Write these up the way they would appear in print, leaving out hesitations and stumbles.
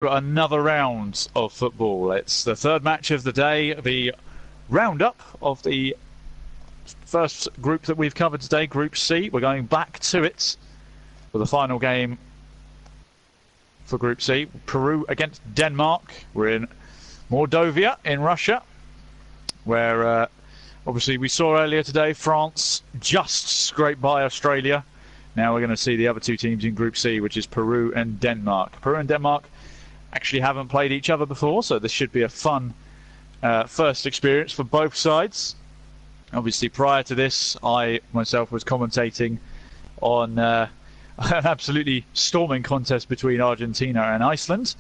Another round of football. It's the third match of the day, the roundup of the first group that we've covered today, Group C. We're going back to it for the final game for Group C. Peru against Denmark. We're in Mordovia in Russia, where obviously we saw earlier today France just scraped by Australia. Now we're going to see the other two teams in Group C, which is Peru and Denmark. Peru and Denmark actually haven't played each other before, so this should be a fun first experience for both sides. Obviously, prior to this, I myself was commentating on an absolutely storming contest between Argentina and Iceland,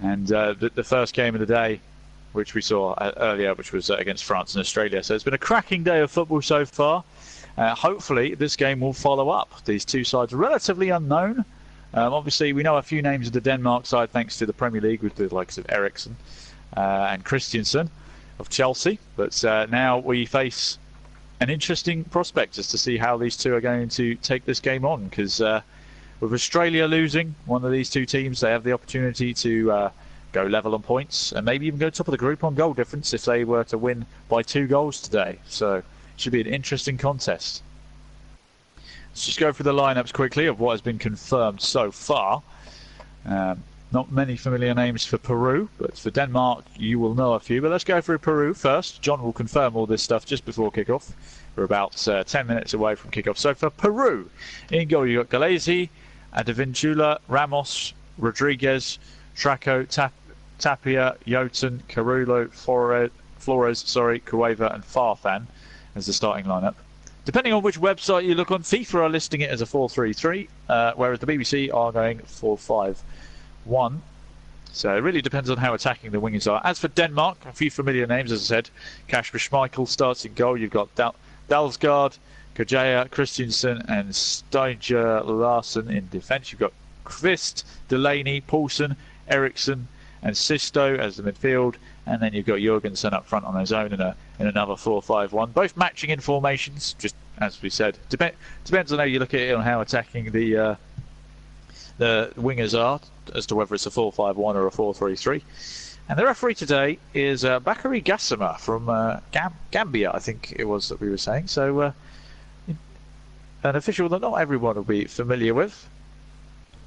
and the first game of the day, which we saw earlier, which was against France and Australia. So it's been a cracking day of football so far. Hopefully, this game will follow up. These two sides are relatively unknown. Obviously, we know a few names of the Denmark side thanks to the Premier League with the likes of Eriksen and Christensen of Chelsea. But now we face an interesting prospect as to see how these two are going to take this game on. Because with Australia losing one of these two teams, they have the opportunity to go level on points and maybe even go top of the group on goal difference if they were to win by 2 goals today. So it should be an interesting contest. Let's just go through the lineups quickly of what has been confirmed so far. Not many familiar names for Peru, but for Denmark you will know a few. But let's go through Peru first. John will confirm all this stuff just before kickoff. We're about 10 minutes away from kickoff. So for Peru, in goal you've got Galezi, Advincula, Ramos, Rodriguez, Traco, Tapia, Jotun, Carullo, Flores, Cueva and Farfan as the starting lineup. Depending on which website you look on, FIFA are listing it as a 4-3-3, whereas the BBC are going 4-5-1. So it really depends on how attacking the wingers are. As for Denmark, a few familiar names, as I said. Kasper Schmeichel starts in goal. You've got Dalsgaard, Kajaya, Christensen and Steiger Larsen in defence. You've got Kvist, Delaney, Poulsen, Eriksen and Sisto as the midfield. And then you've got Jorgensen up front on his own in another 4-5-1. Both matching in formations, just as we said. Depends on how you look at it, on how attacking the wingers are, as to whether it's a 4-5-1 or a 4-3-3. And the referee today is Bakary Gassama from Gambia, I think it was that we were saying. So an official that not everyone will be familiar with.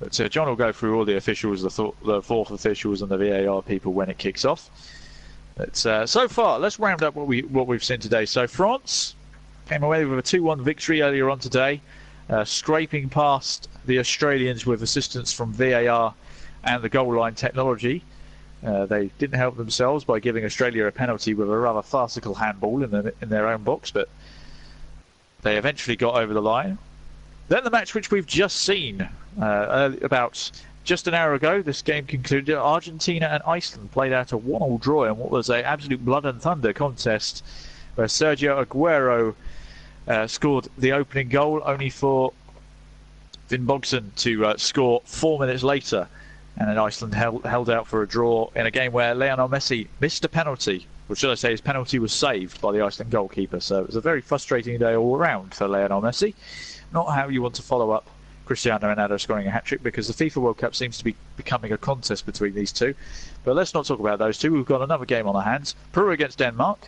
But John will go through all the officials, the fourth officials and the VAR people when it kicks off. But so far, let's round up what we've seen today. So France came away with a 2-1 victory earlier on today, scraping past the Australians with assistance from VAR and the goal line technology. They didn't help themselves by giving Australia a penalty with a rather farcical handball in their own box, but they eventually got over the line. Then the match which we've just seen about just an hour ago, this game concluded. Argentina and Iceland played out a 1-1 draw in what was an absolute blood and thunder contest, where Sergio Aguero scored the opening goal, only for Finnbogason to score 4 minutes later. And then Iceland held out for a draw in a game where Lionel Messi missed a penalty, or should I say his penalty was saved by the Iceland goalkeeper. So it was a very frustrating day all around for Lionel Messi. Not how you want to follow up Cristiano Ronaldo scoring a hat-trick, because the FIFA World Cup seems to be becoming a contest between these two. But let's not talk about those two. We've got another game on our hands. Peru against Denmark.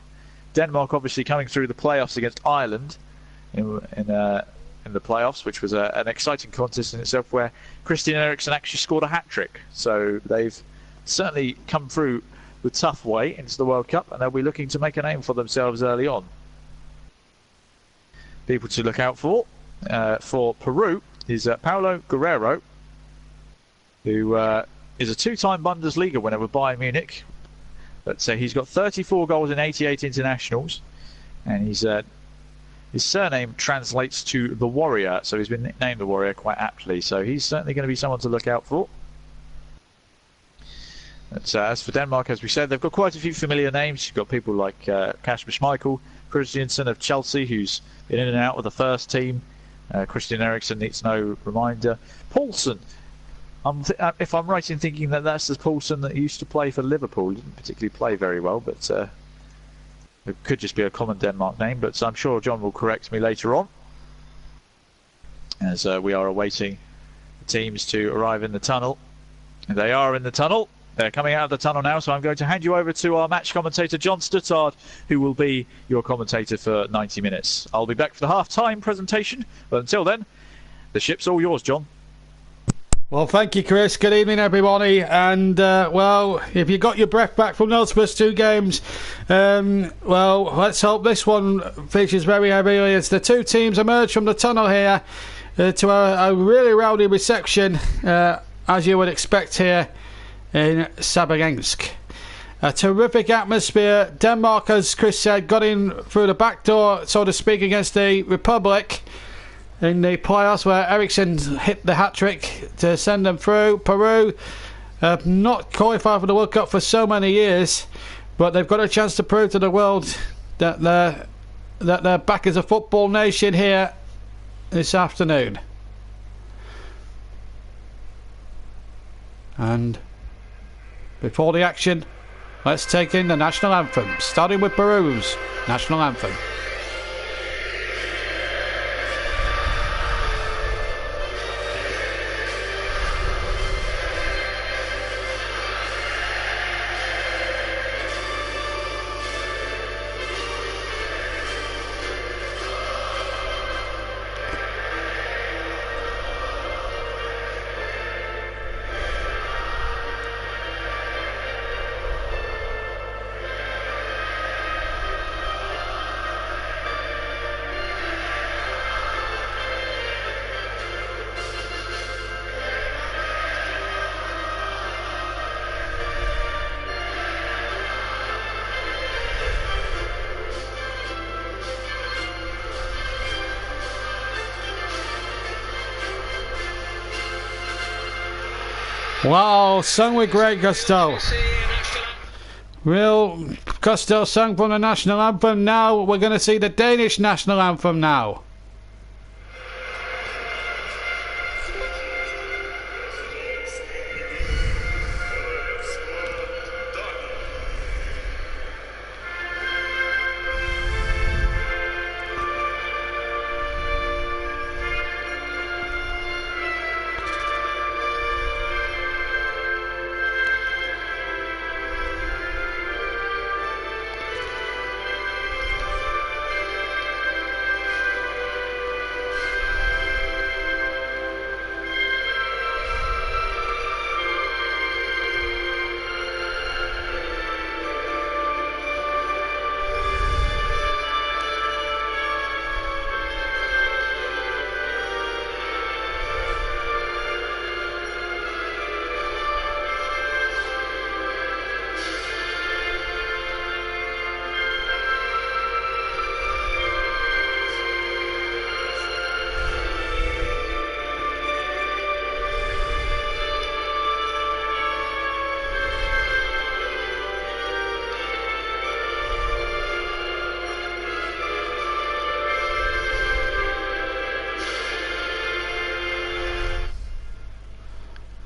Denmark obviously coming through the playoffs against Ireland in the playoffs, which was an exciting contest in itself, where Christian Eriksen actually scored a hat-trick. So they've certainly come through the tough way into the World Cup, and they'll be looking to make a name for themselves early on. People to look out for Peru is Paulo Guerrero, who is a 2-time Bundesliga winner with Bayern Munich. But he's got 34 goals in 88 internationals, and his surname translates to the Warrior, so he's been nicknamed the Warrior quite aptly. So he's certainly going to be someone to look out for. But, as for Denmark, as we said, they've got quite a few familiar names. You've got people like Kasper Schmeichel, Christensen of Chelsea, who's been in and out with the first team. Christian Eriksen needs no reminder. Poulsen, if I'm right in thinking that that's the Poulsen that used to play for Liverpool, didn't particularly play very well, but it could just be a common Denmark name, but I'm sure John will correct me later on, as we are awaiting the teams to arrive in the tunnel They are in the tunnel. They're coming out of the tunnel now, so I'm going to hand you over to our match commentator, John Stuttard, who will be your commentator for 90 minutes. I'll be back for the half-time presentation, but until then, the ship's all yours, John. Well, thank you, Chris. Good evening, everybody. And, well, if you got your breath back from those first 2 games, well, let's hope this one features very heavily as the 2 teams emerge from the tunnel here to a really rowdy reception, as you would expect here in Sabagensk. A terrific atmosphere. Denmark, as Chris said, got in through the back door, so to speak, against the Republic in the playoffs where Eriksson hit the hat-trick to send them through. Peru not qualified for the World Cup for so many years, but they've got a chance to prove to the world that they're back as a football nation here this afternoon. And before the action, let's take in the national anthem, starting with Peru's national anthem. Wow, sung with great gusto. Real gusto sung from the national anthem. Now we're going to see the Danish national anthem now.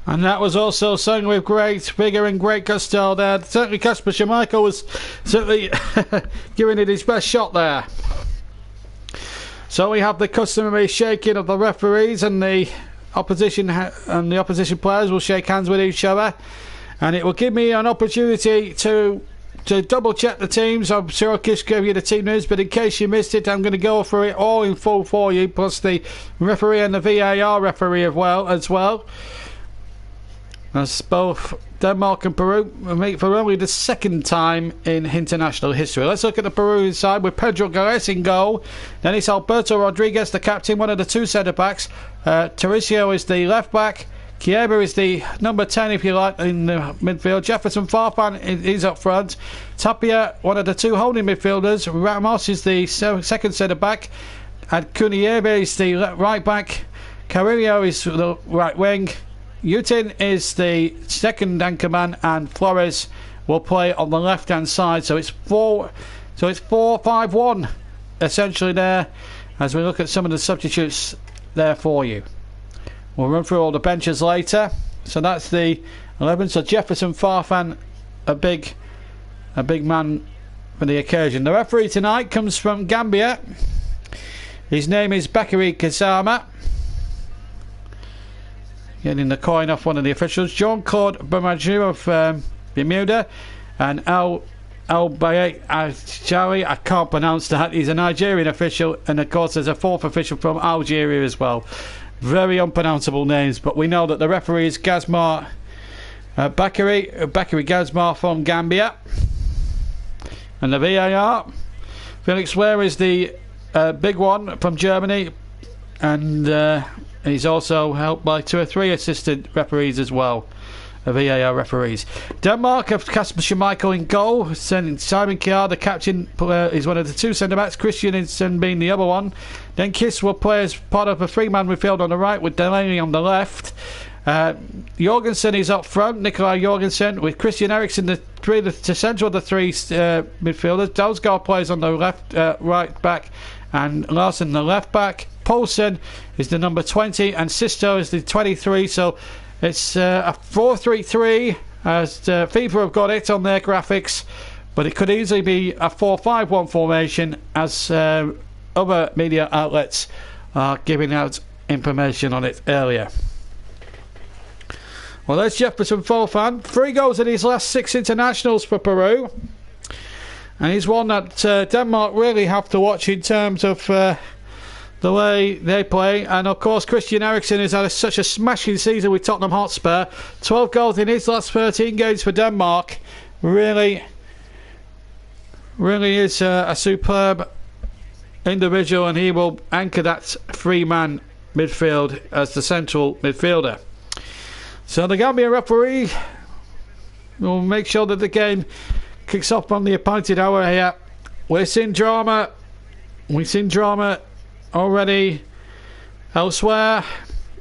And that was also sung with great vigour and great gusto there. Certainly Kasper Schmeichel was certainly giving it his best shot there. So we have the customary shaking of the referees, and the opposition players will shake hands with each other, and it will give me an opportunity to double check the teams. I'm sure Kish gave you the team news, but in case you missed it, I'm going to go through it all in full for you, plus the referee and the VAR referee as well. As both Denmark and Peru meet for only the second time in international history. Let's look at the Peruvian side with Pedro Galles in goal. Then it's Alberto Rodriguez, the captain, one of the 2 centre-backs. Tarisio is the left-back. Kieber is the number 10, if you like, in the midfield. Jefferson Farfan is up front. Tapia, one of the 2 holding midfielders. Ramos is the second centre-back. And Kuniebe is the right-back. Carrillo is the right wing. Utin is the second anchor man, and Flores will play on the left hand side. So it's 4-5-1 essentially there, as we look at some of the substitutes there for you. We'll run through all the benches later. So that's the 11. So Jefferson Farfan, a big man for the occasion. The referee tonight comes from Gambia. His name is Bakary Kasama. getting the coin off one of the officials. Jean-Claude Bamajou of Bermuda, and Al Bayek Ajari, I can't pronounce that. He's a Nigerian official, and of course there's a fourth official from Algeria as well. Very unpronounceable names, but we know that the referee is Gazmar Bakary Gazmar from Gambia. And the VAR, Felix Ware is the big one from Germany, and he's also helped by 2 or 3 assistant referees as well, VAR referees. Denmark have Kasper Schmeichel in goal, Simon Kjær, the captain, is one of the 2 centre-backs, Christiansen being the other one. Then Kiss will play as part of a 3-man midfield on the right with Delaney on the left. Jorgensen is up front, Nikolai Jorgensen, with Christian Eriksen the centre of the 3 midfielders. Dalsgaard plays on the left, right back, and Larsen the left back. Poulsen is the number 20, and Sisto is the 23. So it's a 4-3-3, as FIFA have got it on their graphics, but it could easily be a 4-5-1 formation, as other media outlets are giving out information on it earlier. Well, there's Jefferson Fofan. 3 goals in his last 6 internationals for Peru. And he's one that Denmark really have to watch in terms of the way they play. And, of course, Christian Eriksen has had such a smashing season with Tottenham Hotspur. 12 goals in his last 13 games for Denmark. Really is a superb individual, and he will anchor that 3-man midfield as the central midfielder. So the Gambian referee will make sure that the game kicks off on the appointed hour here. We've seen drama already elsewhere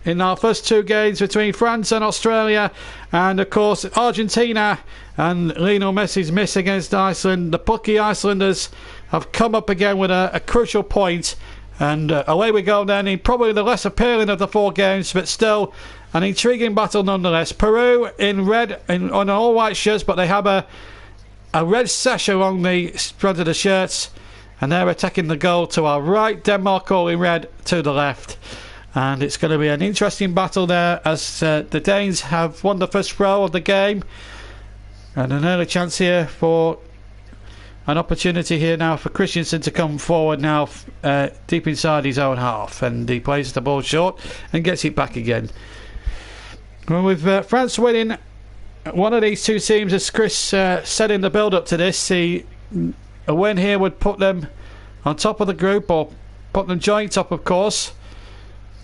in our first 2 games between France and Australia, and of course Argentina and Lionel Messi's miss against Iceland. The plucky Icelanders have come up again with a crucial point, and away we go then in probably the less appealing of the 4 games, but still an intriguing battle nonetheless. Peru in red, on all white shirts, but they have a red sash along the front of the shirts, and they're attacking the goal to our right. Denmark all in red to the left, and it's going to be an interesting battle there, as the Danes have won the first row of the game, and an early chance here for an opportunity here now for Christiansen to come forward now deep inside his own half, and he plays the ball short and gets it back again. Well, with France winning one of these 2 teams, as Chris said in the build-up to this, a win here would put them on top of the group, or put them joint top, of course.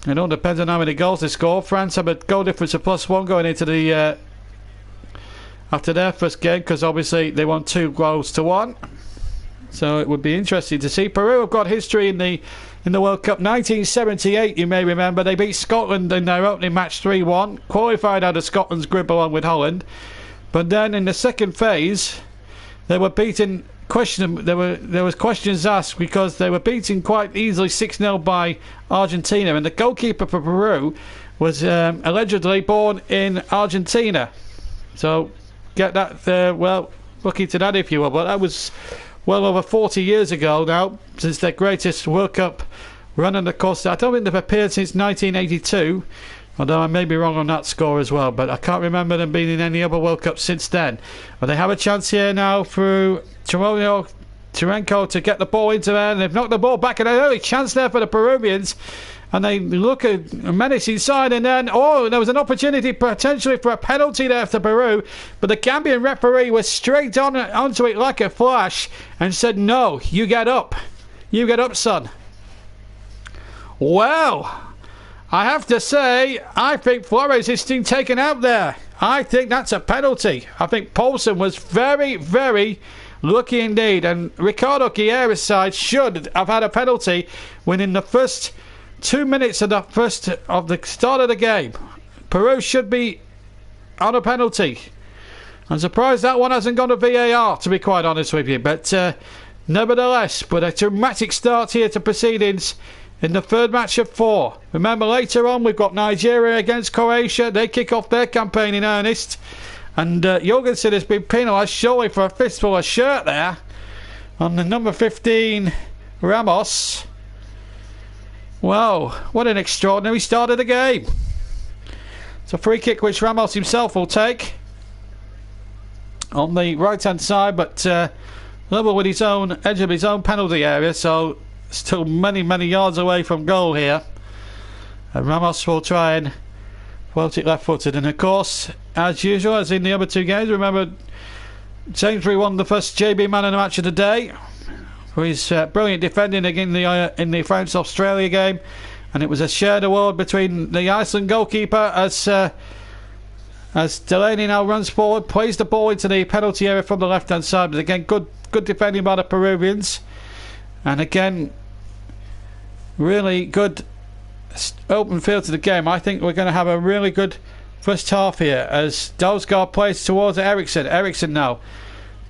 It all depends on how many goals they score. France have a goal difference of +1 going into the after their first game, because obviously they won 2-1. So it would be interesting to see. Peru have got history in the World Cup. 1978, you may remember, they beat Scotland in their opening match 3-1, qualified out of Scotland's group along with Holland. But then in the second phase, they were beaten. There was questions asked, because they were beaten quite easily 6-0 by Argentina, and the goalkeeper for Peru was allegedly born in Argentina. So get that, well, look into that if you will. But that was well over 40 years ago now, since their greatest World Cup run. And of course, I don't think they've appeared since 1982, although I may be wrong on that score as well, but I can't remember them being in any other World Cup since then. But they have a chance here now through Turenko to get the ball into there, and they've knocked the ball back, and an early chance there for the Peruvians. And they look at a menace inside, and then, there was an opportunity potentially for a penalty there for Peru, but the Gambian referee was straight onto it like a flash and said, "No, you get up. You get up, son." Well, I have to say, I think Flores is being taken out there. I think that's a penalty. I think Poulsen was very, very lucky indeed, and Ricardo Guerrero's side should have had a penalty when in the first 2 minutes of the start of the game, Peru should be on a penalty. I'm surprised that one hasn't gone to VAR, to be quite honest with you. But nevertheless, but a dramatic start here to proceedings in the 3rd match of 4. Remember, later on we've got Nigeria against Croatia. They kick off their campaign in earnest, and Jorgensen has been penalised surely for a fistful of shirt there on the number 15 Ramos. Well, what an extraordinary start of the game. It's a free kick which Ramos himself will take on the right hand side, but level with his own edge of his own penalty area, so still many yards away from goal here. And Ramos will try and float it left footed, and of course, as usual, as in the other two games, remember Sainsbury won the first JB Man of the Match of the day for his brilliant defending in the France-Australia game, and it was a shared award between the Iceland goalkeeper as Delaney now runs forward, plays the ball into the penalty area from the left hand side, but again good defending by the Peruvians, and again really good open field to the game. I think we're going to have a really good first half here as Dalsgaard plays towards Eriksson now.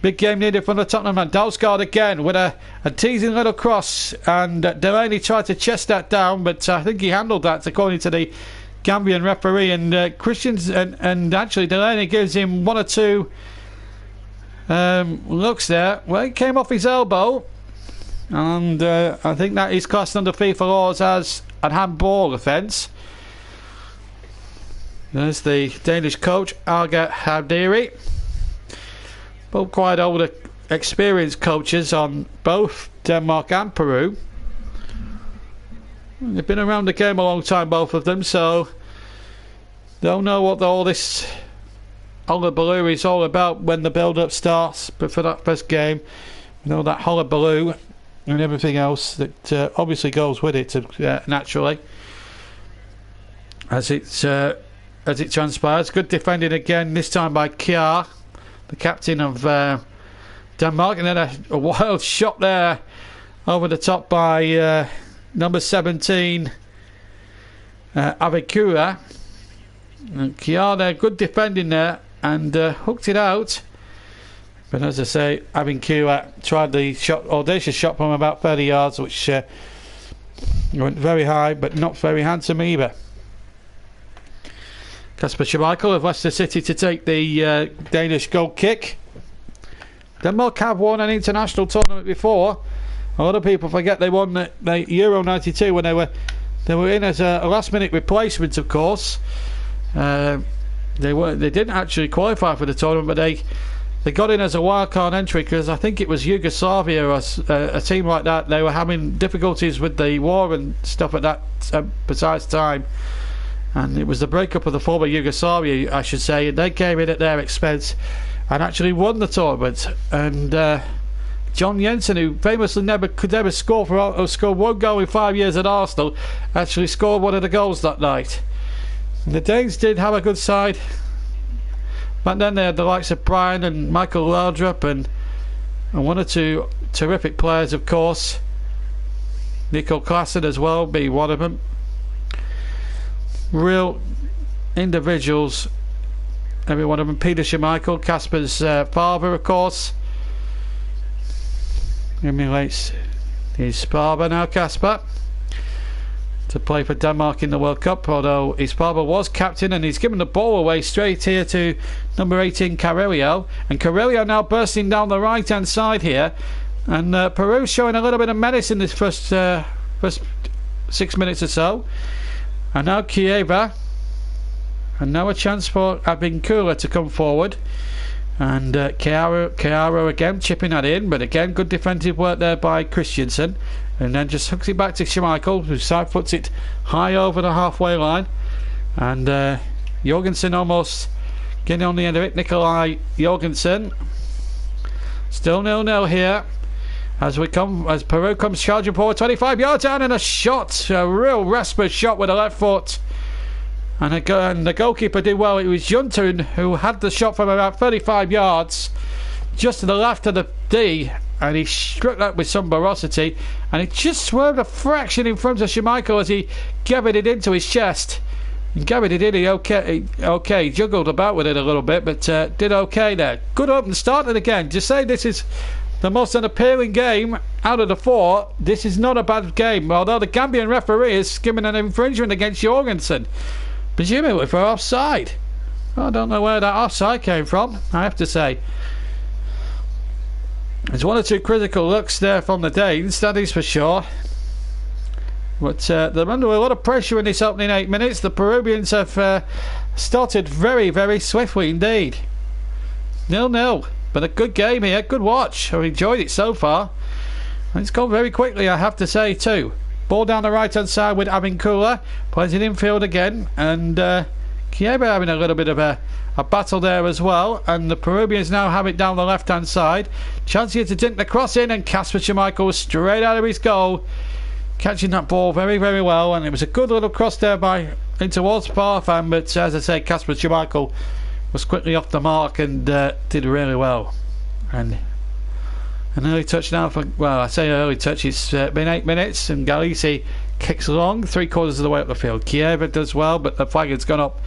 Big game needed from the Tottenham man. Dalsgaard again with a teasing little cross, and Delaney tried to chest that down, but I think he handled that according to the Gambian referee, and Christians and actually Delaney gives him one or two looks there. Well, it came off his elbow, and I think that is classed under FIFA laws as a handball offence. There's the Danish coach, Arga Havdiri. Both quite older, experienced coaches on both Denmark and Peru. They've been around the game a long time, both of them, so they'll know what all this hullabaloo is all about when the build-up starts. But for that first game, you know, that hullabaloo and everything else that obviously goes with it naturally, as it transpires. Good defending again, this time by Kjær, the captain of Denmark, and then a wild shot there over the top by number 17 Avicura. And Kjær there, good defending there, and hooked it out. But as I say, Avicura tried the shot, audacious shot from about 30 yards, which went very high but not very handsome either. Kasper Schmeichel of Leicester City to take the Danish goal kick. Denmark have won an international tournament before. A lot of people forget they won the Euro 92 when they were in as a last-minute replacement, of course. They didn't actually qualify for the tournament, but they got in as a wildcard entry because I think it was Yugoslavia or a team like that. They were having difficulties with the war and stuff at that precise time. And it was the breakup of the former Yugoslavia, I should say, and they came in at their expense and actually won the tournament. And John Jensen, who famously could never score scored one goal in 5 years at Arsenal, actually scored one of the goals that night. And the Danes did have a good side. Back then they had the likes of Brian and Michael Laudrup and one or two terrific players, of course. Nico Klassen as well, be one of them. Real individuals, every one of them. Peter Schmeichel, Kasper's father, of course, emulates his father now, Kasper, to play for Denmark in the World Cup, although his father was captain, and he's given the ball away straight here to number 18 Carrillo, and Carrillo now bursting down the right hand side here, and Peru showing a little bit of menace in this first 6 minutes or so. And now Chieva, and now a chance for Avincula to come forward, and Chiaro again chipping that in, but again good defensive work there by Christensen, and then just hooks it back to Schmeichel, who side foots it high over the halfway line, and Jorgensen almost getting on the end of it. Nikolai Jorgensen, still 0-0 here. As Peru comes charging forward, 25 yards down, and a real rasper shot with the left foot. And the goalkeeper did well. It was Juntun who had the shot from about 35 yards, just to the left of the D, and he struck that with some ferocity, and it just swerved a fraction in front of Schmeichel as he gathered it into his chest. And gathered it in, he juggled about with it a little bit, but did okay there. Good open start, and again, just say this is the most unappealing game out of the four. This is not a bad game, although the Gambian referee is giving an infringement against Jorgensen, presumably for offside. I don't know where that offside came from, I have to say. There's one or two critical looks there from the Danes, that is for sure. But they're under a lot of pressure in this opening 8 minutes. The Peruvians have started very, very swiftly indeed. 0-0, but a good game here, good watch. I've enjoyed it so far. And it's gone very quickly, I have to say too. Ball down the right hand side with Abincula, plays it infield again, and Kieba having a little bit of a battle there as well, and the Peruvians now have it down the left hand side. Chance here to dink the cross in, and Kasper Schmeichel was straight out of his goal, catching that ball very, very well, and it was a good little cross there in towards Parfan, but as I say, Kasper Schmeichel was quickly off the mark and did really well. And an early touch now for, well, I say early touch, it's been 8 minutes, and Galisi kicks along 3/4 of the way up the field. Kieva does well, but the flag has gone up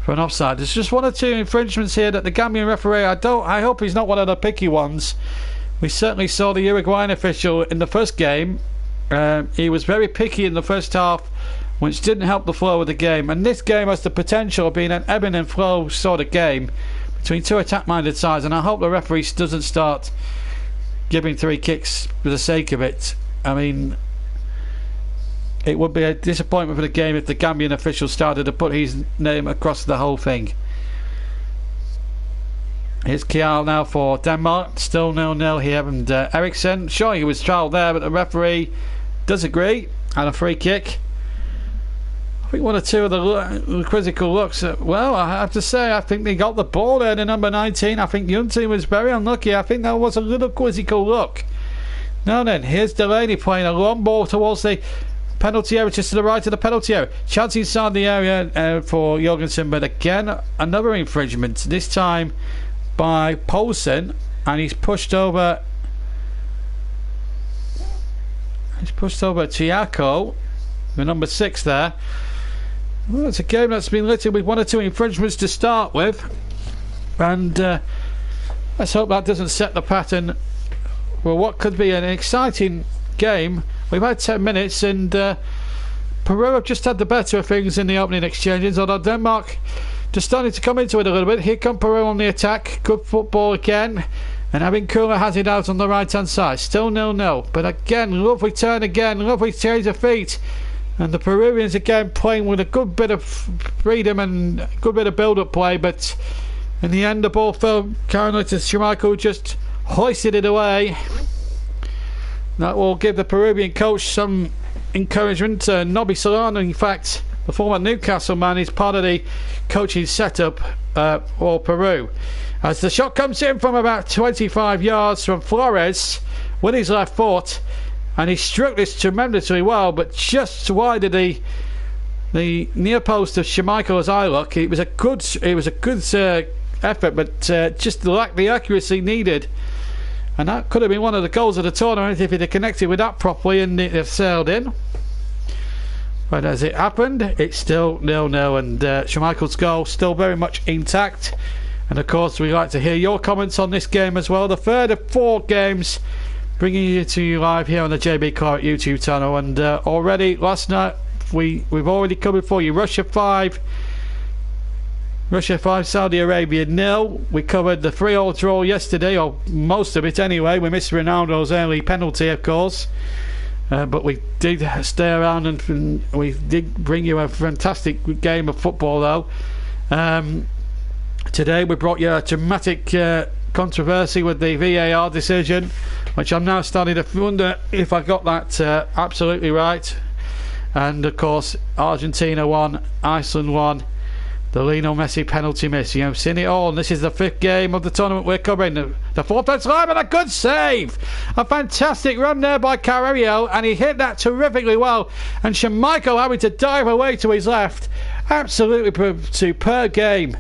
for an offside. There's just 1 or 2 infringements here that the Gambian referee, I hope he's not one of the picky ones. We certainly saw the Uruguayan official in the first game. He was very picky in the first half, which didn't help the flow of the game, and this game has the potential of being an ebb and flow sort of game between 2 attack-minded sides, and I hope the referee doesn't start giving 3 kicks for the sake of it. I mean, it would be a disappointment for the game if the Gambian official started to put his name across the whole thing. Here's Kial now for Denmark, still 0-0 here, and Eriksson, sure he was fouled there, but the referee does agree, and a free kick. I think 1 or 2 of the quizzical looks, well, I have to say, I think they got the ball there to number 19. I think Yunti was very unlucky. I think that was a little quizzical look. Now then, here's Delaney playing a long ball towards the penalty area, just to the right of the penalty area. Chance inside the area for Jorgensen, but again, another infringement, this time by Poulsen, and he's pushed over Tiago, the number 6 there. Well, it's a game that's been littered with 1 or 2 infringements to start with, and let's hope that doesn't set the pattern for what could be an exciting game. We've had 10 minutes, and Peru have just had the better of things in the opening exchanges, although Denmark just starting to come into it a little bit. Here come Peru on the attack, good football again, and Abincula has it out on the right hand side, still 0-0, but again, lovely turn again, lovely change of feet, and the Peruvians again playing with a good bit of freedom and a good bit of build-up play, but in the end the ball fell kindly to Schmeichel, just hoisted it away. That will give the Peruvian coach some encouragement. Nobby Solano, in fact, the former Newcastle man, is part of the coaching setup for Peru. As the shot comes in from about 25 yards from Flores with his left foot, and he struck this tremendously well, but just wide of the near post of Schmeichel as I look. It was a good effort, but just lacked the accuracy needed. And that could have been one of the goals of the tournament if he'd have connected with that properly and it have sailed in. But as it happened, it's still 0-0, and Schmeichel's goal still very much intact. And of course, we'd like to hear your comments on this game as well. The third of 4 games, bringing you to you live here on the JB Clark YouTube channel. And already last night we've already covered for you Russia 5, Saudi Arabia 0. We covered the 3-3 draw yesterday, or most of it anyway. We missed Ronaldo's early penalty, of course, but we did stay around and we did bring you a fantastic game of football though. Today we brought you a dramatic controversy with the VAR decision, which I'm now starting to wonder if I got that absolutely right. And of course, Argentina won, Iceland won. The Lionel Messi penalty miss. You've seen it all, and this is the 5th game of the tournament we're covering. The 4th time, and a good save! A fantastic run there by Carrillo, and he hit that terrifically well. And Schmeichel having to dive away to his left. Absolutely superb game.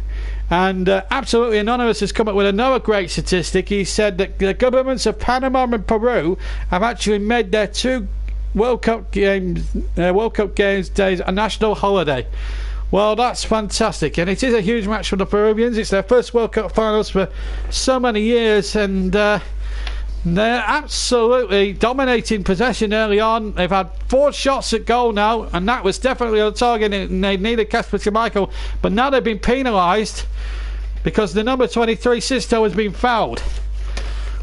And Absolutely Anonymous has come up with another great statistic. He said that the governments of Panama and Peru have actually made their 2 World Cup games days a national holiday. Well, that's fantastic, and it is a huge match for the Peruvians. It's their first World Cup finals for so many years, and they're absolutely dominating possession early on. They've had 4 shots at goal now, and that was definitely on target, and they needed Kasper Schmeichel, but now they've been penalised because the number 23 Sisto has been fouled.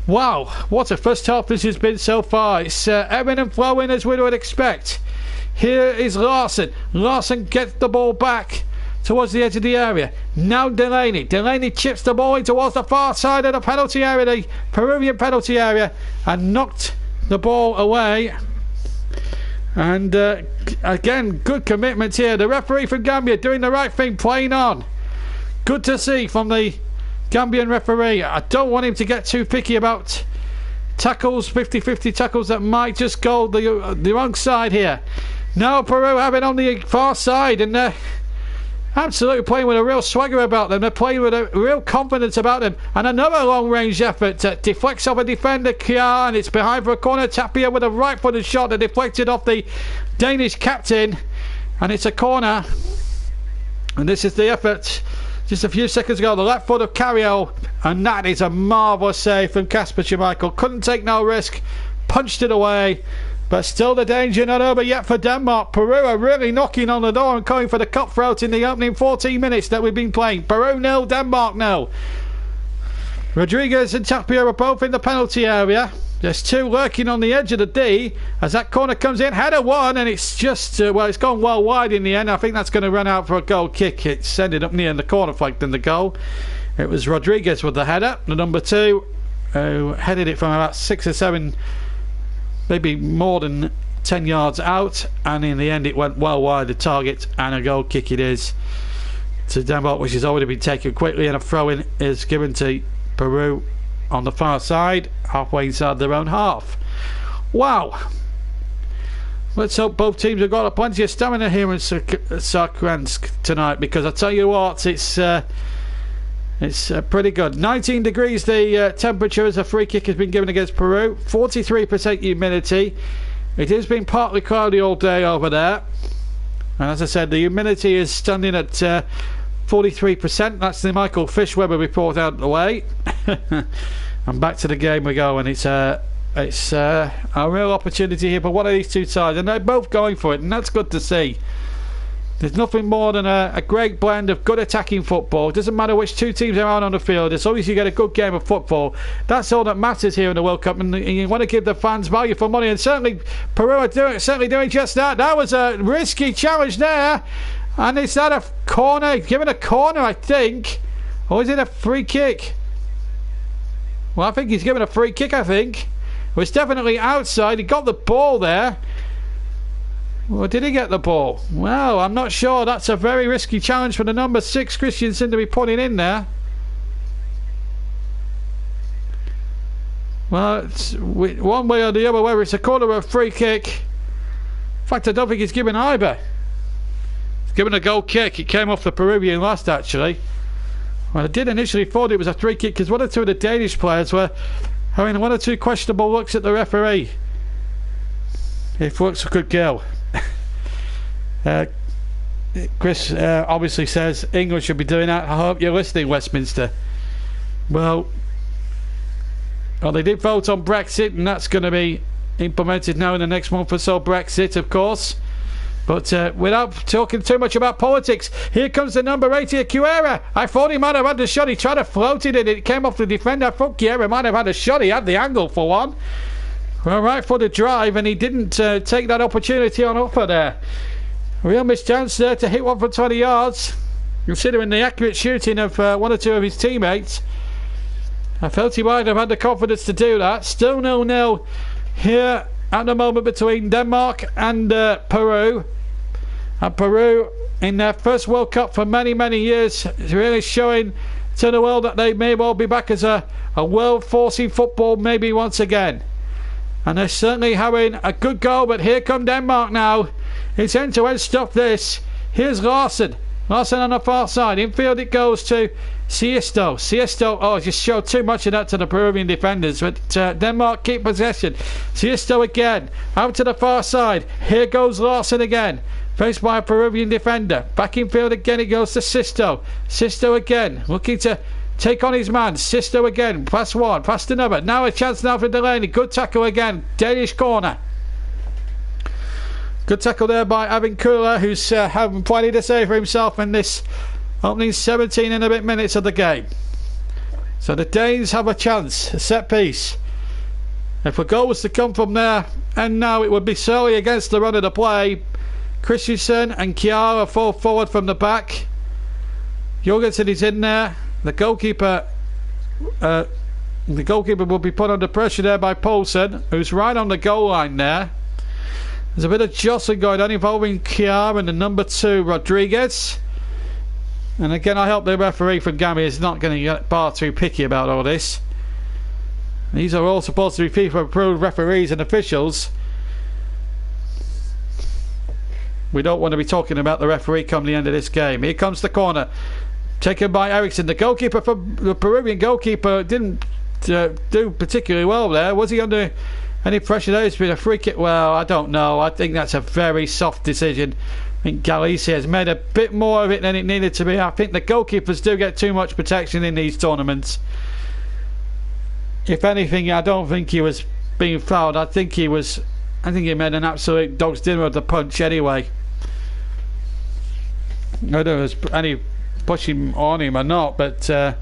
Wow, what a first half this has been so far. It's ebbing and flowing as we would expect. Here is Larson. Larson gets the ball back towards the edge of the area. Now Delaney. Delaney chips the ball in towards the far side of the penalty area, the Peruvian penalty area, and knocked the ball away. And again, good commitment here. The referee from Gambia doing the right thing, playing on. Good to see from the Gambian referee. I don't want him to get too picky about tackles, 50-50 tackles that might just go the wrong side here. Now Peru have it on the far side, and they're absolutely playing with a real swagger about them. They're playing with a real confidence about them. And another long-range effort deflects off a defender, Kjær, and it's behind for a corner. Tapia with a right-footed shot that deflected off the Danish captain, and it's a corner. And this is the effort just a few seconds ago, the left foot of Carriel, and that is a marvellous save from Kasper Schmeichel. Couldn't take no risk, punched it away, but still the danger not over yet for Denmark. Peru are really knocking on the door and going for the cutthroat in the opening 14 minutes that we've been playing. Peru 0, Denmark 0. Rodriguez and Tapia are both in the penalty area. There's two lurking on the edge of the D as that corner comes in. Header one, and it's just, well, it's gone well wide in the end. I think that's going to run out for a goal kick. It's ended up near the corner flag than the goal. It was Rodriguez with the header, the number 2, who headed it from about 6 or 7, maybe more than 10 yards out, and in the end it went well wide the target, and a goal kick it is to Denmark, which has already been taken quickly, and a throw-in is given to Peru on the far side, halfway inside their own half. Wow. Let's hope both teams have got plenty of stamina here in Sarkransk tonight, because I tell you what, it's pretty good. 19 degrees the temperature as a free kick has been given against Peru. 43% humidity. It has been partly cloudy all day over there, and as I said, the humidity is standing at 43%. That's the Michael Fishweber report out of the way. And back to the game we go, and it's a real opportunity here for one of these two sides, and they're both going for it, and that's good to see. There's nothing more than a great blend of good attacking football. It doesn't matter which two teams are out on the field, as long as you get a good game of football. That's all that matters here in the World Cup, and you want to give the fans value for money, and certainly Peru are certainly doing just that. That was a risky challenge there, and is that a corner? Given a corner, I think, or is it a free kick? Well, I think he's given a free kick, I think. It was definitely outside. He got the ball there. Or did he get the ball? Well, I'm not sure. That's a very risky challenge for the number 6 Christiansen to be putting in there. Well, it's one way or the other, whether it's a corner or a free kick. In fact, I don't think he's given either. He's given a goal kick. It came off the Peruvian last, actually. Well, I did initially thought it was a free kick because one or two of the Danish players were having one or two questionable looks at the referee. If looks could kill. Chris obviously says England should be doing that. I hope you're listening, Westminster. Well, they did vote on Brexit, and that's going to be implemented now in the next month or so. Brexit, of course. But without talking too much about politics, here comes the number 8 here, Kjær. I thought he might have had the shot. He tried to float it, and it came off the defender. I thought Kjær might have had a shot. He had the angle for one. Well, right for the drive, and he didn't take that opportunity on offer there. Real mischance there to hit one from 20 yards, considering the accurate shooting of one or two of his teammates. I felt he might have had the confidence to do that. Still 0-0 here at the moment between Denmark and Peru. And Peru, in their first World Cup for many, many years, is really showing to the world that they may well be back as a world force in football maybe once again. And they're certainly having a good goal, but here come Denmark now. It's end-to-end stuff, this. Here's Larsen. Larsen on the far side. Infield it goes to Siesto. Siesto, just showed too much of that to the Peruvian defenders, but Denmark keep possession. Siesto again. Out to the far side. Here goes Larsen again. Faced by a Peruvian defender. Back in field again, it goes to Sisto. Sisto again. Looking to take on his man. Sisto again. Pass one. Pass another. Now a chance now for Delaney. Good tackle again. Danish corner. Good tackle there by Avin Kula, who's having plenty to say for himself in this opening 17 and a bit minutes of the game. So the Danes have a chance. A set piece. If a goal was to come from there, and now it would be solely against the run of the play. Christensen and Kjær are full forward from the back. Jorgensen is in there. The goalkeeper will be put under pressure there by Poulsen, who's right on the goal line there. There's a bit of jostling going on involving Kiar and the number 2 Rodriguez. And again, I hope the referee from Gambia is not going to get far too picky about all this. These are all supposed to be FIFA approved referees and officials. We don't want to be talking about the referee come the end of this game. Here comes the corner, taken by Eriksson. The goalkeeper, the Peruvian goalkeeper, didn't do particularly well there. Was he under any pressure there? It's been a free kick. Well, I don't know. I think that's a very soft decision. I think Galicia has made a bit more of it than it needed to be. I think the goalkeepers do get too much protection in these tournaments. If anything, I don't think he was being fouled. I think he made an absolute dog's dinner of the punch anyway. I don't know if there was any pushing on him or not, but I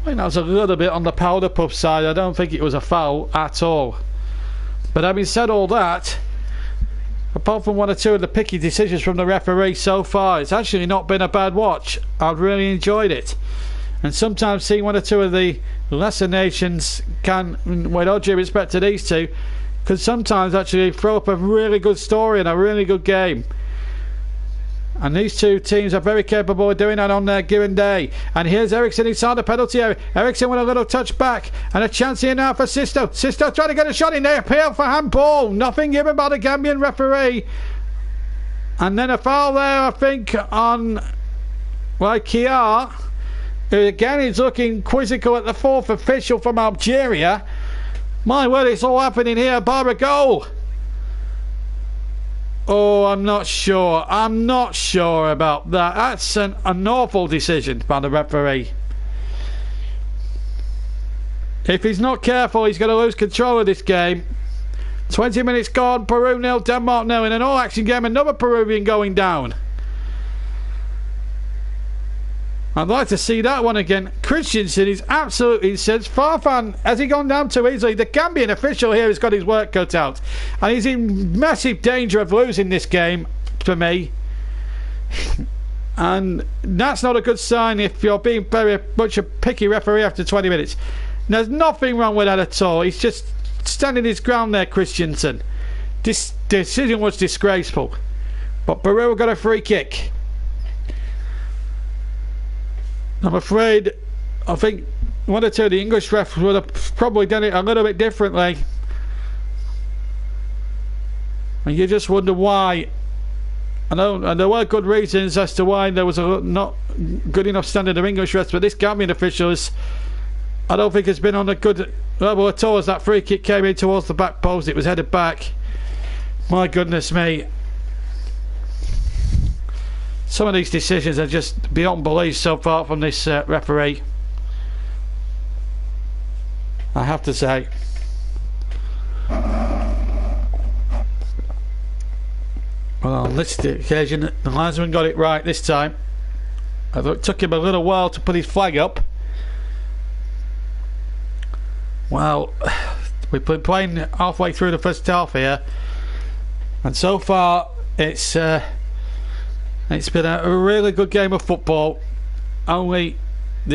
think that was a little bit on the powder puff side. I don't think it was a foul at all. But having said all that, apart from 1 or 2 of the picky decisions from the referee so far, it's actually not been a bad watch. I've really enjoyed it. And sometimes seeing 1 or 2 of the lesser nations can, with all due respect to these two, could sometimes actually throw up a really good story and a really good game. And these two teams are very capable of doing that on their given day. And here's Eriksson inside the penalty area. Eriksson with a little touch back. And a chance here now for Sisto. Sisto trying to get a shot in there. Appeal for handball. Nothing given by the Gambian referee. And then a foul there, I think, on Kiar, who again is looking quizzical at the 4th official from Algeria. My word, it's all happening here. Bar a goal. Oh, I'm not sure. I'm not sure about that. That's an awful decision by the referee. If he's not careful, he's going to lose control of this game. 20 minutes gone. Peru 0, Denmark 0. In an all-action game, another Peruvian going down. I'd like to see that one again. Christensen is absolutely incensed. Farfan, has he gone down too easily? The Gambian official here has got his work cut out. And he's in massive danger of losing this game, for me. And that's not a good sign if you're being very much a picky referee after 20 minutes. There's nothing wrong with that at all. He's just standing his ground there, Christensen. This decision was disgraceful. But Peru got a free kick. I'm afraid, I think 1 or 2 of the English refs would have probably done it a little bit differently. And you just wonder why. And there were good reasons as to why there was a not good enough standard of English refs, but this Gambian official I don't think has been on a good level at all as that free kick came in towards the back post. It was headed back. My goodness me. Some of these decisions are just beyond belief so far from this referee, I have to say. Well, on this occasion, the linesman got it right this time. I thought it took him a little while to put his flag up. Well, we've been playing halfway through the first half here, and so far it's been a really good game of football. The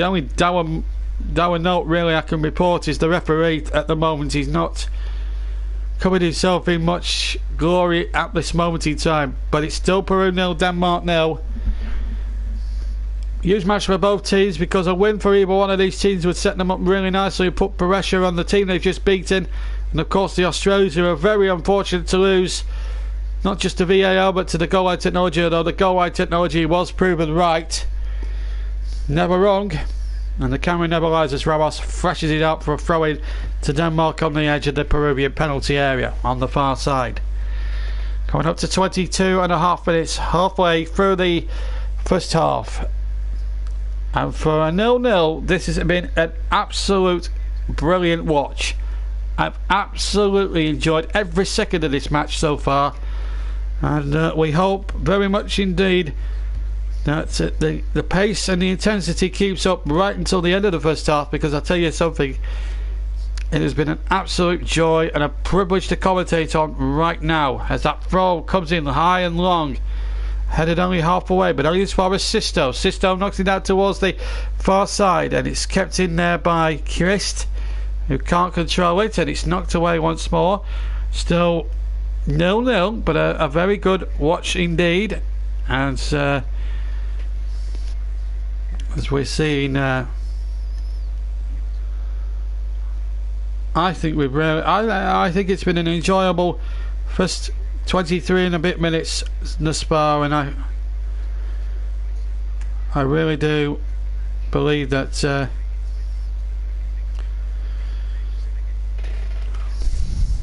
only dour note really I can report is the referee at the moment. He's not coming himself in much glory at this moment in time. But it's still Peru 0, Denmark 0. Huge match for both teams, because a win for either one of these teams would set them up really nicely and put pressure on the team they've just beaten. And of course the Australians, who are very unfortunate to lose not just to VAR but to the goal line technology, although the goal line technology was proven right. Never wrong. And the camera never lies as Ramos flashes it up for a throw-in to Denmark on the edge of the Peruvian penalty area on the far side. Coming up to 22.5 minutes, halfway through the first half. And for a 0-0, this has been an absolute brilliant watch. I've absolutely enjoyed every second of this match so far. And we hope very much indeed that the pace and the intensity keeps up right until the end of the first half, because I'll tell you something, it has been an absolute joy and a privilege to commentate on right now, as that throw comes in high and long. Headed only half away, but only as far as Sisto. Sisto knocks it out towards the far side, and it's kept in there by Christ, who can't control it, and it's knocked away once more. Still 0-0, but a very good watch indeed, as we're seeing. I think I think it's been an enjoyable first 23 and a bit minutes thus far, and I really do believe that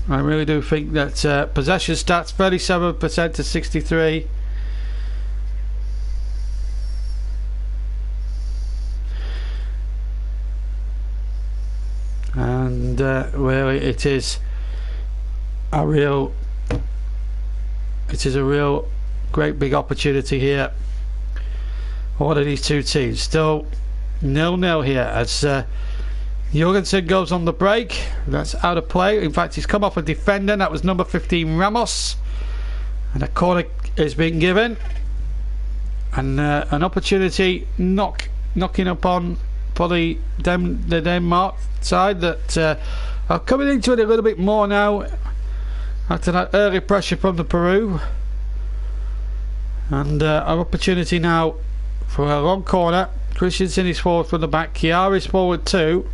I really do think that possession stats 37% to 63. And really it is a real great big opportunity here for one of these two teams. Still 0-0 here as Jorgensen goes on the break. That's out of play. In fact, he's come off a defender. That was number 15 Ramos, and a corner is being given, and an opportunity knocking upon for the Denmark side that are coming into it a little bit more now after that early pressure from the Peru, and our opportunity now for a long corner. Christensen is forward from the back. Kiar is forward too.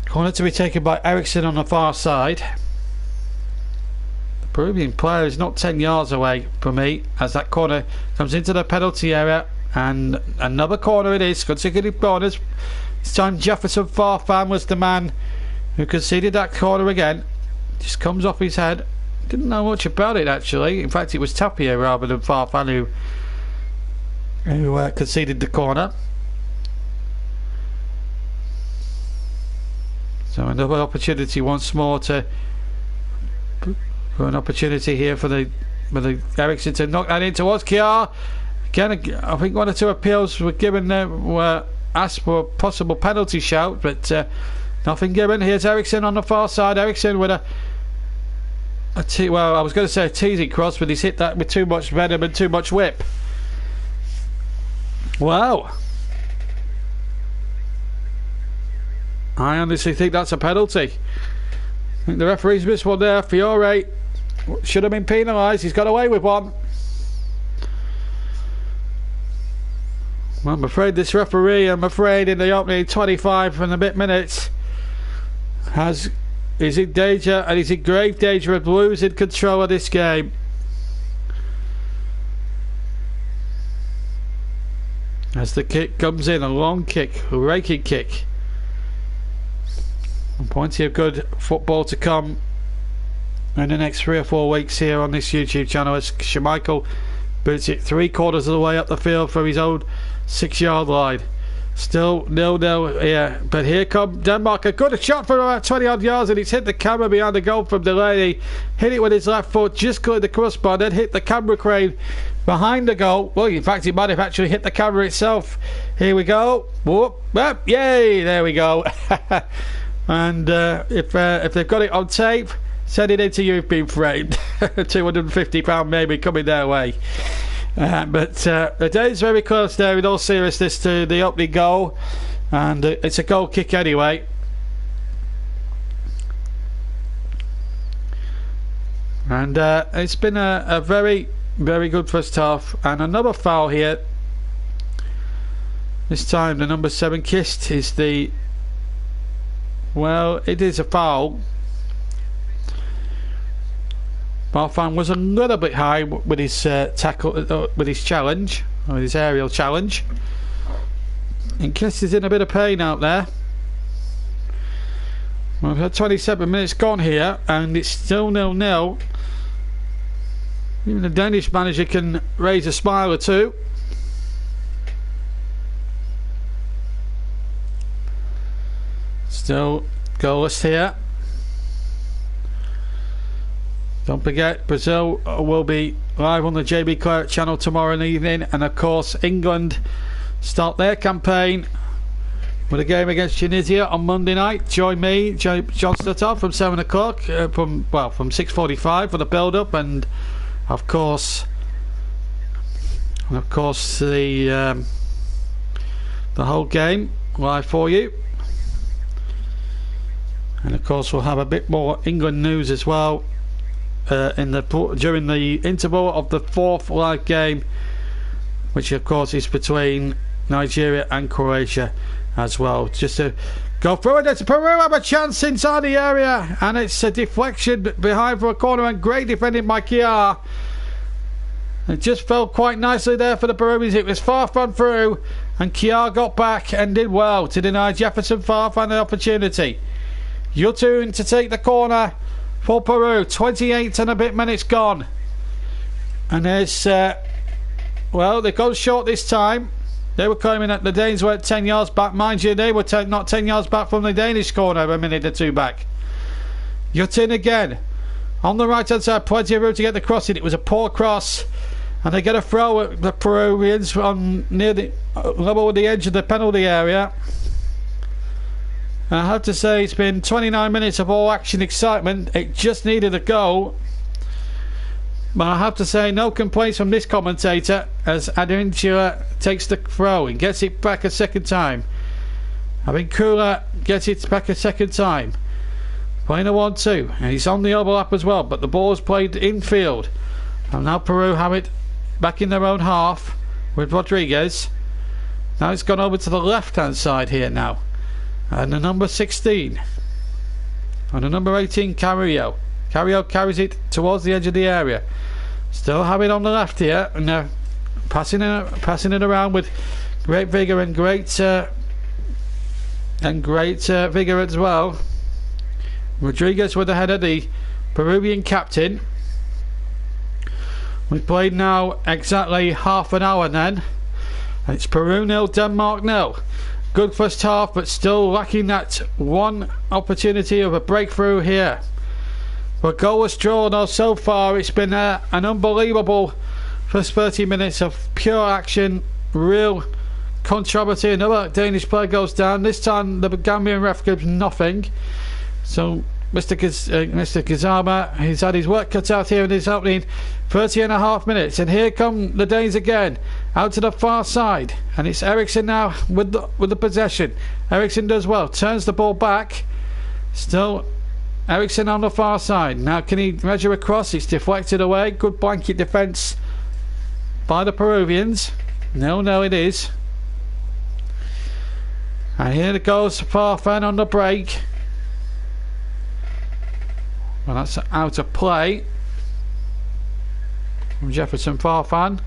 Corner to be taken by Eriksson on the far side. The Peruvian player is not 10 yards away from me as that corner comes into the penalty area, and another corner it is. Consecutive corners. This time Jefferson Farfan was the man who conceded that corner again. Just comes off his head. Didn't know much about it actually. In fact, it was Tapia rather than Farfan who conceded the corner. So another opportunity once more for an opportunity here for the Eriksson to knock that in towards Kiar. Again, I think one or two appeals were given there, were asked for a possible penalty shout, but nothing given. Here's Eriksson on the far side. Eriksson with well, I was going to say a teasing cross, but he's hit that with too much venom and too much whip. Wow. I honestly think that's a penalty. I think the referee's missed one there. Fiore should have been penalised. He's got away with one. Well, I'm afraid this referee, in the opening 25 and a bit minutes, is in danger, and he's in grave danger of losing control of this game. As the kick comes in, a long kick, a raking kick. And plenty of good football to come in the next 3 or 4 weeks here on this YouTube channel as Schmeichel boots it 3/4 of the way up the field from his own 6-yard line. Still 0-0 here, but here come Denmark. A good shot from about 20 odd yards, and it's hit the camera behind the goal from Delaney. Hit it with his left foot, just cleared the crossbar, then hit the camera crane behind the goal. Well, in fact, it might have actually hit the camera itself. Here we go. Whoop, whoop, yay! There we go. And if they've got it on tape, send it in to You've Been Framed. £250 maybe coming their way. But the day's very close there, in all seriousness, to the opening goal, and it's a goal kick anyway. And it's been a very, very good first half, and another foul here. This time the number 7 Kist is the... Well, it is a foul. Farfan was a little bit high with his tackle, with his challenge, or with his aerial challenge. And Kist is in a bit of pain out there. Well, we've had 27 minutes gone here, and it's still 0-0. Even the Danish manager can raise a smile or two. Still goalless here. Don't forget, Brazil will be live on the JB Claret channel tomorrow evening, and of course England start their campaign with a game against Tunisia on Monday night. Join me, John Stutter, from 7 o'clock, from 6:45 for the build-up, and of course, the whole game live for you. And of course we'll have a bit more England news as well during the interval of the 4th live game, which of course is between Nigeria and Croatia as well. Just to go through it, Peru have a chance inside the area, and it's a deflection behind for a corner, and great defending by Kiar. It just fell quite nicely there for the Peruvians. It was Farfan through, and Kiar got back and did well to deny Jefferson Farfan an opportunity. Yotun to take the corner for Peru. 28 and a bit minutes gone. And there's, well, they've gone short this time. They were claiming that the Danes were 10 yards back. Mind you, they were not 10 yards back from the Danish corner a minute or two back. Yotun again. On the right hand side, plenty of room to get the cross in. It was a poor cross. And they get a throw at the Peruvians on near the level with the edge of the penalty area. I have to say, it's been 29 minutes of all action excitement. It just needed a goal. But I have to say, no complaints from this commentator as Adinchua takes the throw and gets it back a second time. I think Kula gets it back a second time. Playing a 1-2. And he's on the overlap as well, but the ball is played infield. And now Peru have it back in their own half with Rodriguez. Now it's gone over to the left hand side here now. And the number 16 and the number 18 Carrillo carries it towards the edge of the area. Still have it on the left here, and they're passing it around with great vigour and great vigour as well. Rodriguez with the header, the Peruvian captain. We've played now exactly half an hour then, and it's Peru 0, Denmark 0. Good first half, but still lacking that one opportunity of a breakthrough here. But goalless draw, though, so far it's been an unbelievable first 30 minutes of pure action, real controversy. Another Danish player goes down. This time the Gambian ref gives nothing. So Mr. Kazama, he's had his work cut out here in this opening 30 and a half minutes. And here come the Danes again. Out to the far side, and it's Eriksson now with the possession. Eriksson does well, turns the ball back. Still Eriksson on the far side. Now can he measure across? It's deflected away. Good blanket defence by the Peruvians. No, it is. And here it goes, Farfan on the break. Well, that's out of play from Jefferson Farfan.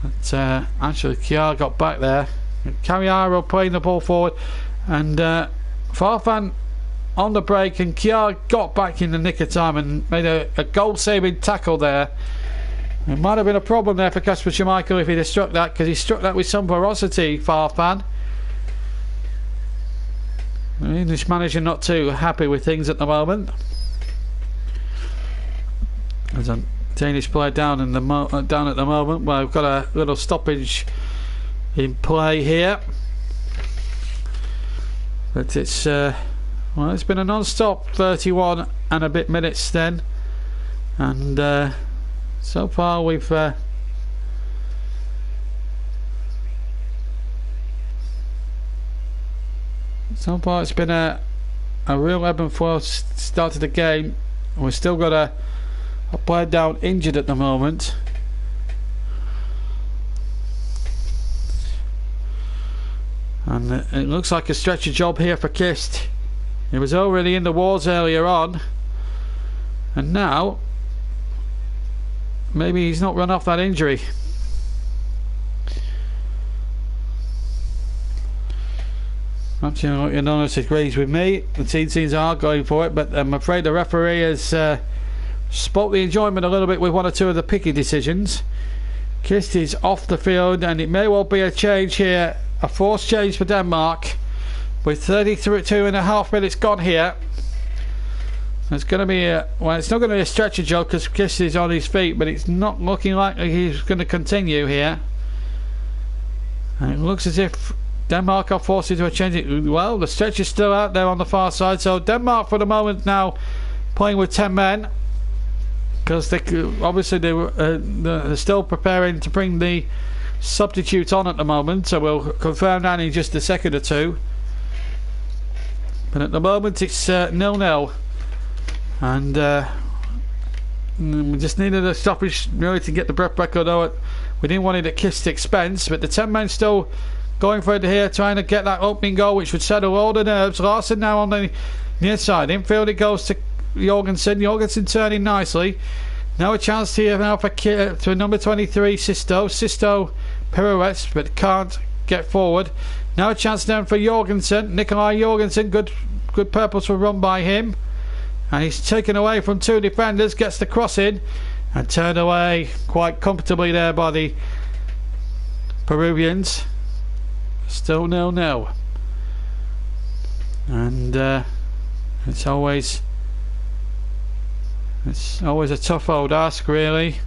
But actually Kiar got back there. Carriaro playing the ball forward, and Farfan on the break, and Kiar got back in the nick of time and made a goal-saving tackle there. It might have been a problem there for Kasper Schmeichel if he'd have struck that, because he struck that with some ferocity, Farfan. The English manager not too happy with things at the moment. There's a Danish player down at the moment. Well, we've got a little stoppage in play here, but it's well, it's been a non-stop 31 and a bit minutes then, and so far we've it's been a real ebb and flow start to the game. We've still got a player down injured at the moment. And it looks like a stretcher job here for Kist. He was already in the wars earlier on, and now maybe he's not run off that injury. Perhaps you notice agrees with me. The teams are going for it, but I'm afraid the referee has spoilt the enjoyment a little bit with one or two of the picky decisions. Kist is off the field, and it may well be a change here, a forced change for Denmark, with 32 and a half minutes gone here. It's going to be well, it's not going to be a stretcher job because Kist is on his feet, but it's not looking like he's going to continue here. And it looks as if Denmark are forced into a change. Well, the stretch is still out there on the far side, so Denmark for the moment now playing with 10 men. because obviously they're still preparing to bring the substitute on at the moment, so we'll confirm that in just a second or two. But at the moment it's 0-0, and we just needed a stoppage really to get the breath back, although we didn't want it at Kist's expense. But the 10 men still going for it here, trying to get that opening goal which would settle all the nerves. Larson now on the near side, infield it goes to Jorgensen turning nicely. Now a chance here now for number 23 Sisto pirouettes but can't get forward. Now a chance then for Jorgensen, Nikolai Jorgensen. Good purposeful run by him, and he's taken away from two defenders, gets the cross in and turned away quite comfortably there by the Peruvians. Still 0-0, and it's always a tough old ask, really.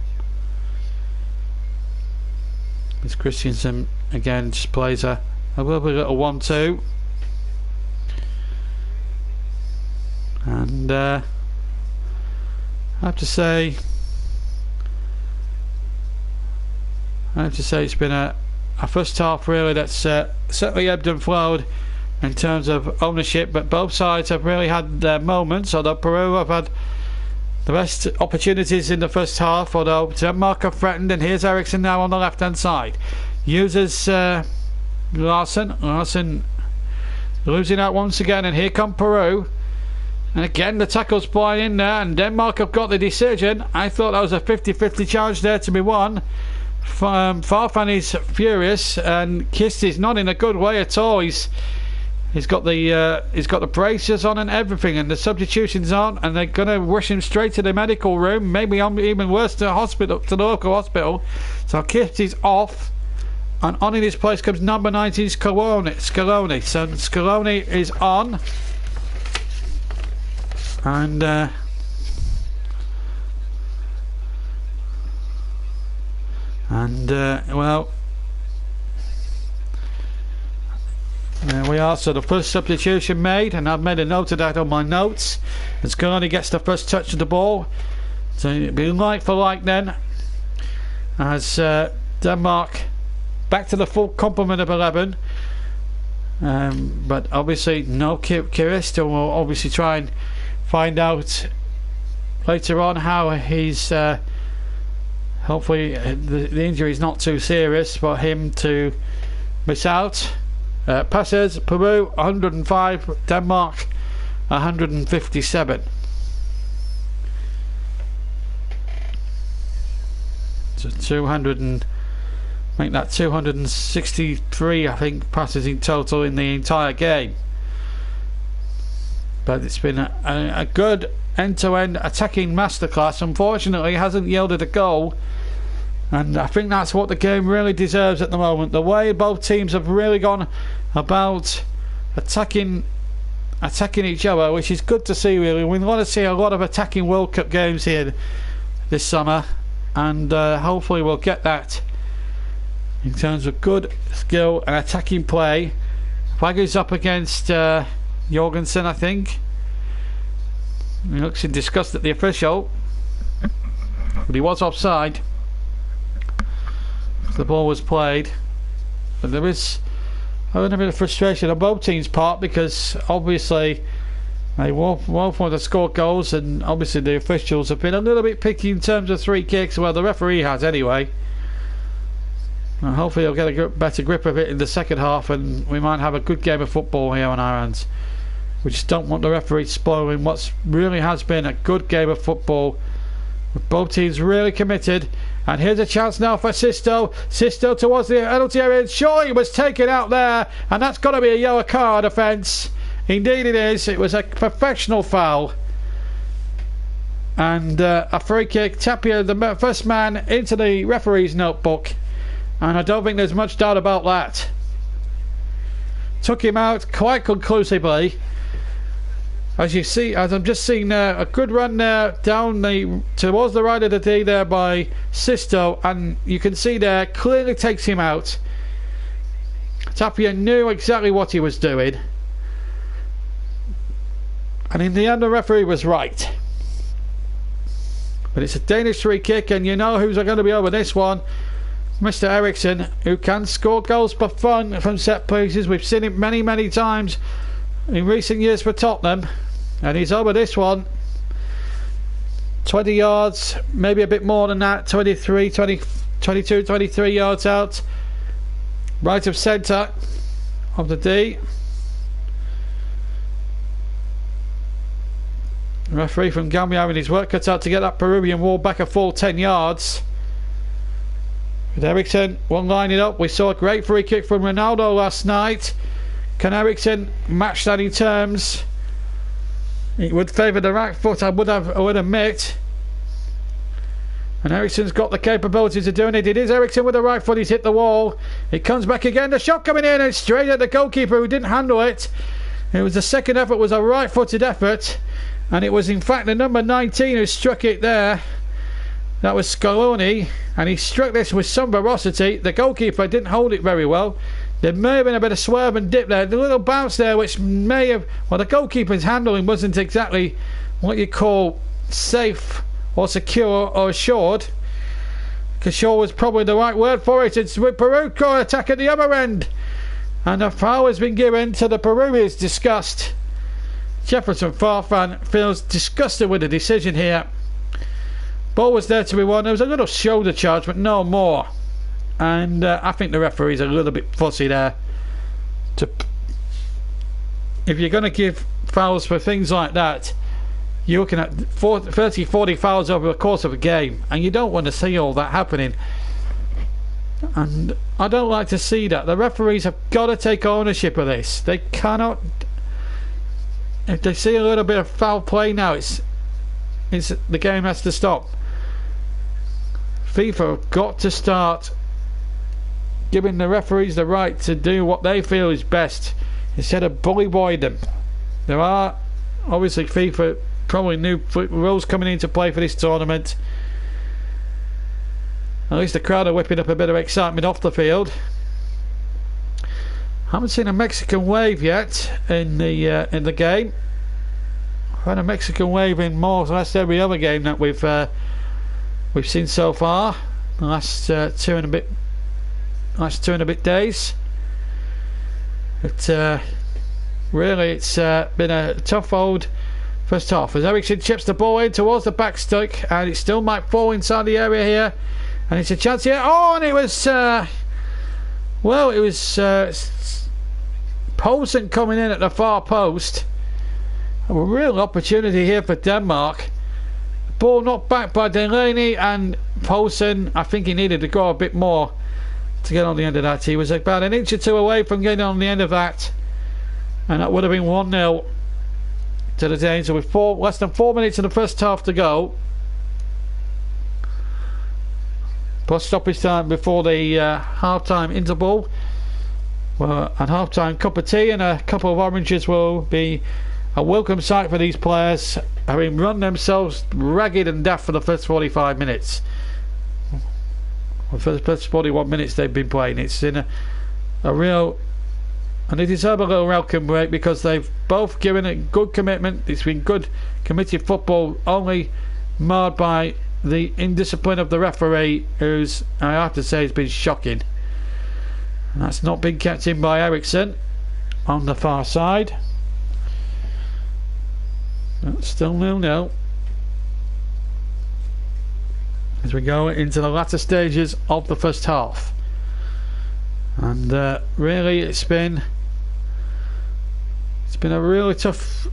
As Christensen again just plays a little 1-2, and I have to say it's been a first half really that's certainly ebbed and flowed in terms of ownership, but both sides have really had their moments, although Peru have had the best opportunities in the first half, although Denmark have threatened. And here's Eriksson now on the left hand side, uses Larson losing out once again, and here come Peru, and again the tackle's flying in there, and Denmark have got the decision. I thought that was a 50-50 challenge there to be won. Farfan is furious, and Kist is not in a good way at all. He's got the braces on and everything, and the substitutions on, and they're going to rush him straight to the medical room, maybe even worse, to the local hospital. So Kist is off, and on in his place comes number 19 Scaloni. So Scaloni is on, and well, there we are. So the first substitution made, and I've made a note of that on my notes. And Scaloni gets the first touch of the ball, so it'll be like for like then, as Denmark back to the full complement of 11. But obviously no Kirist, and we'll obviously try and find out later on how he's hopefully the injury is not too serious for him to miss out. Passes Peru 105, Denmark 157. So 200 and make that 263, I think, passes in total in the entire game. But it's been a good end-to-end attacking masterclass. Unfortunately, hasn't yielded a goal, and I think that's what the game really deserves at the moment. The way both teams have really gone about attacking each other, which is good to see, really. We want to see a lot of attacking World Cup games here this summer, and hopefully we'll get that in terms of good skill and attacking play. Flag is up against Jorgensen, I think. He looks in disgust at the official, but he was offside. The ball was played, but there is a little bit of frustration on both teams' part, because obviously they both want to score goals, and obviously the officials have been a little bit picky in terms of free kicks. Well, the referee has anyway, and hopefully he'll get a better grip of it in the second half, and we might have a good game of football here on our hands. We just don't want the referee spoiling what really has been a good game of football, with both teams really committed. And here's a chance now for Sisto towards the penalty area. Surely he was taken out there, and that's got to be a yellow card offence. Indeed it is. It was a professional foul, and a free kick. Tapia, the first man, into the referee's notebook, and I don't think there's much doubt about that. Took him out quite conclusively. As you see, as I'm just seeing there, a good run there down towards the right of the D there by Sisto, and you can see there clearly takes him out. Tapia knew exactly what he was doing, and in the end the referee was right. But it's a Danish free kick, and you know who's going to be over this one. Mr. Eriksson, who can score goals for fun from set pieces. We've seen it many, many times in recent years for Tottenham, and he's over this one. 20 yards, maybe a bit more than that. 23, 20, 22, 23 yards out. Right of centre of the D. The referee from Gambia having his work cut out to get that Peruvian wall back a full 10 yards. With Eriksson one lining up. We saw a great free kick from Ronaldo last night. Can Eriksson match that in terms? It would favour the right foot, I would admit. And Eriksson's got the capabilities of doing it. It is Eriksson with the right foot. He's hit the wall. It comes back again. The shot coming in, and it's straight at the goalkeeper who didn't handle it. It was the second effort, was a right-footed effort, and it was in fact the number 19 who struck it there. That was Scaloni, and he struck this with some ferocity. The goalkeeper didn't hold it very well. There may have been a bit of swerve and dip there. The little bounce there, which may have... Well, the goalkeeper's handling wasn't exactly what you call safe or secure or assured. Assured was probably the right word for it. It's with Peru attack at the other end. And a foul has been given to the Peruvians' disgust. Jefferson Farfan feels disgusted with the decision here. Ball was there to be won. There was a little shoulder charge, but no more. And I think the referee's a little bit fussy there. If you're going to give fouls for things like that, you're looking at 30, 40 fouls over the course of a game, and you don't want to see all that happening. And I don't like to see that. The referees have got to take ownership of this. They cannot... If they see a little bit of foul play now, it's the game has to stop. FIFA have got to start giving the referees the right to do what they feel is best instead of bully boy them. There are obviously FIFA probably new rules coming into play for this tournament. At least the crowd are whipping up a bit of excitement off the field. Haven't seen a Mexican wave yet in the game. I've had a Mexican wave in more or less every other game that we've seen so far. The last two and a bit days. But really, it's been a tough old first half. As Eriksson chips the ball in towards the back stick, and it still might fall inside the area here. And it's a chance here. Oh, and it was it was Poulsen coming in at the far post. A real opportunity here for Denmark. Ball knocked back by Delaney, and Poulsen, I think he needed to go a bit more to get on the end of that. He was about an inch or two away from getting on the end of that, and that would have been 1-0 to the Danes. So with less than 4 minutes in the first half to go, plus stoppage time before the half-time interval. Well, and half-time cup of tea and a couple of oranges will be a welcome sight for these players, having run themselves ragged and daft for the first 45 minutes. For the first 41 minutes they've been playing. It's in a real... And they deserve a little welcome break because they've both given it good commitment. It's been good committed football, only marred by the indiscipline of the referee, who's, I have to say, has been shocking. And that's not been kept in by Eriksson on the far side. That's still 0-0 as we go into the latter stages of the first half. And really it's been a really tough,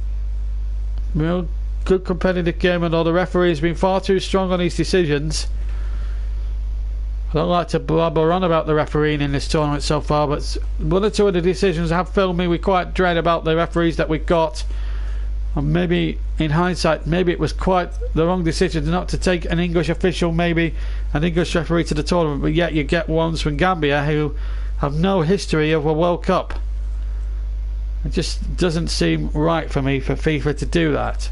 real good competitive game, and although the referee has been far too strong on his decisions. I don't like to blabber on about the refereeing in this tournament so far, but one or two of the decisions have filled me with quite dread about the referees that we've got. And maybe in hindsight, maybe it was quite the wrong decision not to take an English official, maybe an English referee to the tournament, but yet you get ones from Gambia who have no history of a World Cup. It just doesn't seem right for me for FIFA to do that.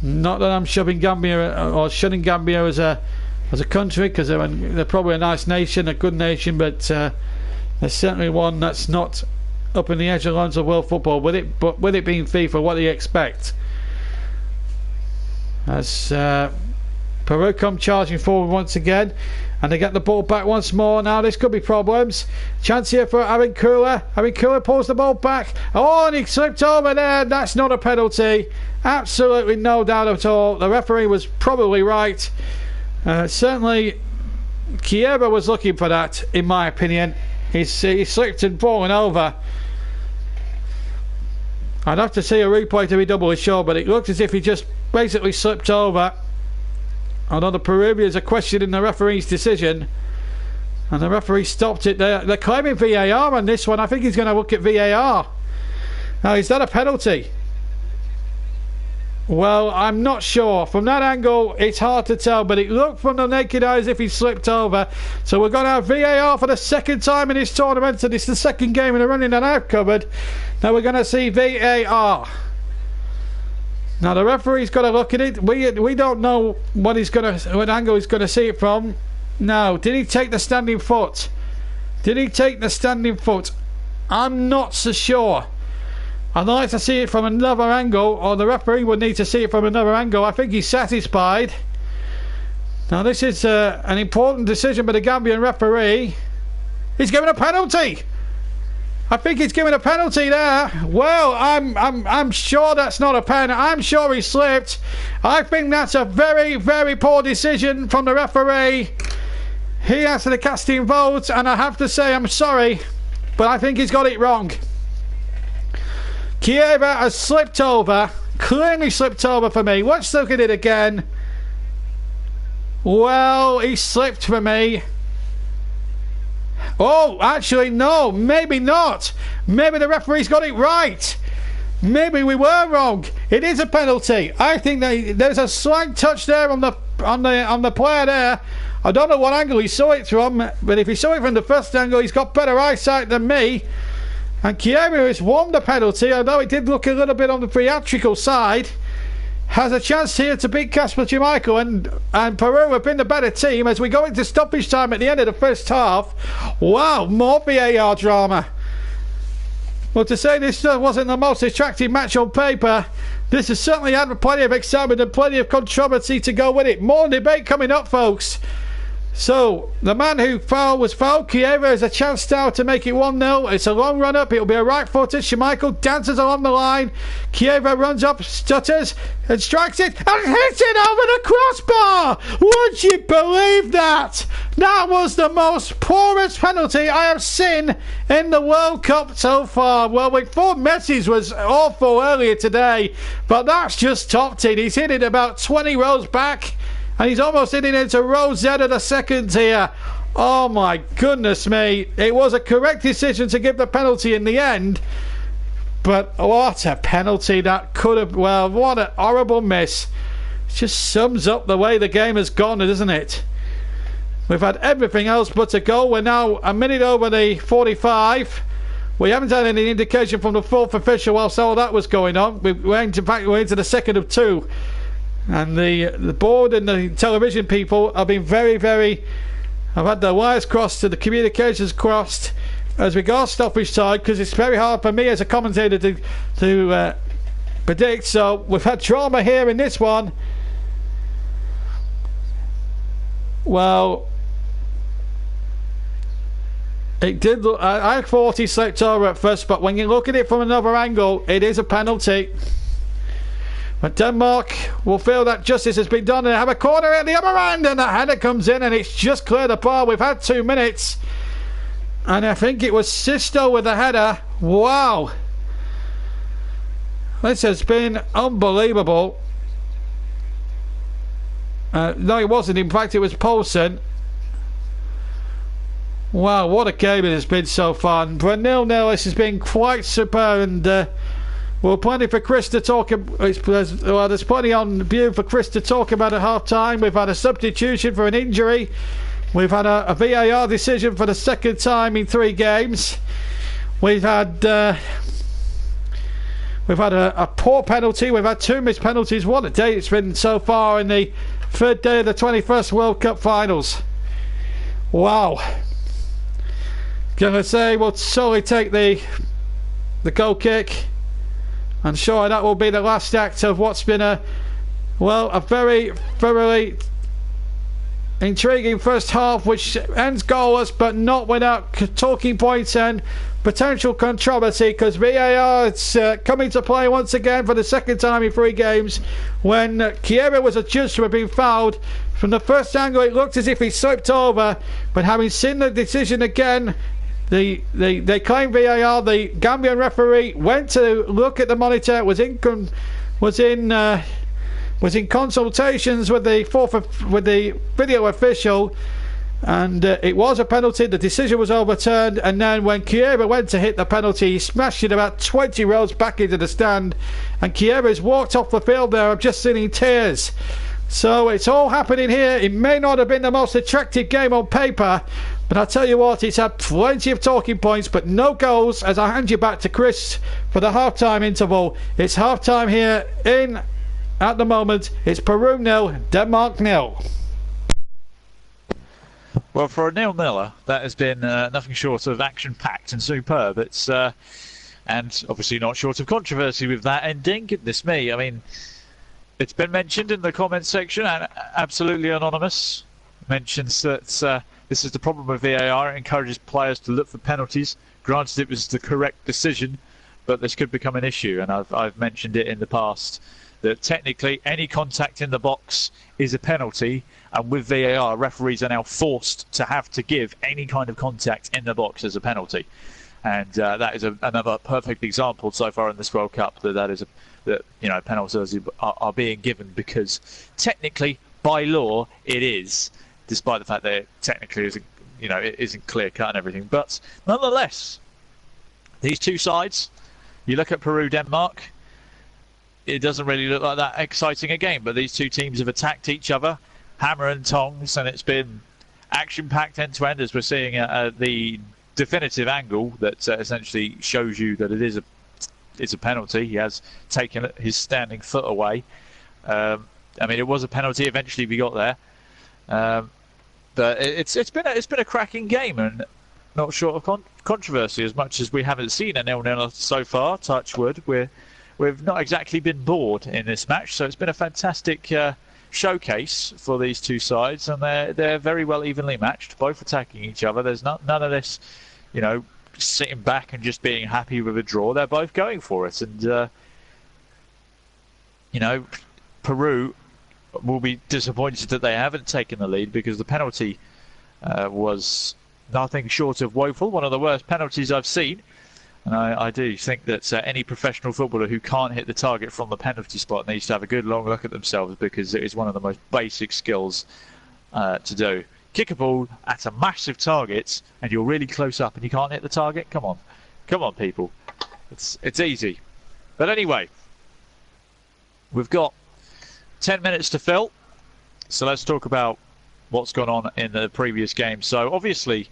Not that I'm shoving Gambia or shunning Gambia as a country, because they're probably a nice nation, a good nation, but they're certainly one that's not up in the echelons of world football. But with it being FIFA, what do you expect? as Peru come charging forward once again, and they get the ball back once more. Now this could be problems. Chance here for Aaron Kula. Aaron Kula pulls the ball back. Oh, and he slipped over there. That's not a penalty. Absolutely no doubt at all. The referee was probably right. Certainly Kieva was looking for that, in my opinion. He slipped and fallen over. I'd have to see a replay to be doubly sure, but it looked as if he just basically slipped over. Although the Peruvians are questioning the referee's decision, and the referee stopped it. They're claiming VAR on this one. I think he's going to look at VAR. Now, is that a penalty? Well, I'm not sure. From that angle, it's hard to tell, but it looked from the naked eye as if he slipped over. So we're going to have VAR for the second time in this tournament, and it's the second game in a running that I've covered. Now we're going to see VAR. Now the referee's got to look at it. We don't know what angle he's going to see it from. Now, did he take the standing foot? Did he take the standing foot? I'm not so sure. I'd like to see it from another angle, or the referee would need to see it from another angle. I think he's satisfied. Now this is an important decision by the Gambian referee. He's given a penalty. I think he's given a penalty there. Well, I'm sure that's not a pen. I'm sure he slipped. I think that's a very, very poor decision from the referee. He has the casting vote, and I have to say I'm sorry, but I think he's got it wrong. Kieva has slipped over, clearly slipped over for me. Let's look at it again. Well, he slipped for me. Oh, actually, no, maybe not. Maybe the referee's got it right. Maybe we were wrong. It is a penalty. I think there's a slight touch there on the player there. I don't know what angle he saw it from, but if he saw it from the first angle, he's got better eyesight than me. And Kieva has won the penalty, although it did look a little bit on the theatrical side. Has a chance here to beat Casper Schmeichel, and Peru have been the better team as we go into stoppage time at the end of the first half. Wow, more VAR drama. Well, to say this wasn't the most attractive match on paper, this has certainly had plenty of excitement and plenty of controversy to go with it. More debate coming up, folks. So, the man who was fouled, Kieva, has a chance now to make it 1-0. It's a long run up. It'll be a right-footed. Schmeichel dances along the line. Kieva runs up, stutters, and strikes it, and hits it over the crossbar! Would you believe that? That was the most poorest penalty I have seen in the World Cup so far. Well, we thought Messi's was awful earlier today, but that's just topped it. He's hit it about 20 rows back. And he's almost hitting into row Z of the second tier. Oh my goodness me. It was a correct decision to give the penalty in the end. But what a penalty that could have... Well, what a horrible miss. It just sums up the way the game has gone, doesn't it? We've had everything else but a goal. We're now a minute over the 45. We haven't had any indication from the fourth official whilst all that was going on. We're into the second of two. And the board and the television people have been very, very... I've had the wires crossed and the communications crossed as regards stoppage time, because it's very hard for me as a commentator to predict. So we've had drama here in this one. Well, it did look... I thought he slipped over at first, but when you look at it from another angle, it is a penalty. But Denmark will feel that justice has been done and have a corner at the other end, and the header comes in and it's just cleared the bar. We've had 2 minutes, and I think it was Sisto with the header. Wow, this has been unbelievable. No, it wasn't. In fact, it was Poulsen. Wow, what a game it has been so far. For a 0-0, this has been quite super, and well, plenty for Chris to talk about. There's plenty on view for Chris to talk about at half time. We've had a substitution for an injury. We've had a VAR decision for the second time in 3 games. We've had a poor penalty. We've had 2 missed penalties. What a day it's been so far in the 3rd day of the 21st World Cup finals. Wow. Gonna say we'll solely take the goal kick. And sure, that will be the last act of what's been a Well, a very thoroughly intriguing first half, which ends goalless, but not without talking points and potential controversy, because VAR is coming to play once again for the second time in 3 games, when Chiesa was adjudged to have been fouled. From the first angle it looked as if he slipped over, but having seen the decision again, they claim VAR. The Gambian referee went to look at the monitor, was in consultations with the video official, and it was a penalty. The decision was overturned, and then when Chiesa went to hit the penalty, he smashed it about 20 rows back into the stand, and Chiesa's walked off the field there. I've just seen in tears. So it's all happening here. It may not have been the most attractive game on paper, but I tell you what, it's had plenty of talking points, but no goals. As I hand you back to Chris for the half-time interval. It's half-time here at the moment. It's Peru 0, Denmark 0. Well, for a 0-0er, that has been nothing short of action-packed and superb. It's and obviously not short of controversy with that ending. Goodness me, I mean, it's been mentioned in the comments section, and absolutely anonymous mentions that this is the problem with VAR. It encourages players to look for penalties. Granted, it was the correct decision, but this could become an issue, and I've mentioned it in the past, that technically any contact in the box is a penalty, and with VAR, referees are now forced to have to give any kind of contact in the box as a penalty. And that is another perfect example so far in this World Cup that penalties are being given, because technically, by law, it is, despite the fact that it technically isn't, it isn't clear cut and everything. But nonetheless, these two sides, you look at Peru, Denmark, it doesn't really look like that exciting a game, but these two teams have attacked each other, hammer and tongs, and it's been action-packed end-to-end, as we're seeing the definitive angle that essentially shows you that it's a penalty. He has taken his standing foot away. I mean, it was a penalty. Eventually, we got there, but it's been a cracking game, and not short of controversy. As much as we haven't seen a 0-0 so far, touch wood, we've not exactly been bored in this match. So it's been a fantastic showcase for these two sides, and they're very well evenly matched, both attacking each other. There's none of this, sitting back and just being happy with a draw. They're both going for it, and Peru will be disappointed that they haven't taken the lead, because the penalty was nothing short of woeful, one of the worst penalties I've seen. And I do think that any professional footballer who can't hit the target from the penalty spot needs to have a good long look at themselves, because it is one of the most basic skills to do. Kick a ball at a massive target and you're really close up and you can't hit the target? Come on people. It's easy. But anyway, we've got 10 minutes to fill, so let's talk about what's gone on in the previous game. So obviously,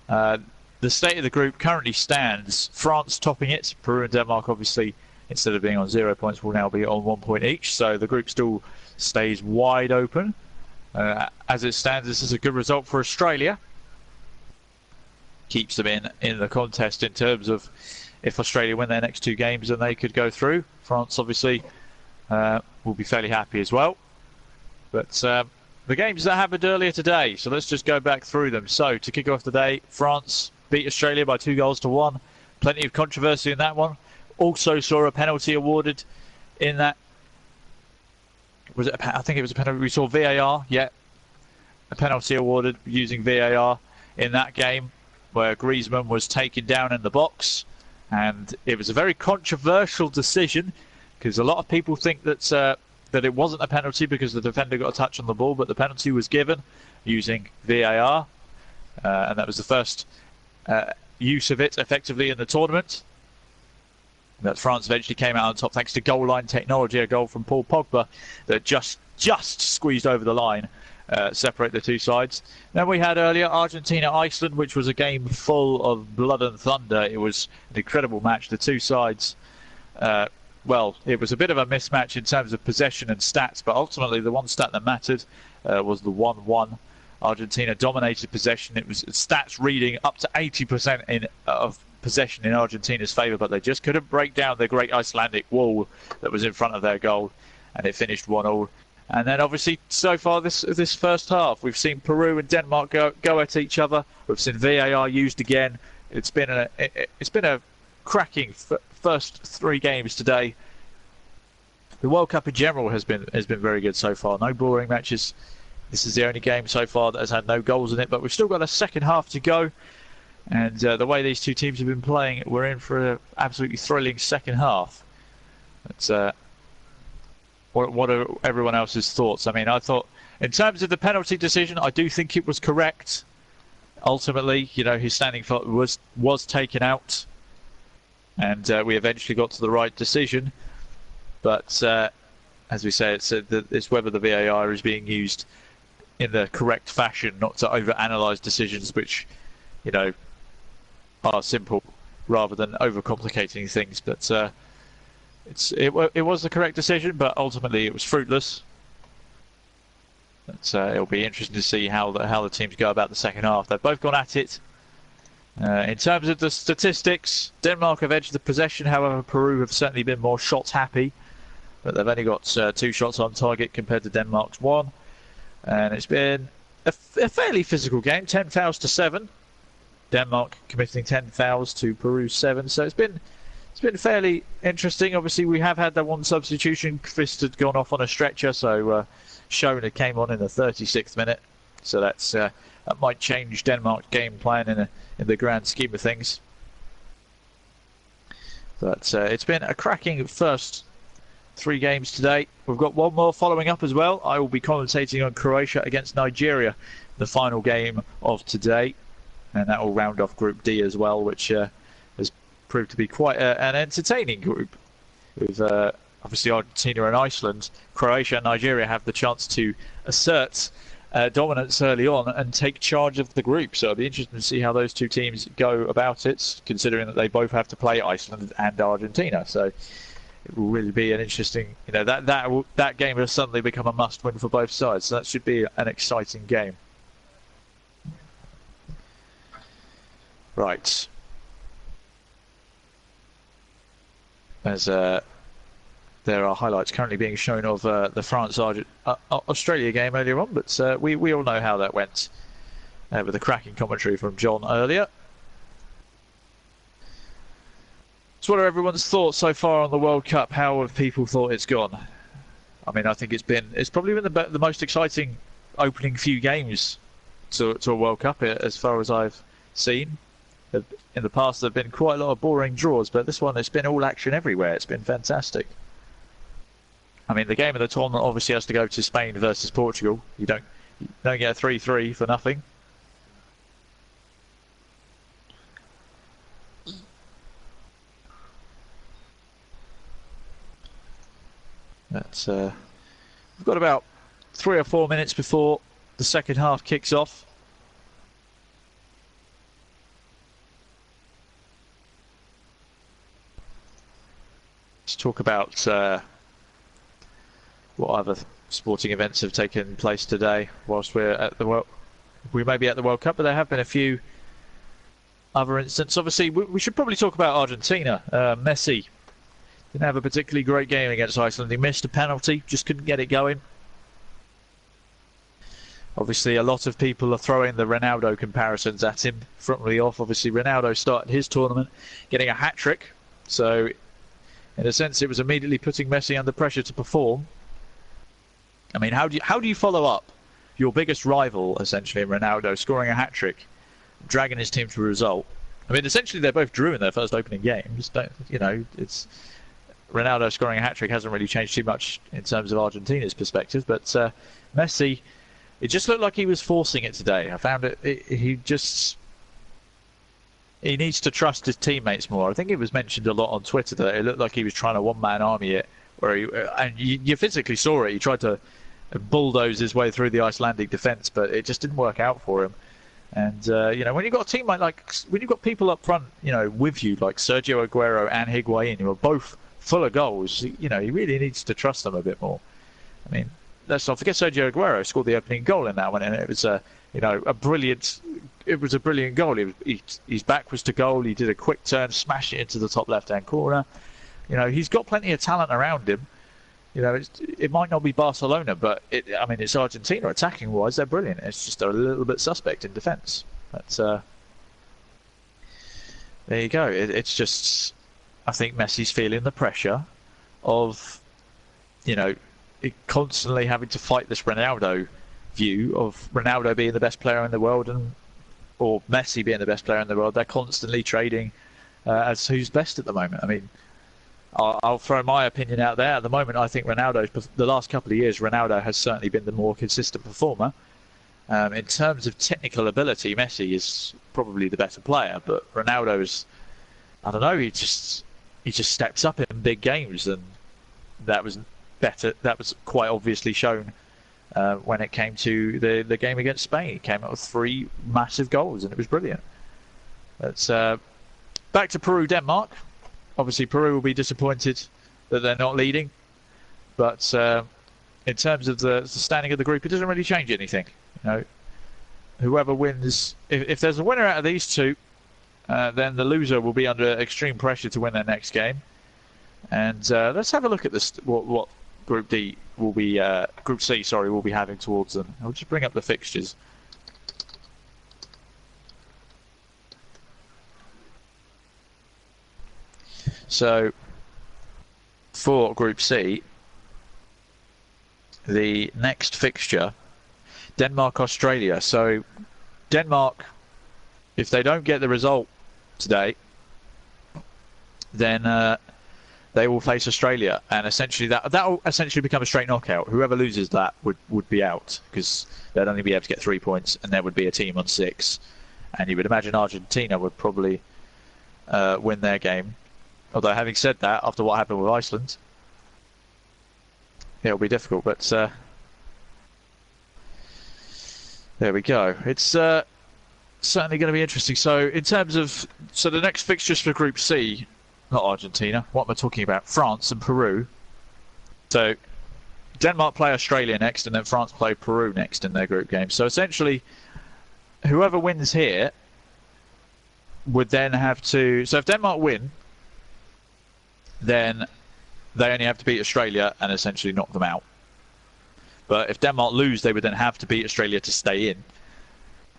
the state of the group currently stands France topping it. Peru and Denmark, obviously, instead of being on 0 points, will now be on 1 point each. So the group still stays wide open. As it stands, this is a good result for Australia. Keeps them in the contest in terms of if Australia win their next 2 games, then they could go through. France, obviously, will be fairly happy as well. But the games that happened earlier today, so let's just go back through them. So to kick off the day, France beat Australia by 2-1. Plenty of controversy in that one. Also saw a penalty awarded in that. I think it was a penalty. We saw VAR, yeah. A penalty awarded using VAR in that game, where Griezmann was taken down in the box. And it was a very controversial decision, because a lot of people think that it wasn't a penalty because the defender got a touch on the ball, but the penalty was given using VAR. And that was the first use of it effectively in the tournament. That France eventually came out on top thanks to goal line technology, a goal from Paul Pogba that just squeezed over the line, separate the two sides. Then we had earlier Argentina-Iceland, which was a game full of blood and thunder. It was an incredible match. The two sides, well, it was a bit of a mismatch in terms of possession and stats, but ultimately the one stat that mattered was the 1-1. Argentina dominated possession. It was stats reading up to 80% of possession in Argentina's favour, but they just couldn't break down the great Icelandic wall that was in front of their goal, and it finished 1-1. And then obviously so far this first half, we've seen Peru and Denmark go at each other. We've seen VAR used again. It's been a cracking first 3 games today. The World Cup in general has been very good so far. No boring matches. This is the only game so far that has had no goals in it, but we've still got a second half to go. And the way these two teams have been playing, we're in for an absolutely thrilling second half. It's, what are everyone else's thoughts? I mean, I thought, in terms of the penalty decision, I do think it was correct. Ultimately, you know, his standing foot was taken out, and we eventually got to the right decision. But as we say, it's whether the VAR is being used in the correct fashion, not to over-analyse decisions which, you know, are simple rather than overcomplicating things. But it was the correct decision, but ultimately it was fruitless. It'll be interesting to see how the teams go about the second half. They've both gone at it. In terms of the statistics, Denmark have edged the possession. However, Peru have certainly been more shots happy, but they've only got 2 shots on target compared to Denmark's 1. And it's been a fairly physical game, 10 fouls to 7. Denmark committing 10 fouls to Peru's 7. So it's been fairly interesting. Obviously, we have had that one substitution. Kvist had gone off on a stretcher, so Schöne came on in the 36th minute. So that might change Denmark's game plan in the grand scheme of things. But it's been a cracking first 3 games today. We've got one more following up as well. I will be commentating on Croatia against Nigeria, the final game of today, and that will round off Group D as well, which has proved to be quite an entertaining group. With obviously Argentina and Iceland, Croatia and Nigeria have the chance to assert dominance early on and take charge of the group. So it'll be interesting to see how those 2 teams go about it, considering that they both have to play Iceland and Argentina. So it will really be an interesting, you know, that game has suddenly become a must-win for both sides. So that should be an exciting game. Right. There's there are highlights currently being shown of the France-Australia game earlier on, but we all know how that went with the cracking commentary from John earlier. So what are everyone's thoughts so far on the World Cup? How have people thought it's gone? I mean, I think it's probably been the most exciting opening few games to a World Cup as far as I've seen. In the past, there have been quite a lot of boring draws, but this one, it's been all action everywhere. It's been fantastic. I mean, the game of the tournament obviously has to go to Spain versus Portugal. You don't get a 3-3 for nothing. We've got about 3 or 4 minutes before the second half kicks off. Let's talk about what other sporting events have taken place today whilst we're at we may be at the World Cup, but there have been a few other incidents. Obviously, we should probably talk about Argentina. Messi didn't have a particularly great game against Iceland. He missed a penalty, just couldn't get it going. Obviously, a lot of people are throwing the Ronaldo comparisons at him frontally off. Obviously, Ronaldo started his tournament getting a hat-trick. So, in a sense, it was immediately putting Messi under pressure to perform. I mean, how do you follow up your biggest rival, essentially, in Ronaldo, scoring a hat-trick, dragging his team to a result? I mean, essentially, they both drew in their first opening games. It's Ronaldo scoring a hat-trick hasn't really changed too much in terms of Argentina's perspective, but Messi, it just looked like he was forcing it today. I found he needs to trust his teammates more. I think it was mentioned a lot on Twitter that it looked like he was trying to one-man army it, and you physically saw it. He tried to bulldoze his way through the Icelandic defence, but it just didn't work out for him. And when you've got a team when you've got people up front, with you like Sergio Aguero and Higuain, who are both full of goals, he really needs to trust them a bit more. I mean, let's not forget Sergio Aguero scored the opening goal in that one, and it was a brilliant goal. His back was to goal. He did a quick turn, smashed it into the top left-hand corner. He's got plenty of talent around him, You know, it might not be Barcelona, but I mean, it's Argentina. Attacking-wise, they're brilliant. It's just a little bit suspect in defence. But there you go. It's just, I think Messi's feeling the pressure of, you know, constantly having to fight this Ronaldo view of Ronaldo being the best player in the world or Messi being the best player in the world. They're constantly trading as who's best at the moment. I mean, I'll throw my opinion out there. At the moment, I think the last couple of years, Ronaldo has certainly been the more consistent performer. In terms of technical ability, Messi is probably the better player, but Ronaldo is, I don't know, he just steps up in big games, and that was better. That was quite obviously shown when it came to the game against Spain. He came up with 3 massive goals, and it was brilliant. That's back to Peru-Denmark. Obviously, Peru will be disappointed that they're not leading, but in terms of the standing of the group, it doesn't really change anything. You know, whoever wins, if there's a winner out of these two, then the loser will be under extreme pressure to win their next game. And let's have a look at this. What Group D will be, Group C, sorry, will be having towards them. I'll just bring up the fixtures. So, for Group C, the next fixture, Denmark-Australia. So, Denmark, if they don't get the result today, then they will face Australia, and essentially that will essentially become a straight knockout. Whoever loses that would be out, because they'd only be able to get 3 points, and there would be a team on 6. And you would imagine Argentina would probably win their game. Although, having said that, after what happened with Iceland, it'll be difficult. But there we go. It's certainly going to be interesting. So, in terms of the next fixtures for Group C, not Argentina. What am I talking about? France and Peru. So, Denmark play Australia next, and then France play Peru next in their group game. So, essentially, whoever wins here would then have to. So, if Denmark win, then they only have to beat Australia and essentially knock them out. But if Denmark lose, they would then have to beat Australia to stay in,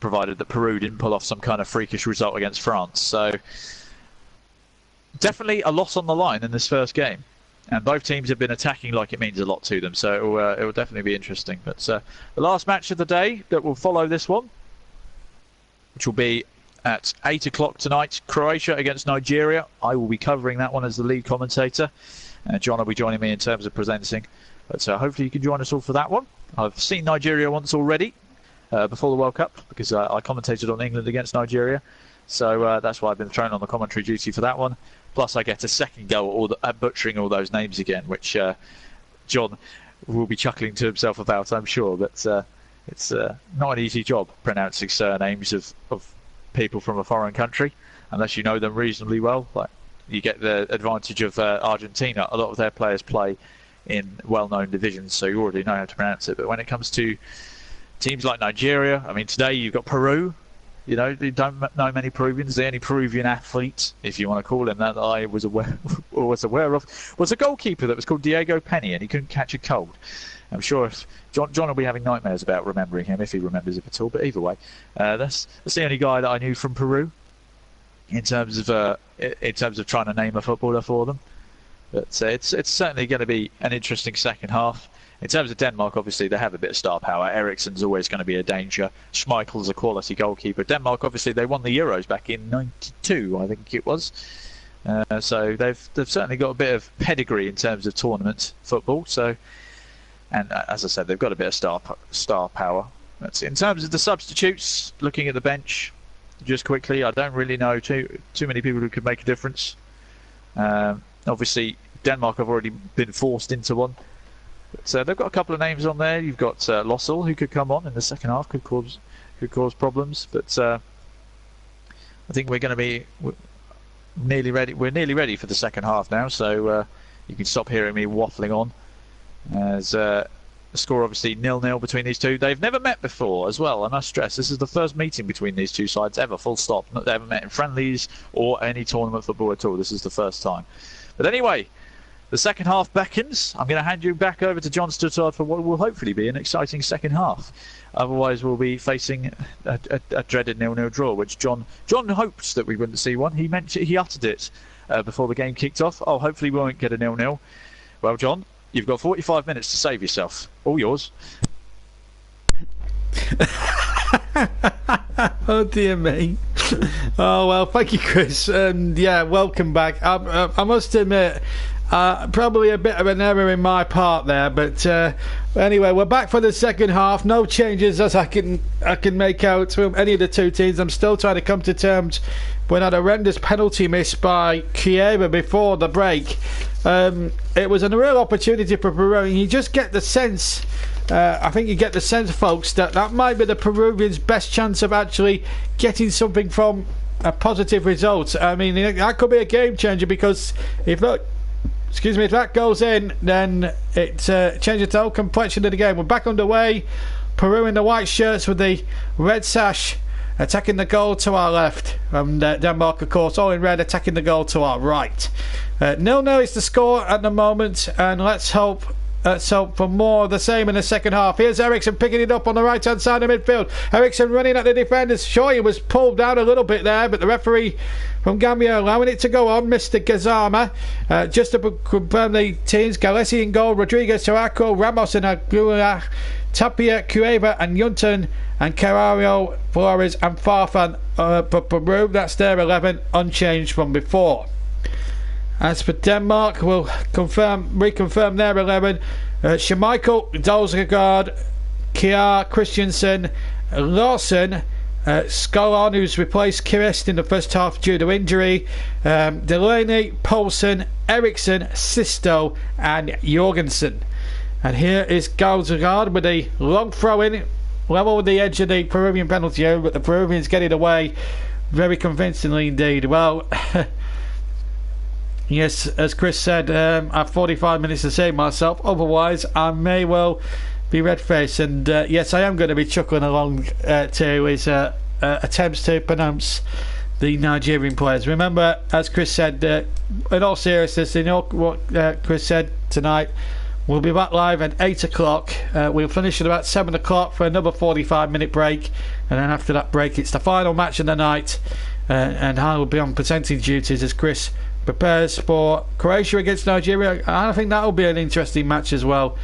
provided that Peru didn't pull off some kind of freakish result against France. So definitely a loss on the line in this first game. And both teams have been attacking like it means a lot to them. So it will definitely be interesting. But the last match of the day that will follow this one, which will be at 8 o'clock tonight, Croatia against Nigeria. I will be covering that one as the lead commentator. John will be joining me in terms of presenting. But hopefully you can join us all for that one. I've seen Nigeria once already before the World Cup, because I commentated on England against Nigeria. So that's why I've been thrown on the commentary duty for that one. Plus I get a second go at butchering all those names again, which John will be chuckling to himself about, I'm sure. But it's not an easy job pronouncing surnames of people from a foreign country, unless you know them reasonably well. Like, you get the advantage of Argentina. A lot of their players play in well-known divisions, so you already know how to pronounce it. But when it comes to teams like Nigeria, I mean, today you've got Peru. You know, you don't know many Peruvians. The only Peruvian athlete, if you want to call him that I was aware of, was a goalkeeper that was called Diego Penny, and he couldn't catch a cold. I'm sure if John will be having nightmares about remembering him, if he remembers it at all. But either way, that's the only guy that I knew from Peru in terms of trying to name a footballer for them. But it's certainly going to be an interesting second half. In terms of Denmark, obviously they have a bit of star power. Eriksen's always going to be a danger. Schmeichel's a quality goalkeeper. Denmark, obviously, they won the Euros back in '92, I think it was. So they've certainly got a bit of pedigree in terms of tournament football. So. And as I said, they've got a bit of star power. That's in terms of the substitutes. Looking at the bench, just quickly, I don't really know too many people who could make a difference. Obviously, Denmark have already been forced into one. But they've got a couple of names on there. You've got Lossell, who could come on in the second half, could cause problems. But I think we're going to be nearly ready. We're nearly ready for the second half now, so you can stop hearing me waffling on. As the score obviously 0-0 between these two. They've never met before as well, I must stress. This is the first meeting between these two sides ever, full stop. They haven't met in friendlies or any tournament football at all. This is the first time. But anyway, The second half beckons. I'm going to hand you back over to John Stuttard for what will hopefully be an exciting second half. Otherwise, we'll be facing a dreaded 0-0 draw, which John hoped that we wouldn't see one. He uttered it before the game kicked off. Oh, hopefully we won't get a 0-0. Well, John, you've got 45 minutes to save yourself. All yours. Oh dear me. Oh well, thank you, Chris. Yeah, welcome back. I must admit, probably a bit of an error in my part there, but anyway, we're back for the second half. No changes as I can make out from any of the two teams. I'm still trying to come to terms with that horrendous penalty miss by Chieva before the break. It was a real opportunity for Peru, and you just get the sense. I think you get the sense, folks, that might be the Peruvians' best chance of actually getting something from a positive result. I mean, that could be a game changer, because if that goes in, then it changes the whole complexion of the game. We're back underway. Peru in the white shirts with the red sash attacking the goal to our left, and Denmark, of course, all in red, attacking the goal to our right. 0-0 is the score at the moment, and let's hope for more of the same in the second half. Here's Eriksson picking it up on the right hand side of midfield. Eriksson running at the defenders. Sure, he was pulled down a little bit there, but the referee from Gambia allowing it to go on. Mr. Gazama, just to confirm the teams: Galesi in goal, Rodriguez, Toraco, Ramos and Aguilar, Tapia, Cueva and Yunton, and Carario, Flores and Farfan for Peru. That's their 11, unchanged from before. As for Denmark, we'll reconfirm their 11. Schmeichel, Dalsgaard, Kjær, Christensen, Larsen, Skolon, who's replaced Kirst in the first half due to injury, Delaney, Poulsen, Eriksson, Sisto and Jorgensen. And here is Dalsgaard with a long throw-in, level with the edge of the Peruvian penalty area, but the Peruvians get it away very convincingly indeed. Well, yes, as Chris said, I have 45 minutes to save myself, otherwise I may well be red-faced. And yes, I am going to be chuckling along to his attempts to pronounce the Nigerian players. Remember, as Chris said, in all seriousness, you know what Chris said tonight, we'll be back live at 8 o'clock. We'll finish at about 7 o'clock for another 45-minute break, and then after that break it's the final match of the night, and I will be on presenting duties as Chris prepares for Croatia against Nigeria. I think that will be an interesting match as well.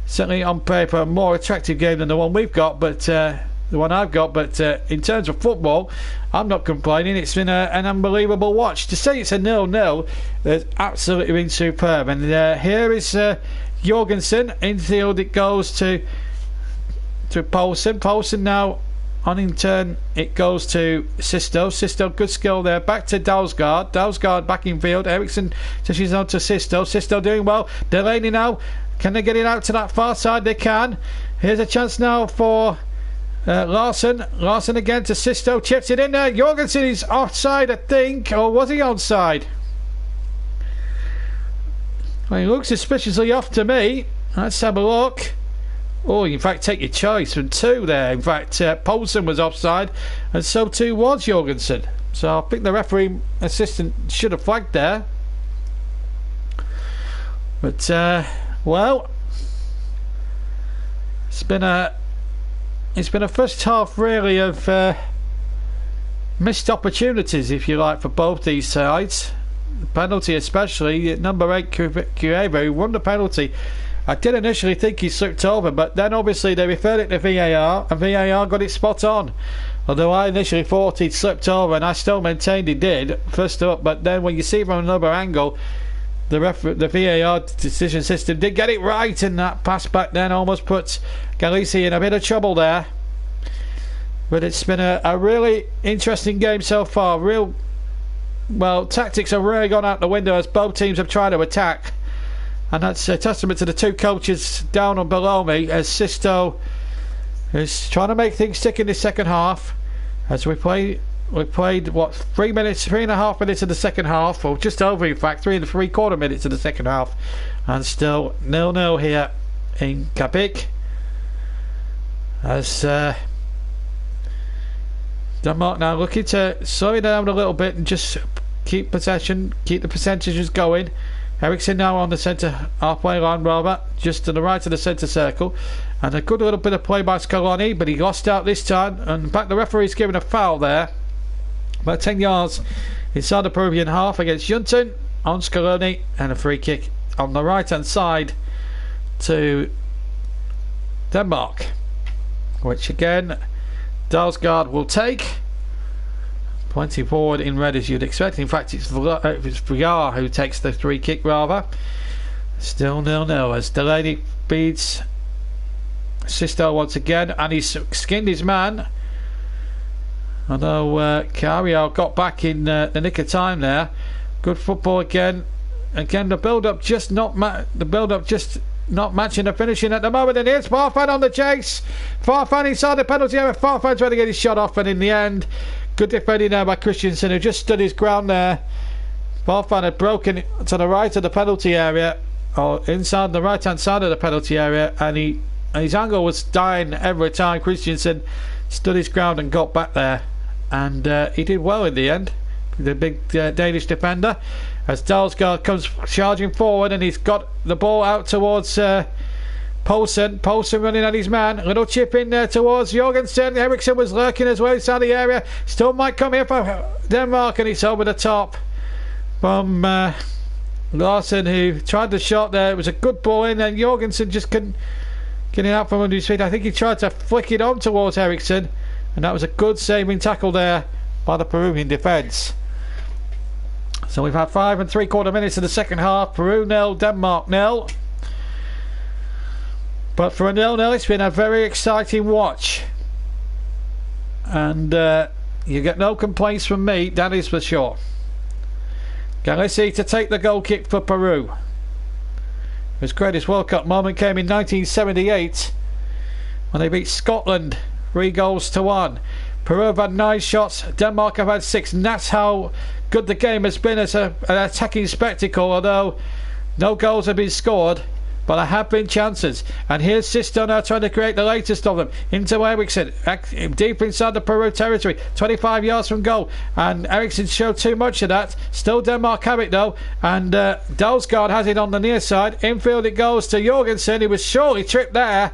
Certainly on paper a more attractive game than the one we've got, but the one I've got. But in terms of football, I'm not complaining. It's been an unbelievable watch. To say it's a 0-0 has absolutely been superb. And here is Jorgensen. Infield it goes to Poulsen. Poulsen now on in turn it goes to Sisto, good skill there, back to Dalsgaard back in field. Eriksson touches on to Sisto doing well. Delaney now, can they get it out to that far side? They can. Here's a chance now for Larsen again to Sisto, chips it in there. Jorgensen is offside, I think, or was he onside? Well, he looks suspiciously off to me. Let's have a look. Oh, in fact, take your choice from two there. In fact, Poulsen was offside, and so too was Jorgensen. So I think the referee assistant should have flagged there. But well, it's been a first half really of missed opportunities, if you like, for both these sides. The penalty, especially number 8 Cueva, who won the penalty. I did initially think he slipped over, but then obviously they referred it to VAR, and VAR got it spot on. Although I initially thought he'd slipped over, and I still maintained he did first up. But then when you see from another angle, the VAR decision system did get it right, and that pass back then almost puts Galisi in a bit of trouble there. But it's been a really interesting game so far. Tactics have really gone out the window as both teams have tried to attack. And that's a testament to the two coaches down and below me, as Sisto is trying to make things stick in the second half. As we played 3.5 minutes of the second half, or just over, in fact, 3.75 minutes of the second half, and still 0-0 here in Capik. As Denmark now looking to slow it down a little bit and just keep possession, keep the percentages going. Ericsson now on the centre halfway line, rather, just to the right of the centre circle. And a good little bit of play by Scaloni, but he lost out this time. And in fact, the referee's given a foul there. About 10 yards inside the Peruvian half against Junton on Scaloni. And a free kick on the right-hand side to Denmark, which again Dalsgaard will take. Pointing forward in red as you'd expect. In fact, it's Vriar who takes the free kick rather. Still 0-0 as Delaney beats Sisto once again, and he's skinned his man. Although Carrier got back in the nick of time there. Good football again. Again, the build-up just not matching the finishing at the moment. And here's Farfan on the chase. Farfan inside the penalty area. Farfan trying to get his shot off, and in the end, good defending there by Christensen, who just stood his ground there. Farfan had broken to the right of the penalty area, or inside the right-hand side of the penalty area, and his angle was dying every time. Christensen stood his ground and got back there, and he did well in the end, the big Danish defender, as Dalsgaard comes charging forward, and he's got the ball out towards Poulsen running at his man. A little chip in there towards Jorgensen. Eriksson was lurking as well inside the area. Still might come here for Denmark, and it's over the top from Larsen, who tried the shot there. It was a good ball in, and Jorgensen just couldn't get it out from under his feet. I think he tried to flick it on towards Eriksson, and that was a good saving tackle there by the Peruvian defence. So we've had 5 3/4 minutes of the second half. Peru 0, Denmark 0. But for a 0-0, it's been a very exciting watch, and you get no complaints from me, that is for sure. Galisi to take the goal kick for Peru. His greatest World Cup moment came in 1978 when they beat Scotland 3-1. Peru have had 9 shots, Denmark have had 6, and that's how good the game has been as an attacking spectacle, although no goals have been scored. But there have been chances, and here's Sisto now trying to create the latest of them into Eriksson, deep inside the Peru territory, 25 yards from goal, and Eriksson showed too much of that. Still Denmark have it though, and Dalsgaard has it on the near side. Infield it goes to Jorgensen, who was surely tripped there,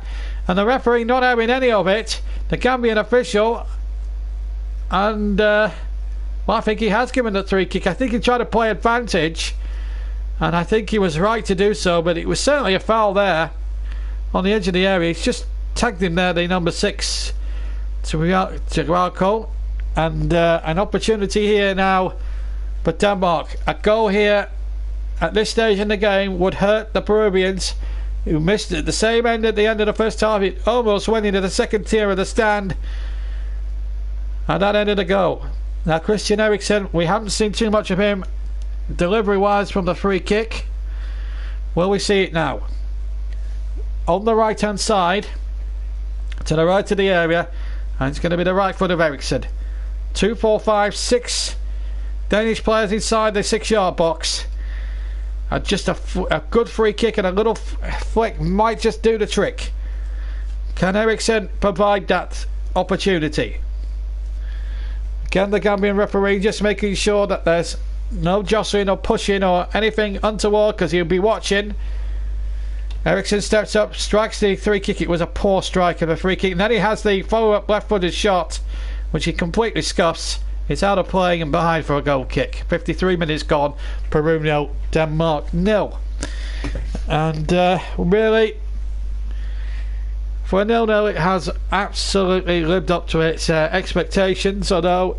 and the referee not having any of it, the Gambian official, and well, I think he has given the free kick. I think he tried to play advantage, and I think he was right to do so, but it was certainly a foul there on the edge of the area. He's just tagged him there, the number 6 to Ralco, and an opportunity here now for Denmark. A goal here at this stage in the game would hurt the Peruvians, who missed at the same end at the end of the first half. It almost went into the second tier of the stand, and that ended the goal. Now Christian Eriksson, we haven't seen too much of him delivery wise from the free kick. Well, we see it now on the right hand side to the right of the area, and it's going to be the right foot of Eriksson. 2, 4, 5, 6 Danish players inside the 6-yard box, and just a good free kick and a little flick might just do the trick. Can Eriksson provide that opportunity? Again, the Gambian referee just making sure that there's no jostling or pushing or anything untoward, because he'll be watching. Eriksson steps up, strikes the free kick. It was a poor strike of a free kick, and then he has the follow-up left-footed shot, which he completely scuffs. It's out of play and behind for a goal kick. 53 minutes gone. Peru 0, Denmark 0. And really, for a 0-0, it has absolutely lived up to its expectations, although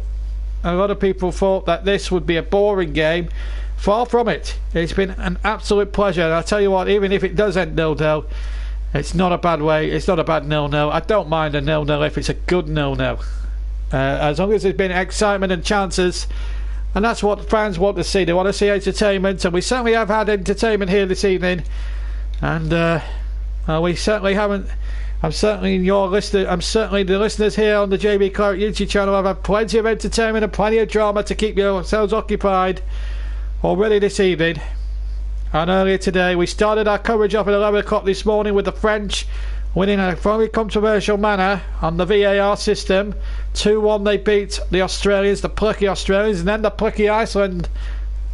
a lot of people thought that this would be a boring game. Far from it. It's been an absolute pleasure, and I tell you what, even if it does end 0-0, it's not a bad way. It's not a bad 0-0. I don't mind a 0-0 if it's a good 0-0, as long as there's been excitement and chances, and that's what fans want to see. They want to see entertainment, and we certainly have had entertainment here this evening, and we certainly haven't. I'm certainly the listeners here on the JB Clark YouTube channel have had plenty of entertainment and plenty of drama to keep yourselves occupied already this evening. And earlier today we started our coverage off at 11 o'clock this morning with the French winning in a very controversial manner on the VAR system. 2-1 they beat the Australians, the plucky Australians, and then the plucky Iceland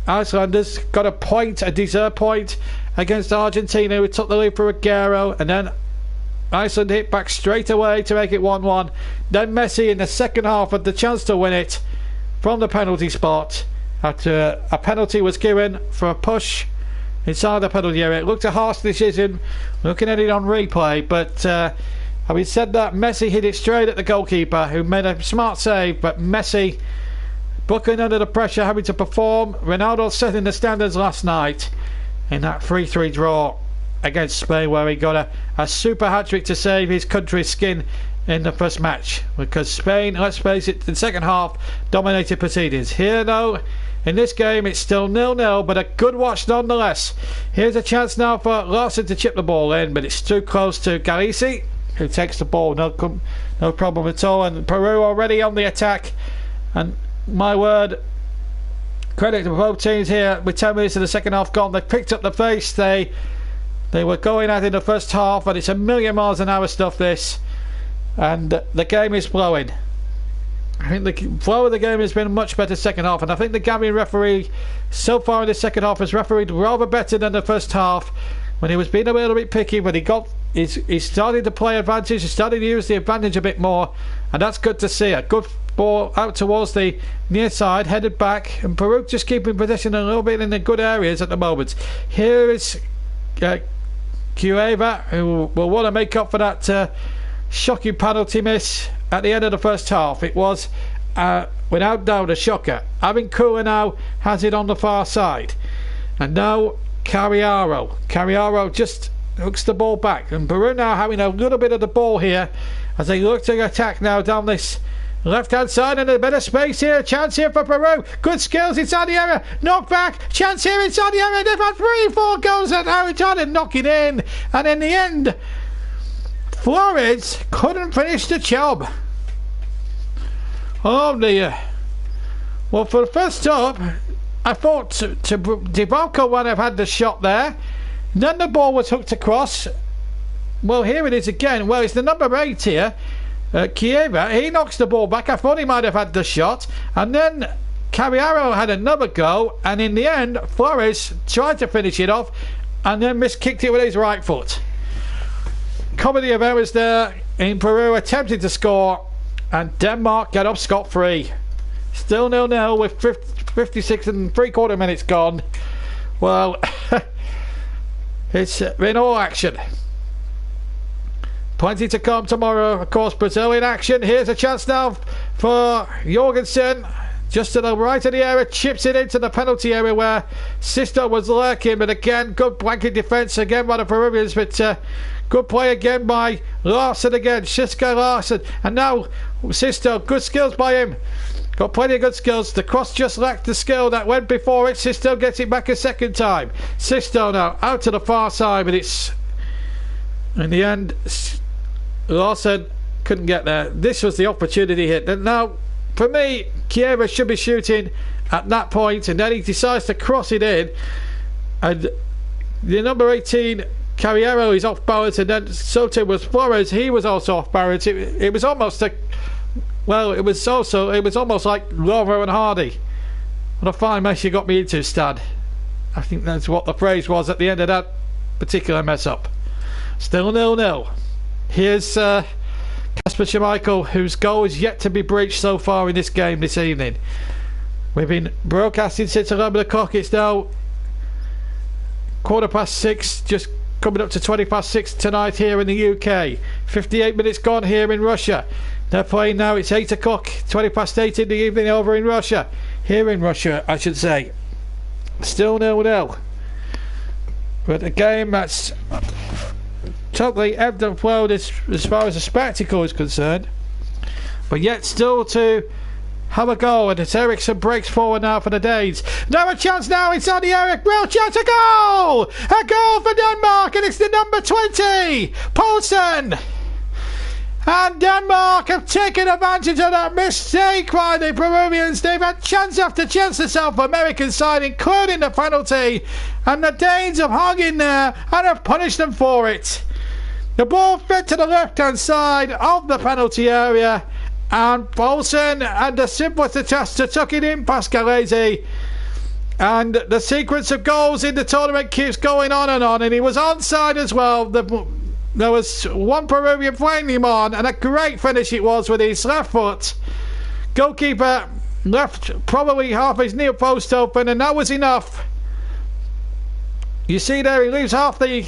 Icelanders got a point, a deserved point against Argentina, who took the lead for Aguero, and then Iceland hit back straight away to make it 1-1. Then Messi in the second half had the chance to win it from the penalty spot after a penalty was given for a push inside the penalty area. It looked a harsh decision looking at it on replay, but having said that, Messi hit it straight at the goalkeeper, who made a smart save. But Messi, buckling under the pressure, having to perform. Ronaldo setting the standards last night in that 3-3 draw against Spain, where he got a super hat-trick to save his country's skin in the first match, because Spain, let's face it, the second half dominated proceedings. Here though, in this game, it's still 0-0, but a good watch nonetheless. Here's a chance now for Larson to chip the ball in, but it's too close to Galisi, who takes the ball, no problem at all. And Peru already on the attack, and my word, credit to both teams here. With 10 minutes of the second half gone, they've picked up the pace. They were going at it in the first half, and it's a million miles an hour stuff, this, and the game is flowing. I think the flow of the game has been much better second half, and I think the Gambian referee so far in the second half has refereed rather better than the first half, when he was being a little bit picky. But he started to play advantage, he started to use the advantage a bit more, and that's good to see. A good ball out towards the near side, headed back, and Peru just keeping possession a little bit in the good areas at the moment. Here is Cueva, who will want to make up for that shocking penalty miss at the end of the first half. It was without doubt a shocker. Avincula now has it on the far side, and now Carriaro just hooks the ball back, and Peru now having a little bit of the ball here as they look to attack now down this left hand side, and a bit of space here. Chance here for Peru, good skills inside the area, knock back, chance here inside the area. They've had 3-4 goals at how it's trying to knock it in, and in the end Flores couldn't finish the job. Oh dear. Well, for the first up, I thought Divock would have had the shot there. Then the ball was hooked across. Well, here it is again. Well, it's the number 8 here, Chieva. He knocks the ball back. I thought he might have had the shot, and then Carriaro had another go, and in the end Flores tried to finish it off and then miskicked it with his right foot. Comedy of errors there in Peru attempting to score, and Denmark get off scot-free. Still 0-0 with 56 and 3/4 minutes gone. Well, it's been all action. Plenty to come tomorrow. Of course, Brazil in action. Here's a chance now for Jorgensen. Just to the right of the area, chips it into the penalty area where Sisto was lurking. But again, good blanket defence again by the Peruvians. But good play again by Larson again. Shiska Larson. And now Sisto, good skills by him. Got plenty of good skills. The cross just lacked the skill that went before it. Sisto gets it back a second time. Sisto now out to the far side, but it's in the end Larson couldn't get there. This was the opportunity hit. And now, for me, Chieva should be shooting at that point, and then he decides to cross it in, and the number 18 Carriero is off balance, and then so too was Flores. He was also off balance. It was almost a it was almost like Lova and Hardy. What a fine mess you got me into, Stad. I think that's what the phrase was at the end of that particular mess up. Still 0-0. Here's Kasper Schmeichel, whose goal is yet to be breached so far in this game this evening. We've been broadcasting since 11 o'clock. It's now 6:15, just coming up to 6:20 tonight here in the UK. 58 minutes gone here in Russia. They're playing now. It's 8 o'clock, 8:20 in the evening over in Russia. Here in Russia, I should say. Still 0-0. But a game that's totally ebbed and flowed as far as the spectacle is concerned. But yet still to have a goal, and it's Eriksson breaks forward now for the Danes. Now a chance now inside the area. Real chance, a goal! A goal for Denmark, and it's the number 20, Poulsen. And Denmark have taken advantage of that mistake by the Peruvians. They've had chance after chance, the South American side, including the penalty, and the Danes have hung in there and have punished them for it. The ball fed to the left-hand side of the penalty area, and Poulsen had the simplest task to tuck it in past Galese, And the sequence of goals in the tournament keeps going on, and he was onside as well. There was one Peruvian playing him on, and a great finish it was with his left foot. Goalkeeper left probably half his near post open, and that was enough. You see there, he leaves half the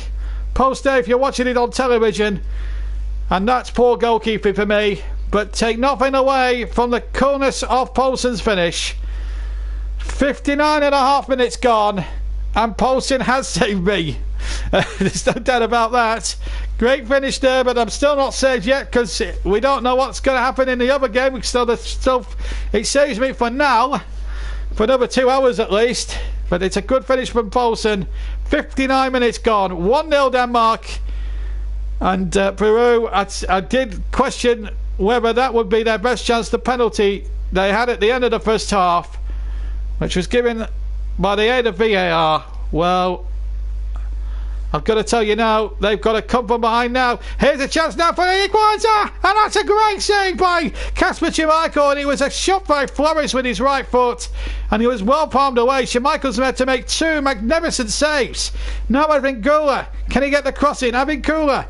post there if you're watching it on television, and that's poor goalkeeping for me. But take nothing away from the coolness of Poulsen's finish. 59.5 minutes gone, and Poulsen has saved me. There's no doubt about that. Great finish there, but I'm still not saved yet because we don't know what's going to happen in the other game. It saves me for now, for another 2 hours at least. But it's a good finish from Poulsen. 59 minutes gone, 1-0 Denmark. And Peru, I did question whether that would be their best chance. The penalty they had at the end of the first half, which was given by the aid of VAR. Well, I've got to tell you now, they've got to come from behind now. Here's a chance now for the equaliser, and that's a great save by Kasper Schmeichel, and he was a shot by Flores with his right foot, and he was well palmed away. Schmeichel's meant to make 2 magnificent saves. Now Avincula, can he get the crossing? Avincula,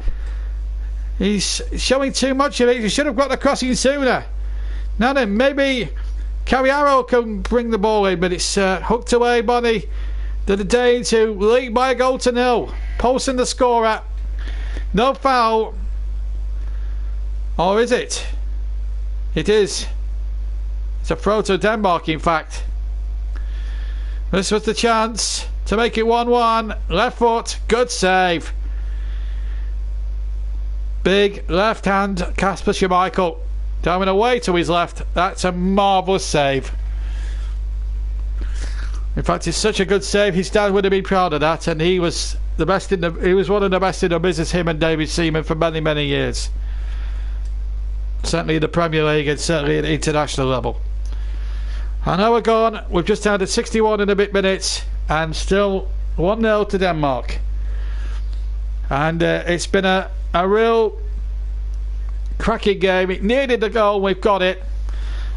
he's showing too much of it. He should have got the crossing sooner. Now then, maybe Carriaro can bring the ball in, but it's hooked away by the Danes, who lead by a goal to 0. Poulsen the scorer. No foul. Or is it? It is. It's a throw to Denmark, in fact. This was the chance to make it 1-1. Left foot, good save. Big left hand, Kasper Schmeichel. Going away to his left. That's a marvellous save. In fact, it's such a good save. His dad would have been proud of that, and he was the best in the. He was one of the best in the business. Him and David Seaman for many, many years. Certainly in the Premier League and certainly at international level. And now we're gone. We've just had 61 and a bit minutes, and still 1-0 to Denmark. And it's been a real cracking game. It needed the goal. We've got it.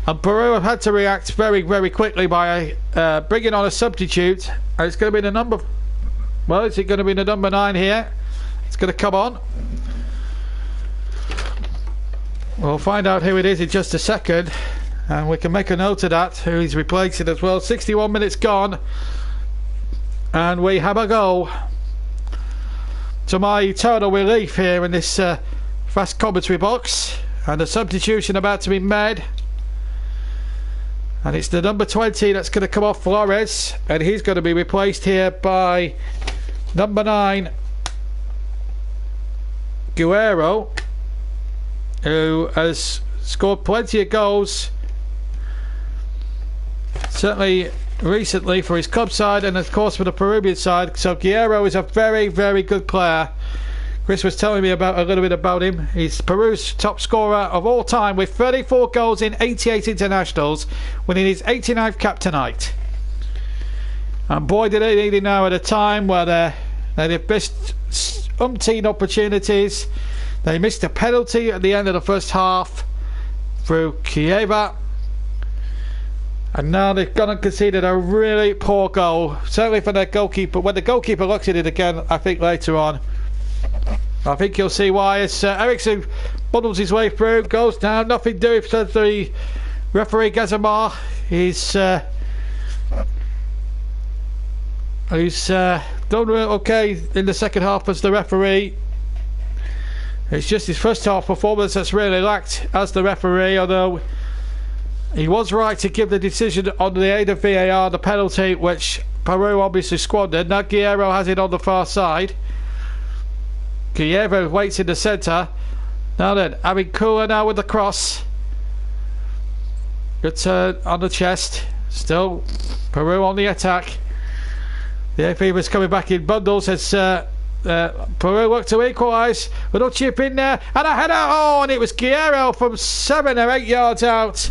And Peru have had to react very, very quickly by bringing on a substitute. And it's going to be the number. Well, is it going to be the number 9 here? It's going to come on. We'll find out who it is in just a second, and we can make a note of that, who he's replacing as well. 61 minutes gone, and we have a goal. To my eternal relief here in this fast commentary box, and a substitution about to be made. And it's the number 20 that's going to come off, Flores, and he's going to be replaced here by number 9, Guerrero, who has scored plenty of goals, certainly recently for his club side and of course for the Peruvian side. So Guerrero is a very, very good player. Chris was telling me a little bit about him. He's Peru's top scorer of all time with 34 goals in 88 internationals, winning his 89th cap tonight. And boy, did they need him now at a time where they've missed umpteen opportunities. They missed a penalty at the end of the first half through Kieva, and now they've gone and conceded a really poor goal, certainly for their goalkeeper. When the goalkeeper looks at it again, I think later on, I think you'll see why. As Eriksson bundles his way through, goes down, nothing doing, says the referee Gazamar. He's done okay in the second half as the referee. It's just his first half performance that's really lacked as the referee, although he was right to give the decision on the aid of VAR, the penalty, which Peru obviously squandered. Now Guerrero has it on the far side. Guerrero waits in the centre. Now then, Avincula now with the cross. Good turn on the chest. Still Peru on the attack. The AP was coming back in bundles as Peru looked to equalise. Little chip in there and a header. Oh, and it was Guerrero from 7 or 8 yards out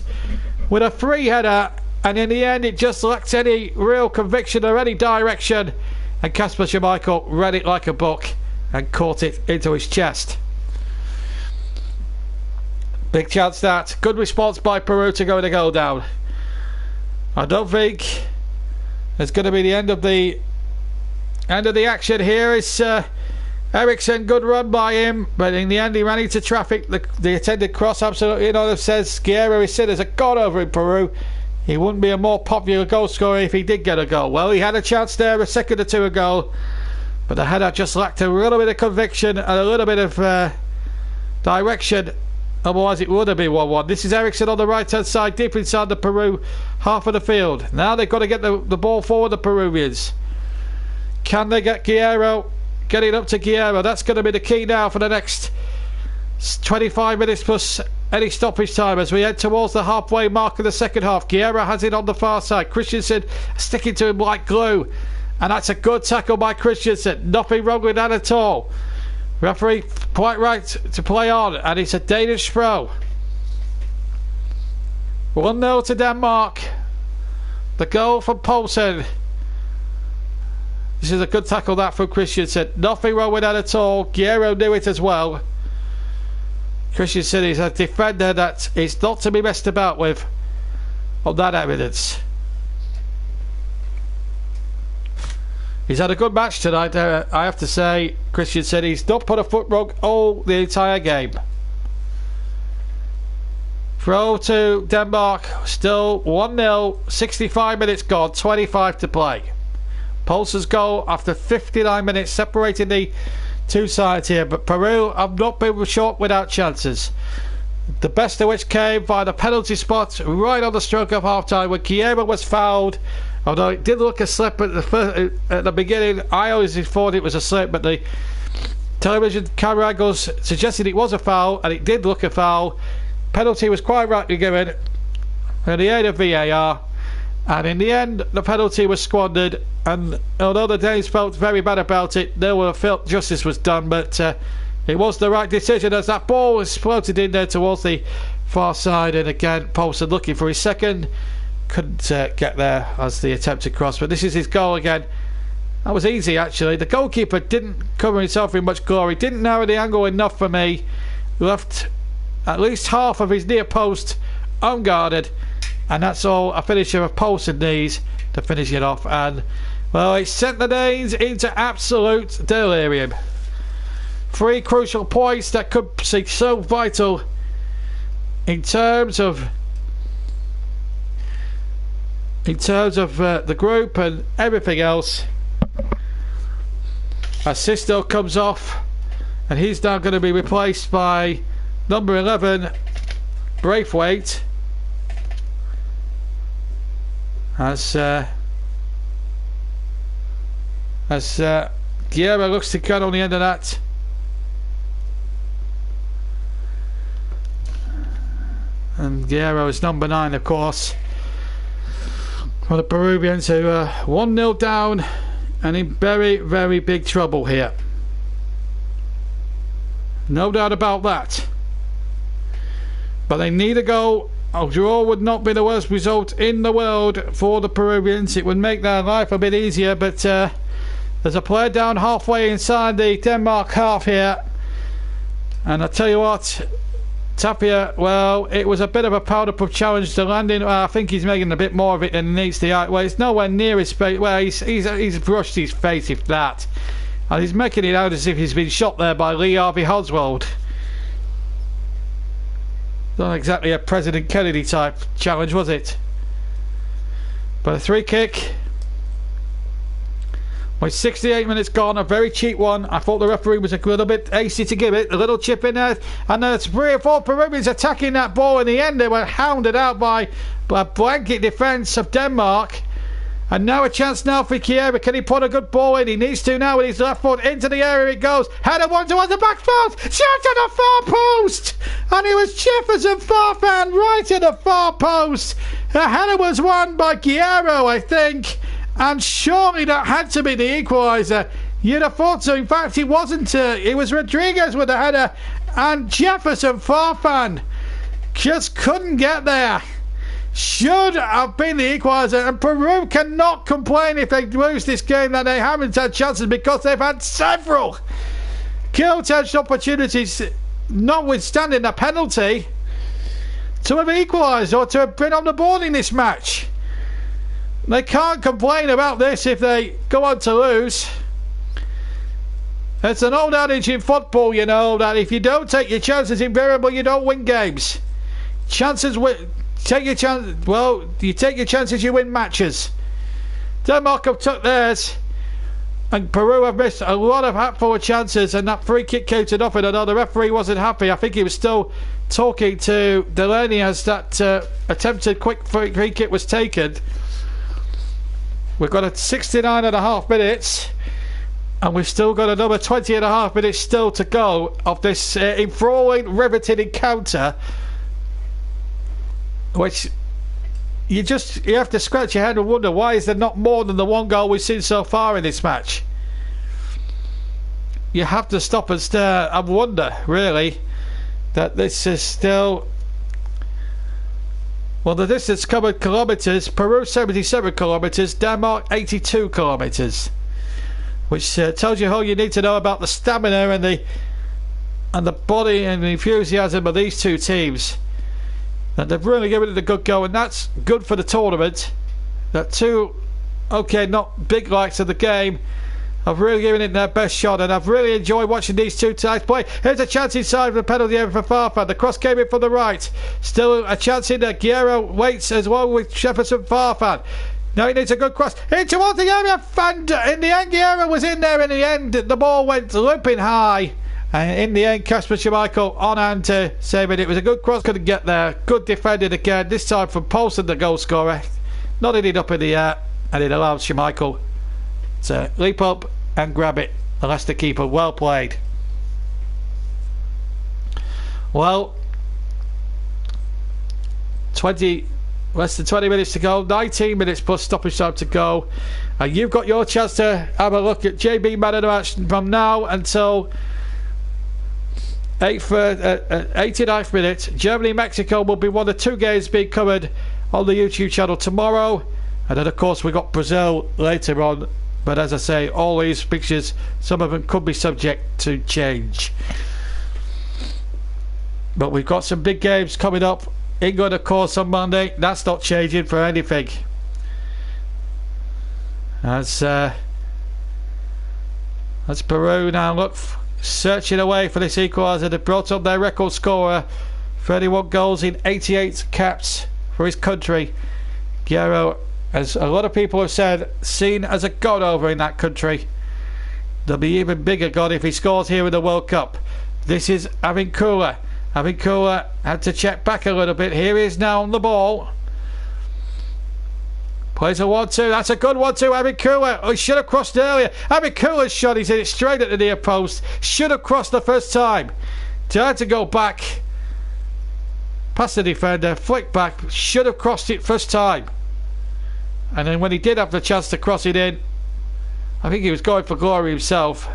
with a free header, and in the end it just lacked any real conviction or any direction, and Kasper Schmeichel read it like a book and caught it into his chest. Big chance that. Good response by Peru to go in a goal down. I don't think It's going to be the end of the action here. It's Ericsson, good run by him, but in the end he ran into traffic. The attended cross, absolutely, says Guerrero is seen as a god over in Peru. He wouldn't be a more popular goal scorer if he did get a goal. Well, he had a chance there a second or two ago, but the header just lacked a little bit of conviction and a little bit of direction. Otherwise it would have been 1-1. This is Ericsson on the right hand side, deep inside the Peru half of the field. Now they've got to get the ball forward, the Peruvians. Can they get Guerrero? Getting up to Guerrero, that's going to be the key now for the next 25 minutes plus any stoppage time as we head towards the halfway mark of the second half. Guerrero has it on the far side. Christensen sticking to him like glue, and that's a good tackle by Christensen. Nothing wrong with that at all. Referee quite right to play on, and it's a Danish throw. 1-0 to Denmark. The goal from Poulsen. This is a good tackle that from Christensen. Nothing wrong with that at all. Guerrero knew it as well. Christensen is a defender that is not to be messed about with on that evidence. He's had a good match tonight, I have to say. Christensen, he's not put a foot wrong all the entire game. Throw to Denmark, still 1-0, 65 minutes gone, 25 to play. Poulsen's goal after 59 minutes separating the two sides here, but Peru have not been short without chances. The best of which came by the penalty spot right on the stroke of half time when Guerrero was fouled. Although it did look a slip at the beginning, I always thought it was a slip, but the television camera angles suggested it was a foul, and it did look a foul. Penalty was quite rightly given in the aid of VAR. And in the end, the penalty was squandered, and although the Danes felt very bad about it, no one felt justice was done, but it was the right decision as that ball was floated in there towards the far side, and again, Poulsen looking for his second, couldn't get there as the attempted cross, but this is his goal again. That was easy actually. The goalkeeper didn't cover himself in much glory, didn't narrow the angle enough for me, left at least half of his near post unguarded. And that's all a finisher of Poulsen needs to finish it off. And, well, it sent the Danes into absolute delirium. 3 crucial points that could be so vital in terms of the group and everything else. As Sisto comes off, and he's now going to be replaced by number 11, Braithwaite. As Guerrero looks to cut on the end of that. And Guerrero is number 9, of course, for the Peruvians, who are 1-0 down and in very, very big trouble here. No doubt about that. But they need a goal. A draw would not be the worst result in the world for the Peruvians. It would make their life a bit easier, but there's a player down halfway inside the Denmark half here, and I tell you what, Tapia, well, it was a bit of a powder-puff challenge to landing. I think he's making a bit more of it than he needs to. Well, it's nowhere near his face. Well, he's brushed his face, if that, and he's making it out as if he's been shot there by Lee Harvey Oswald. Not exactly a President Kennedy type challenge, was it? But a 3 kick. With 68 minutes gone, a very cheap one. I thought the referee was a little bit hasty to give it. A little chip in there. And there's 3 or 4 Peruvians attacking that ball. In the end, they were hounded out by a blanket defence of Denmark. And now a chance now for Guerrero. Can he put a good ball in? He needs to now with his left foot. Into the area it goes. Header one towards the back post. Shot to the far post. And it was Jefferson Farfan right to the far post. The header was won by Guerrero, I think. And surely that had to be the equaliser. You'd have thought so. In fact, it wasn't. It was Rodriguez with the header. And Jefferson Farfan just couldn't get there. Should have been the equaliser, and Peru cannot complain if they lose this game that they haven't had chances, because they've had several kill-touch opportunities, notwithstanding the penalty, to have equalised or to have been on the board in this match. They can't complain about this if they go on to lose. It's an old adage in football, you know, that if you don't take your chances, invariably you don't win games. Take your chance. Well, you take your chances, you win matches. Denmark have took theirs, and Peru have missed a lot of hatful of chances, and that free kick counted off it. I know the referee wasn't happy. I think he was still talking to Delaney as that attempted quick free kick was taken. We've got 69.5 minutes, and we've still got another 20.5 minutes still to go of this enthralling, riveting encounter, which you have to scratch your head and wonder, why is there not more than the one goal we've seen so far in this match? You have to stop and stare and wonder, really, that this is still... Well, the distance covered kilometres, Peru 77 kilometres, Denmark 82 kilometres, which tells you all you need to know about the stamina and the body and the enthusiasm of these two teams. That they've really given it a good go, and that's good for the tournament. That two, okay, not big likes of the game, have really given it their best shot, and I've really enjoyed watching these two sides play. Here's a chance inside the penalty area for Farfan. The cross came in from the right. Still a chance in there. Guerrero waits as well with Jefferson Farfan. Now he needs a good cross in towards the area, and in the end Guerrero was in there. In the end the ball went looping high, and in the end Kasper Schmeichel on hand to save it. It was a good cross, couldn't get there. Good defended again, this time from Poulsen, the goal scorer. Nodded it up in the air, and it allowed Schmeichel to leap up and grab it. The Leicester keeper, well played. Well, less than 20 minutes to go, 19 minutes plus stoppage time to go, and you've got your chance to have a look at JB Man of the Match from now until 89th minute. Germany-Mexico will be one of two games being covered on the YouTube channel tomorrow, and then of course we've got Brazil later on. But as I say, all these pictures, some of them could be subject to change. But we've got some big games coming up. England, of course, on Monday. That's not changing for anything. That's Peru now. Look, searching away for this equaliser. They've brought up their record scorer. 31 goals in 88 caps for his country. Guerrero, as a lot of people have said, seen as a god over in that country. There'll be even bigger god if he scores here in the World Cup. This is Avincula. Avincula had to check back a little bit. Here he is now on the ball. Plays a 1-2. That's a good 1-2. Avincula. Oh, he should have crossed earlier. Avincula's shot, he's hit it straight at the near post. Should have crossed the first time. Tried to go back past the defender, flick back. Should have crossed it first time. And then when he did have the chance to cross it in, I think he was going for glory himself.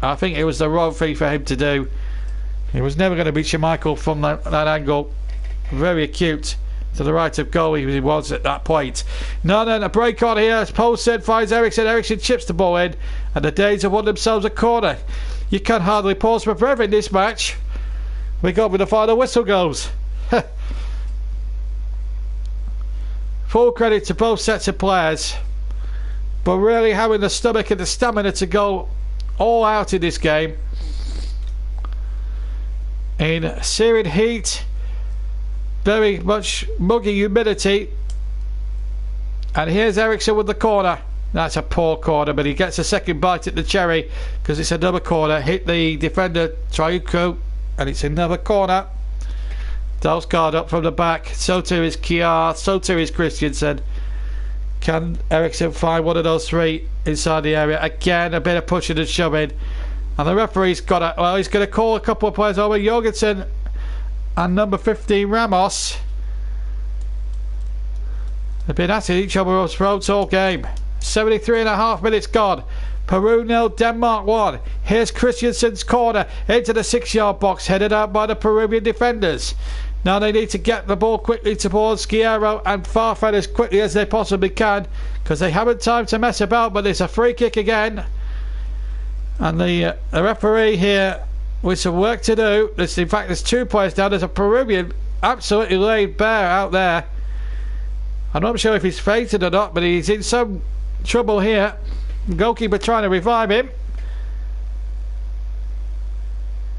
I think it was the wrong thing for him to do. He was never going to beat Schmeichel from that angle. Very acute to the right of goal he was at that point. Now then, a break on here as Poulsen finds Eriksson. Eriksson chips the ball in, and the Danes have won themselves a corner. You can hardly pause for breath in this match. We got with the final whistle goes. Full credit to both sets of players, but really having the stomach and the stamina to go all out in this game. In searing heat, very much muggy humidity, and here's Eriksson with the corner. That's a poor corner, but he gets a second bite at the cherry because it's another corner. Hit the defender Triuco, and it's another corner. Dalsgaard up from the back, so too is Kjaer, so too is Christensen. Can Eriksson find one of those three inside the area? Again, a bit of pushing and shoving, and the referee's got a, well, he's going to call a couple of players over. Jorgensen and number 15 Ramos. They've been at each other's throats all game. 73.5 minutes gone. Peru 0, Denmark 1. Here's Christensen's corner into the 6-yard box, headed out by the Peruvian defenders. Now they need to get the ball quickly towards Guerrero and Farfan as quickly as they possibly can, because they haven't time to mess about. But it's a free kick again, and the referee here with some work to do. In fact, there's two players down. There's a Peruvian absolutely laid bare out there. I'm not sure if he's fainted or not, but he's in some trouble here. The goalkeeper trying to revive him.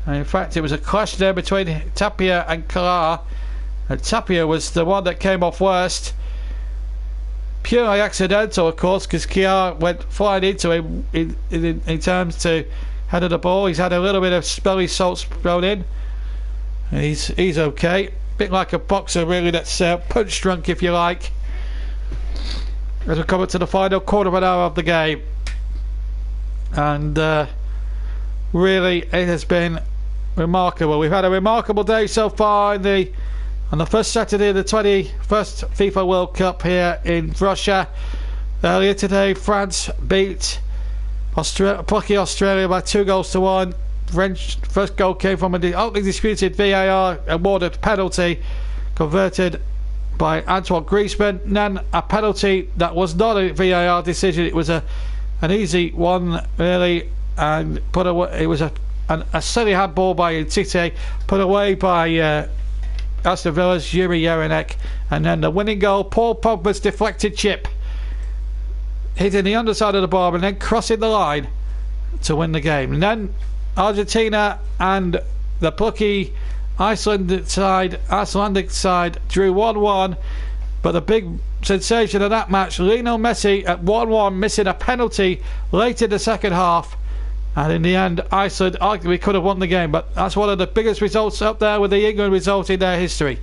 And in fact, it was a clash there between Tapia and Klar. And Tapia was the one that came off worst. Purely accidental, of course, because Kiar went flying into him in terms to header the ball. He's had a little bit of smelly salts thrown in. And he's okay. Bit like a boxer, really, that's punch drunk, if you like. As we come up to the final quarter of an hour of the game. And really, it has been remarkable. We've had a remarkable day so far on the first Saturday of the 21st FIFA World Cup here in Russia. Earlier today, France beat plucky Australia by 2-1. French first goal came from an openly disputed VAR awarded penalty converted by Antoine Griezmann. Then a penalty that was not a VAR decision. It was an easy one, really, and put away. It was a silly handball by Tite, put away by Aston Villa's Yuri Jelinek, and then the winning goal, Paul Pogba's deflected chip, hitting the underside of the bar and then crossing the line to win the game. And then Argentina and the plucky Icelandic side drew 1-1, but the big sensation of that match, Lionel Messi at 1-1, missing a penalty late in the second half. And in the end, Iceland arguably could have won the game, but that's one of the biggest results up there with the England result in their history.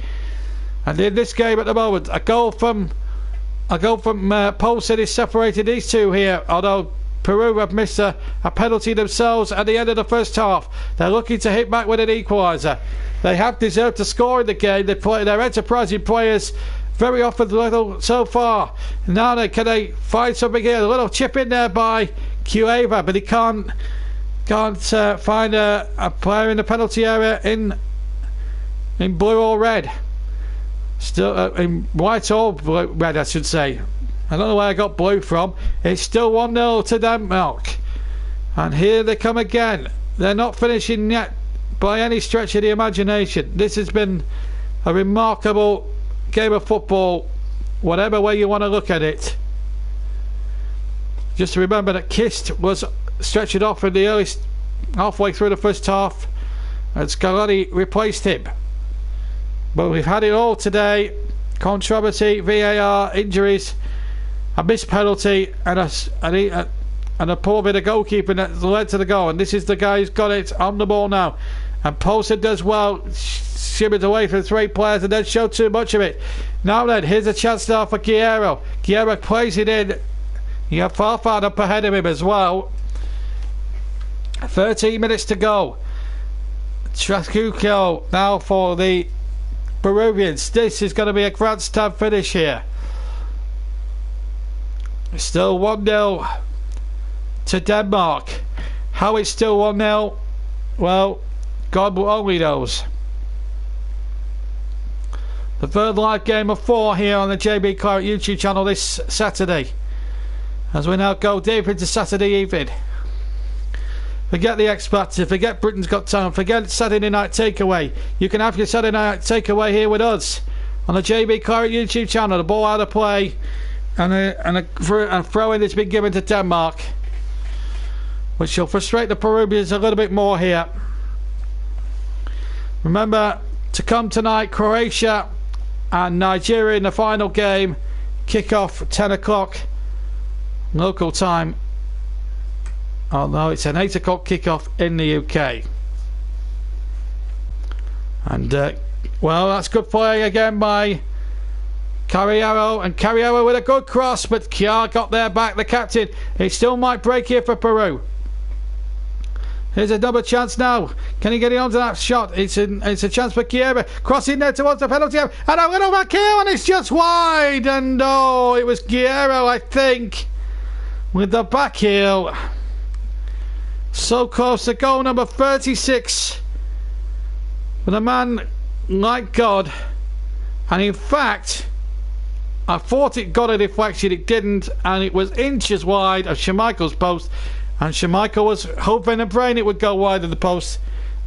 And in this game at the moment, a goal from Poulsen is separated these two here, although Peru have missed a penalty themselves at the end of the first half. They're looking to hit back with an equaliser. They have deserved to score in the game. They're enterprising players very often so far. Now can they find something here? A little chip in there by Cueva, but he can't find a player in the penalty area in blue or red. Still in white or red, I should say. I don't know where I got blue from. It's still 1-0 to Denmark. And here they come again. They're not finishing yet by any stretch of the imagination. This has been a remarkable game of football, whatever way you want to look at it. Just to remember that Kist was stretched off in the early halfway through the first half, and Scaloni replaced him. But we've had it all today: controversy, VAR, injuries, a missed penalty, and a poor bit of goalkeeping that led to the goal. And this is the guy who's got it on the ball now. And Poulsen does well, shimmered away from 3 players and then showed too much of it. Now then, here's a chance now for Guerrero. Guerrero plays it in. You have Farfan up ahead of him as well. 13 minutes to go. Trascuco now for the Peruvians. This is going to be a grandstand finish here. Still 1-0 to Denmark. How it's still 1-0, well, God only knows. The third live game of 4 here on the JB Claret YouTube channel this Saturday, as we now go deep into Saturday evening. Forget the expats, forget Britain's Got Talent, forget Saturday Night Takeaway. You can have your Saturday Night Takeaway here with us on the JB Claret YouTube channel. The ball out of play and a throw-in that's been given to Denmark, which will frustrate the Peruvians a little bit more here. Remember to come tonight, Croatia and Nigeria in the final game. Kickoff 10 o'clock local time. Oh no, it's an 8 o'clock kickoff in the UK. And well, that's good play again by Carriero, and Carriero with a good cross, but Kiar got there back, the captain. It still might break here for Peru. Here's a double chance now. Can he get it onto that shot? It's a chance for Kier. Crossing there towards the penalty area. And a little back here, and it's just wide. And oh, it was Guerrero, I think, with the back heel. So close to goal number 36. But a man like God. And in fact, I thought it got a deflection. It didn't. And it was inches wide of Schmeichel's post. And Schmeichel was hoping and praying it would go wide of the post.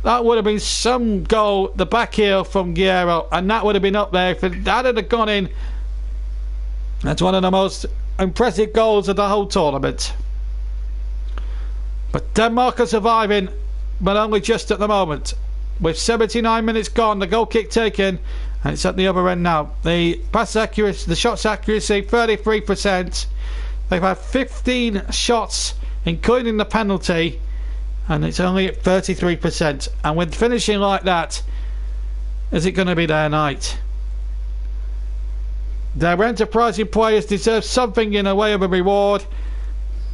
That would have been some goal, the back heel from Guerrero, and that would have been up there. If that had gone in, That's one of the most impressive goals of the whole tournament. But Denmark are surviving, but only just at the moment. With 79 minutes gone, the goal kick taken, and it's at the other end now. The pass accuracy, the shots accuracy, 33%. They've had 15 shots, including the penalty, and it's only at 33%. And with finishing like that, is it going to be their night? Their enterprising players deserve something in a way of a reward,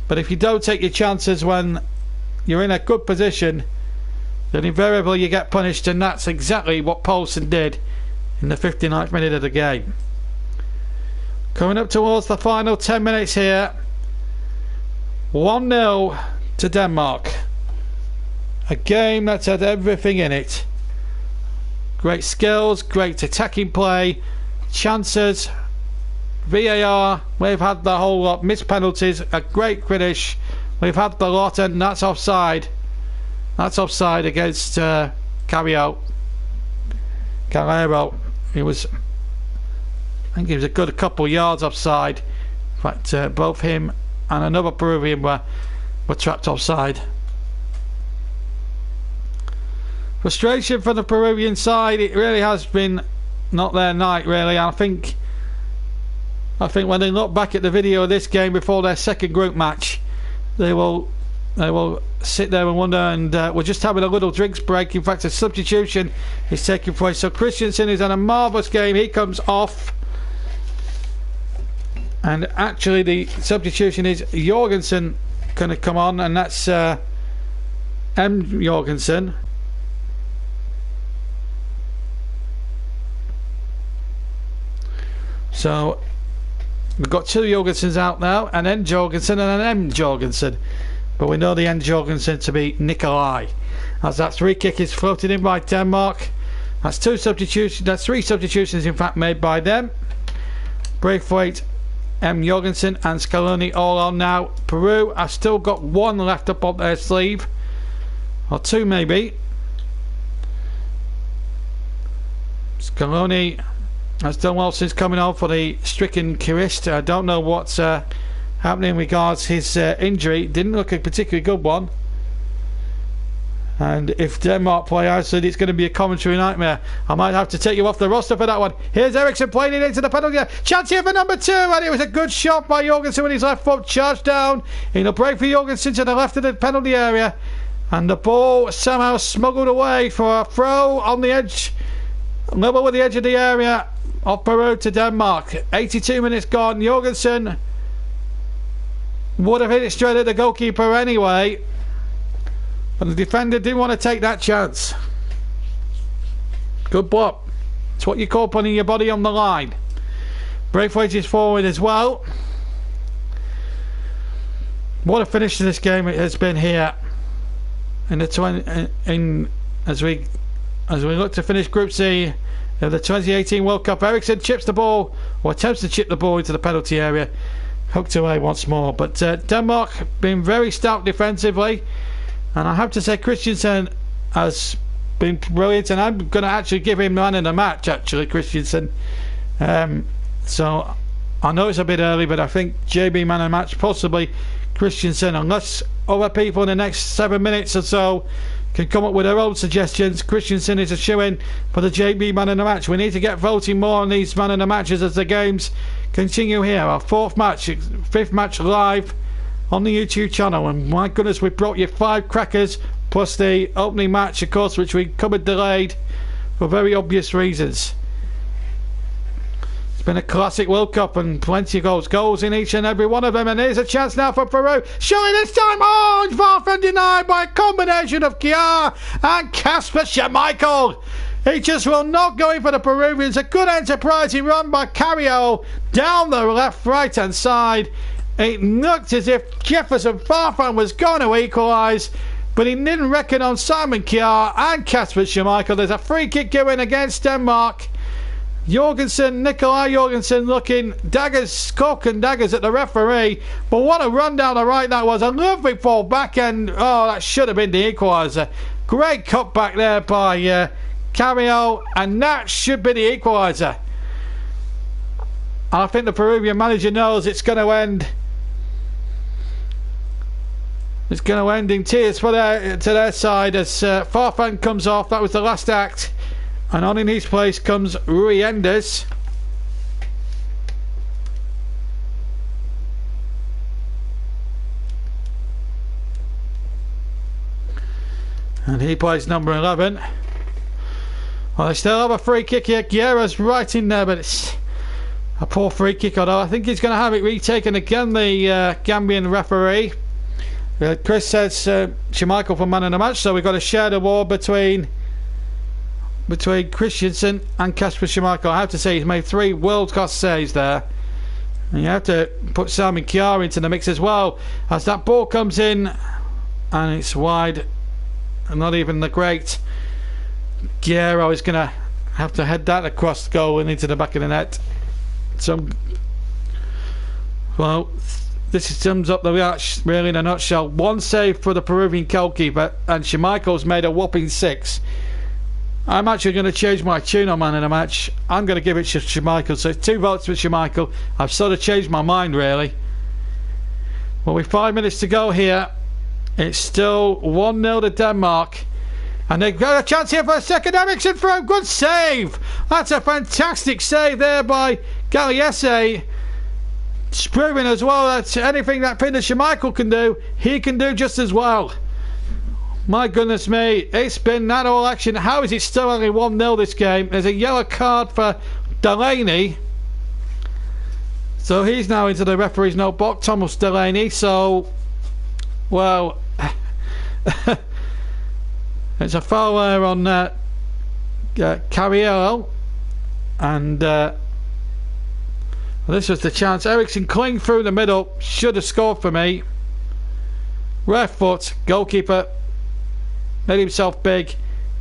but if you don't take your chances when you're in a good position, then invariably you get punished, and that's exactly what Poulsen did in the 59th minute of the game. Coming up towards the final 10 minutes here. 1-0 to Denmark. A game that's had everything in it. Great skills, great attacking play, chances, VAR, we've had the whole lot, missed penalties, a great finish, we've had the lot, and that's offside. That's offside against Calero. He was, I think he was a good couple of yards offside. In fact, both him and another Peruvian were trapped offside. Frustration for the Peruvian side. It really has been not their night, really. I think when they look back at the video of this game before their second group match, they will sit there and wonder. And we're just having a little drinks break. In fact, a substitution is taking place. So Christensen is in a marvellous game. He comes off, and actually the substitution is Jorgensen going to come on, and that's Jorgensen. So we've got two Jorgensens out now, an N Jorgensen and an M Jorgensen, but we know the N Jorgensen to be Nikolai, as that free kick is floated in by Denmark. That's two substitutions, that's three substitutions in fact made by them. Braithwaite, M Jorgensen and Scaloni all on now. Peru have still got one left up on their sleeve, or two maybe. Scaloni has done well since coming on for the stricken Kirist. I don't know what's happening regards his injury. Didn't look a particularly good one. And if Denmark play Iceland, it's going to be a commentary nightmare. I might have to take you off the roster for that one. Here's Eriksson playing it into the penalty. Chance here for number 2, and it was a good shot by Jorgensen with his left foot charged down. He'll break for Jorgensen to the left of the penalty area, and the ball somehow smuggled away for a throw on the edge, level with the edge of the area of Peru to Denmark. 82 minutes gone. Jorgensen would have hit it straight at the goalkeeper anyway, but the defender didn't want to take that chance. Good block. It's what you call putting your body on the line. Braithwaite is forward as well. What a finish to this game it has been here in the as we look to finish Group C of the 2018 World Cup. Eriksson chips the ball, or attempts to chip the ball into the penalty area. Hooked away once more. But Denmark been very stout defensively, and I have to say Christensen has been brilliant, and I'm going to actually give him man in the match, actually, Christensen. So I know it's a bit early, but I think JB man in the match, possibly Christensen, unless other people in the next 7 minutes or so can come up with their own suggestions. Christensen is a shoe-in for the JB man in the match. We need to get voting more on these man in the matches as the games continue here. Our fifth match live on the YouTube channel, and my goodness, we brought you 5 crackers plus the opening match, of course, which we covered delayed for very obvious reasons. It's been a classic World Cup and plenty of goals in each and every one of them, and here's a chance now for Peru. Surely this time, oh, it's far from denied by a combination of Kiar and Kasper Schmeichel. He just will not go in for the Peruvians. A good enterprising run by Calero down the right hand side. It looked as if Jefferson Farfan was going to equalise, but he didn't reckon on Simon Kiar and Kasper Schmeichel. There's a free kick going against Denmark. Nikolai Jorgensen looking daggers, cock and daggers at the referee, but what a run down the right that was. A lovely ball back end. Oh, that should have been the equaliser. Great cut back there by Calero, and that should be the equaliser. I think the Peruvian manager knows it's going to end. It's going to end in tears for to their side as Farfan comes off. That was the last act. And on in his place comes Rui Enders. And he plays number 11. Well, they still have a free kick here. Guerra's right in there, but it's a poor free kick. Although I think he's going to have it retaken again, the Gambian referee. Chris says Schmeichel for man of the match, so we've got a shared award between Christensen and Kasper Schmeichel. I have to say he's made 3 world-class saves there. And you have to put Simon Kjaer into the mix as well, as that ball comes in and it's wide. And not even the great Guerrero is going to have to head that across the goal and into the back of the net. Well, this sums up the match really in a nutshell. 1 save for the Peruvian goalkeeper, and Schmeichel's made a whopping 6. I'm actually going to change my tune on man in the match. I'm going to give it to Schmeichel. So 2 votes for Schmeichel. I've sort of changed my mind really. Well, with 5 minutes to go here, it's still 1-0 to Denmark. And they've got a chance here for a second. Eriksen through. Good save. That's a fantastic save there by Galiese. It's proving as well that anything that Peter Schmeichel can do, he can do just as well. My goodness me. It's been that all action. How is it still only 1-0 this game? There's a yellow card for Delaney. So he's now into the referee's notebook. Thomas Delaney. So, well, it's a foul there on Carriero, and this was the chance. Eriksen clean through the middle, should have scored for me. Rare foot, goalkeeper made himself big,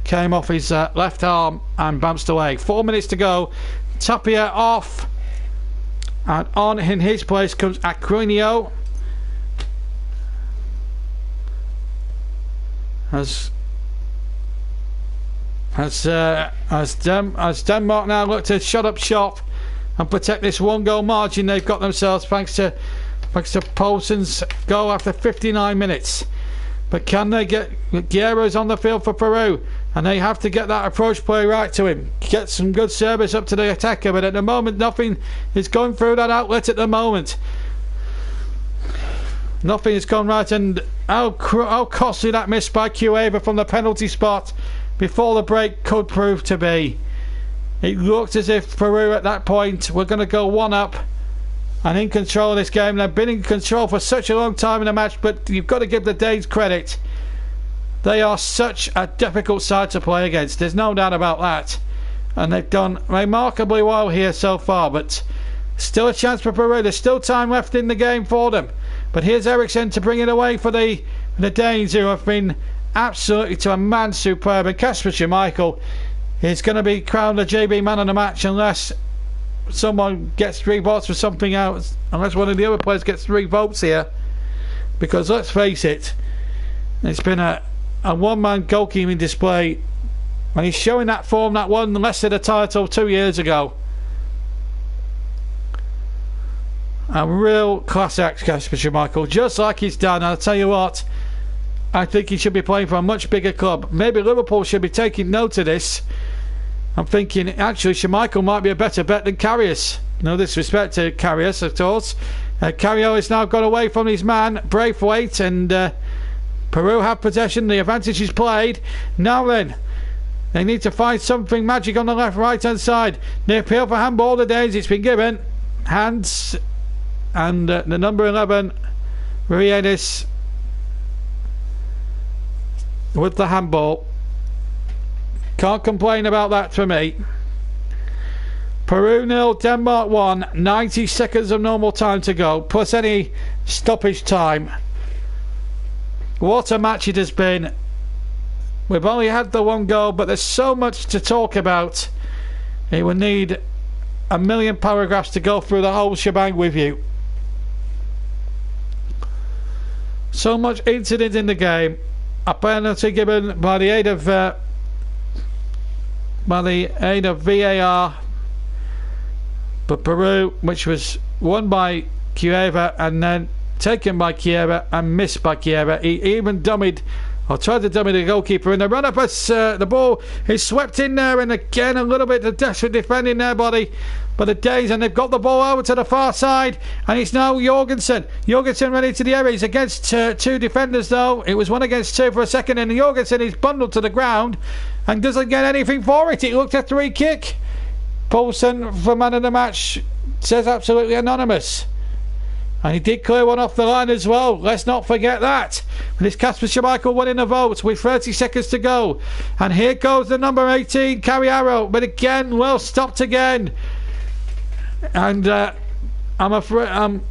came off his left arm and bounced away. 4 minutes to go. Tapia off, and on in his place comes Aquinio. As Denmark now look to shut up shop and protect this 1-goal margin they've got themselves thanks to Poulsen's goal after 59 minutes. But can they get Guerrero's on the field for Peru, and they have to get that approach play right to him, get some good service up to the attacker, but at the moment nothing is going through that outlet at the moment. Nothing has gone right, and how costly that miss by Cueva from the penalty spot before the break could prove to be. It looked as if Peru at that point were going to go 1 up and in control of this game. They've been in control for such a long time in the match, but you've got to give the Danes credit. They are such a difficult side to play against, there's no doubt about that, and they've done remarkably well here so far. But still a chance for Peru. There's still time left in the game for them. But here's Eriksen to bring it away for the Danes, who have been absolutely to a man superb. And Kasper Schmeichel is going to be crowned the JB man of the match unless someone gets 3 votes for something else, unless one of the other players gets 3 votes here, because let's face it, it's been a one-man goalkeeping display, and he's showing that form that won Leicester the title 2 years ago. A real class act, Kasper Schmeichel, just like he's done. And I'll tell you what, I think he should be playing for a much bigger club. Maybe Liverpool should be taking note of this. I'm thinking actually Schmeichel might be a better bet than Karius. No disrespect to Karius, of course. Carriero has now got away from his man Braithwaite, and Peru have possession. The advantage is played. Now then, they need to find something magic on the right hand side. They appeal for handball. The Danes, it's been given. Hands, and the number 11 Riedes with the handball. Can't complain about that for me. Peru 0, Denmark 1. 90 seconds of normal time to go, plus any stoppage time. What a match it has been. We've only had the 1 goal, but there's so much to talk about. It would need a million paragraphs to go through the whole shebang with you. So much incident in the game. A penalty given by the aid of VAR But Peru, which was won by Cueva and then taken by Cueva and missed by Cueva. He even dummied, or tried to dummy the goalkeeper. And the run-up as the ball is swept in there, and again a little bit of desperate defending there by the Danes, and they've got the ball over to the far side, and it's now Jorgensen. Jorgensen running to the area. He's against two defenders though. It was 1 against 2 for a second, and Jorgensen is bundled to the ground and doesn't get anything for it. It looked a free kick. Poulsen for man of the match says absolutely anonymous. And he did clear one off the line as well. Let's not forget that. And it's Kasper Schmeichel winning the vote with 30 seconds to go. And here goes the number 18, Carriaro. But again, well stopped again. And I'm afraid,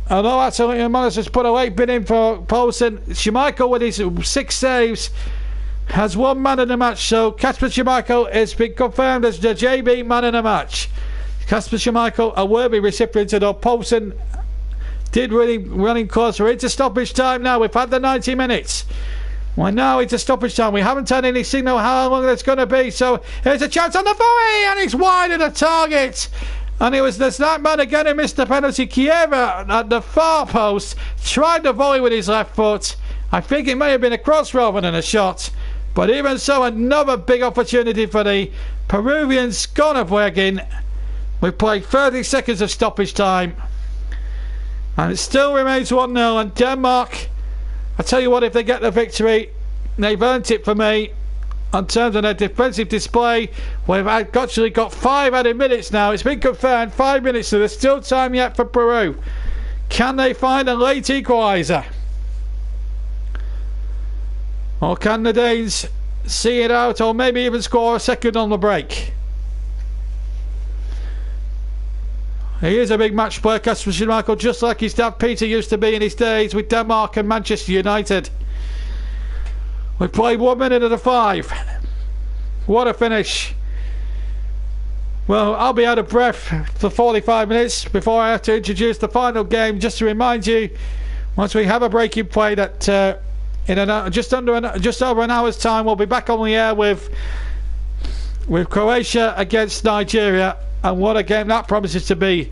although absolutely Mona's has put a late bid in for Poulsen, Schmeichel with his 6 saves has won man of the match. So Kasper Schmeichel has been confirmed as the JB man of the match. Kasper Schmeichel, a worthy recipient of the Poulsen. Did really running close. We're into stoppage time now. We've had the 90 minutes. We're now into stoppage time. We haven't had any signal how long it's going to be. So here's a chance on the volley, and it's wide of the target. And it was that man again who missed the penalty. Chieva at the far post tried the volley with his left foot. I think it may have been a cross rather than a shot. But even so, another big opportunity for the Peruvians. Skonavwegin. We've played 30 seconds of stoppage time. And it still remains 1-0. And Denmark, I tell you what, if they get the victory, they've earned it for me. In terms of their defensive display, we've actually got 5 added minutes now. It's been confirmed, 5 minutes, so there's still time yet for Peru. Can they find a late equaliser? Or can the Danes see it out, or maybe even score a second on the break? He is a big match player, Kasper Schmeichel, just like his dad Peter used to be in his days with Denmark and Manchester United. We've played 1 minute of the 5. What a finish. Well, I'll be out of breath for 45 minutes before I have to introduce the final game. Just to remind you, once we have a break in play, that just over an hour's time, we'll be back on the air with Croatia against Nigeria. And what a game that promises to be.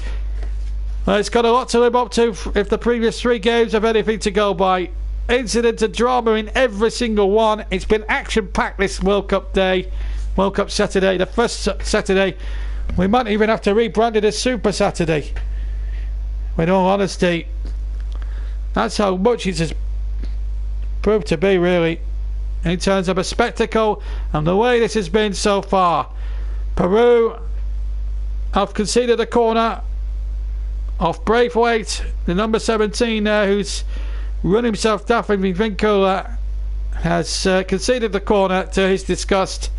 It's got a lot to live up to if the previous 3 games have anything to go by. Incident and drama in every single one. It's been action-packed this World Cup day. World Cup Saturday, the first Saturday. We might even have to rebrand it as Super Saturday. In all honesty, that's how much it has proved to be, really, in terms of a spectacle and the way this has been so far. Peru have conceded a corner off Braithwaite, the number 17 there, who's run himself daft. Vincula has conceded the corner to his disgust,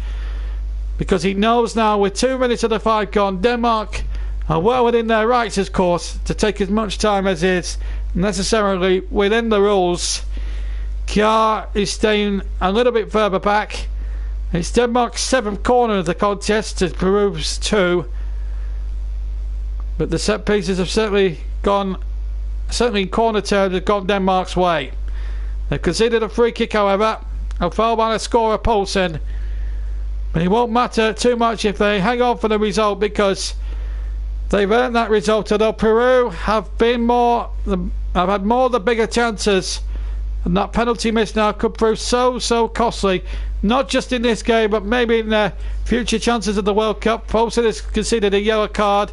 because he knows now with 2 minutes of the 5 gone, Denmark are well within their rights, of course, to take as much time as is necessarily within the rules. Kjaer is staying a little bit further back. It's Denmark's 7th corner of the contest to Peru's 2. But the set pieces have certainly in corner terms, have gone Denmark's way. They've conceded a free kick, however, a foul by the scorer Poulsen. But it won't matter too much if they hang on for the result, because they've earned that result. Although Peru have had more the bigger chances, and that penalty miss now could prove so costly, not just in this game, but maybe in their future chances of the World Cup. Poulsen has conceded a yellow card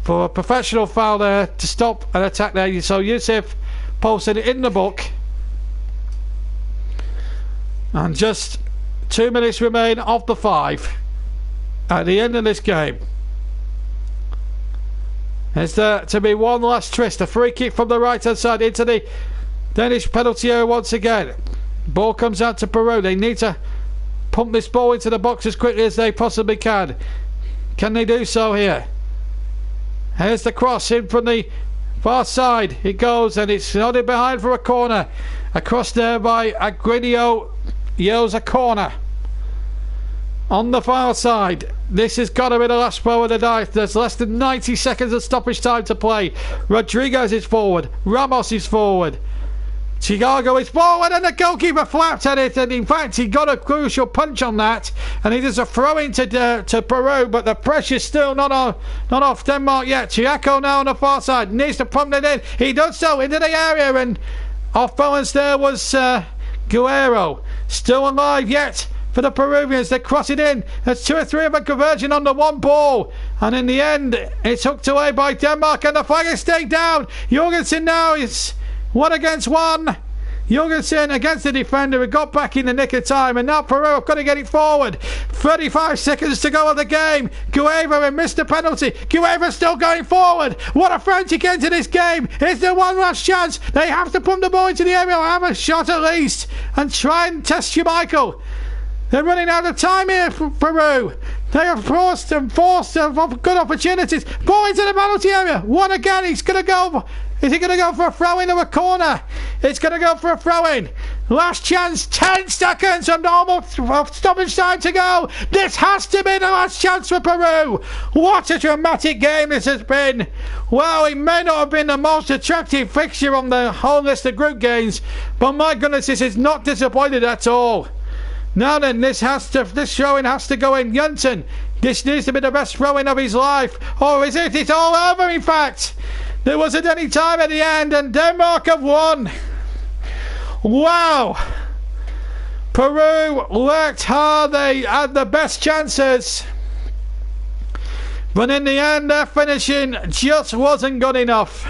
for a professional foul there to stop an attack there. So Yusuf Poulsen in the book. And just 2 minutes remain of the 5 at the end of this game. Is there to be one last twist? A free kick from the right hand side into the Danish penalty area once again. Ball comes out to Peru. They need to pump this ball into the box as quickly as they possibly can. Can they do so here? Here's the cross in from the far side. It goes, and it's nodded behind for a corner. A cross there by Aguinio yells a corner. On the far side, this has got to be the last blow of the night. There's less than 90 seconds of stoppage time to play. Rodriguez is forward. Ramos is forward. Chicago is forward and the goalkeeper flapped at it, and in fact he got a crucial punch on that, and it is a throw-in to Peru, but the pressure's still not off Denmark yet. Chiako now on the far side, needs to pump it in. He does so into the area, and off balance there was Guerrero. Still alive yet for the Peruvians. They cross it in. There's 2 or 3 of a conversion on the one ball, and in the end it's hooked away by Denmark, and the flag is stayed down. Jorgensen now is 1 against 1. Jorgensen against the defender, who got back in the nick of time, and now Peru have got to get it forward. 35 seconds to go of the game. Guerrero missed the penalty. Guerrero still going forward. What a frantic end to this game. Is there one last chance? They have to pump the ball into the area, or have a shot at least, and try and test Schmeichel. They're running out of time here for Peru. They are forced of good opportunities. Ball into the penalty area. One again. He's going to go. Is he going to go for a throw-in or a corner? It's going to go for a throw-in. Last chance. 10 seconds of normal stoppage time to go. This has to be the last chance for Peru. What a dramatic game this has been. Well, it may not have been the most attractive fixture on the whole list of group games, but my goodness, this is not disappointed at all. Now then, this throw-in has to go in. Janssen, this needs to be the best throw-in of his life. Or is it? It's all over, in fact. There wasn't any time at the end, and Denmark have won. Wow. Peru worked hard. They had the best chances, but in the end their finishing just wasn't good enough,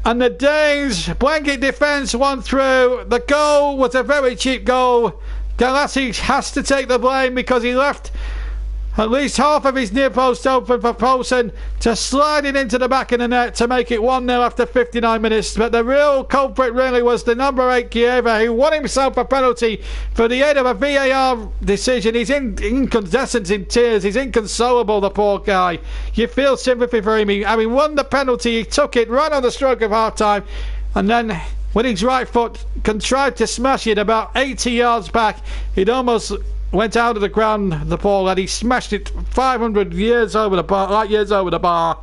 and the Danes' blanket defence won through. The goal was a very cheap goal. Galassi has to take the blame because he left at least half of his near post open for Poulsen to slide it into the back of the net to make it 1-0 after 59 minutes. But the real culprit really was the number 8 Kieva, who won himself a penalty for the aid of a VAR decision. He's incandescent in tears. He's inconsolable, the poor guy. You feel sympathy for him. Having won the penalty, he took it right on the stroke of half time, and then with his right foot contrived to smash it about 80 yards back. It almost went out of the ground, the ball, and he smashed it 500 years over the bar, light years over the bar.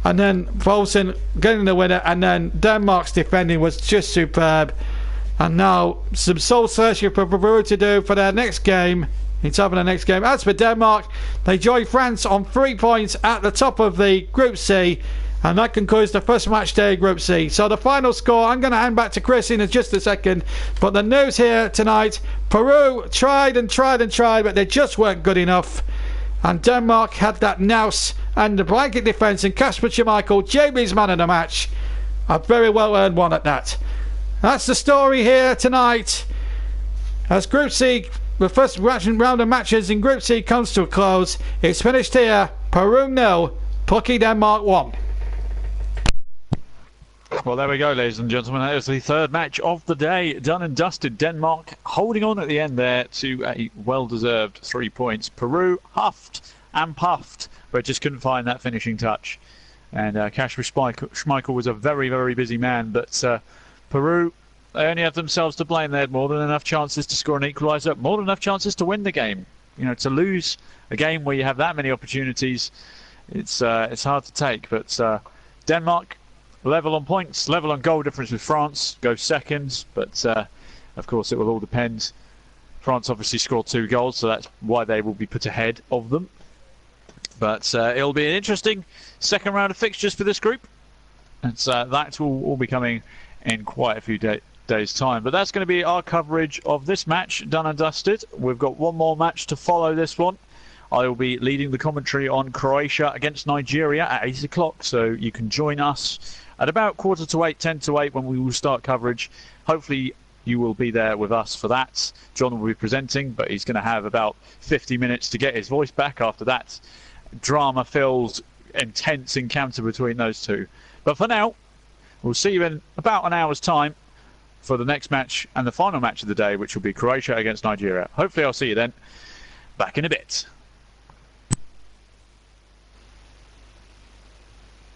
And then Poulsen getting the winner, and then Denmark's defending was just superb. And now some soul searching for Peru to do for their next game. It's over the next game. As for Denmark, they join France on 3 points at the top of the Group C. And that concludes the first match day, Group C. So the final score, I'm going to hand back to Chris in just a second. But the news here tonight, Peru tried and tried and tried, but they just weren't good enough. And Denmark had that nous and the blanket defence, and Kasper Schmeichel, JB's man of the match. A very well earned one at that. That's the story here tonight. As Group C, the first round of matches in Group C comes to a close. It's finished here. Peru 0, Plucky Denmark 1. Well, there we go, ladies and gentlemen. That was the third match of the day. Done and dusted. Denmark holding on at the end there to a well-deserved 3 points. Peru huffed and puffed, but just couldn't find that finishing touch. And Kasper Schmeichel was a very, very busy man. But Peru, they only have themselves to blame. They had more than enough chances to score an equaliser, more than enough chances to win the game. You know, to lose a game where you have that many opportunities, it's hard to take. But Denmark, level on points, level on goal difference with France, goes second, but of course it will all depend. France obviously scored 2 goals, so that's why they will be put ahead of them. But it'll be an interesting second round of fixtures for this group, and that will all be coming in quite a few days' time. But that's going to be our coverage of this match, done and dusted. We've got one more match to follow this one. I will be leading the commentary on Croatia against Nigeria at 8 o'clock, so you can join us at about 7:45, 7:50 when we will start coverage. Hopefully you will be there with us for that. John will be presenting, but he's going to have about 50 minutes to get his voice back after that drama-filled, intense encounter between those two. But for now, we'll see you in about an hour's time for the next match and the final match of the day, which will be Croatia against Nigeria. Hopefully I'll see you then. Back in a bit.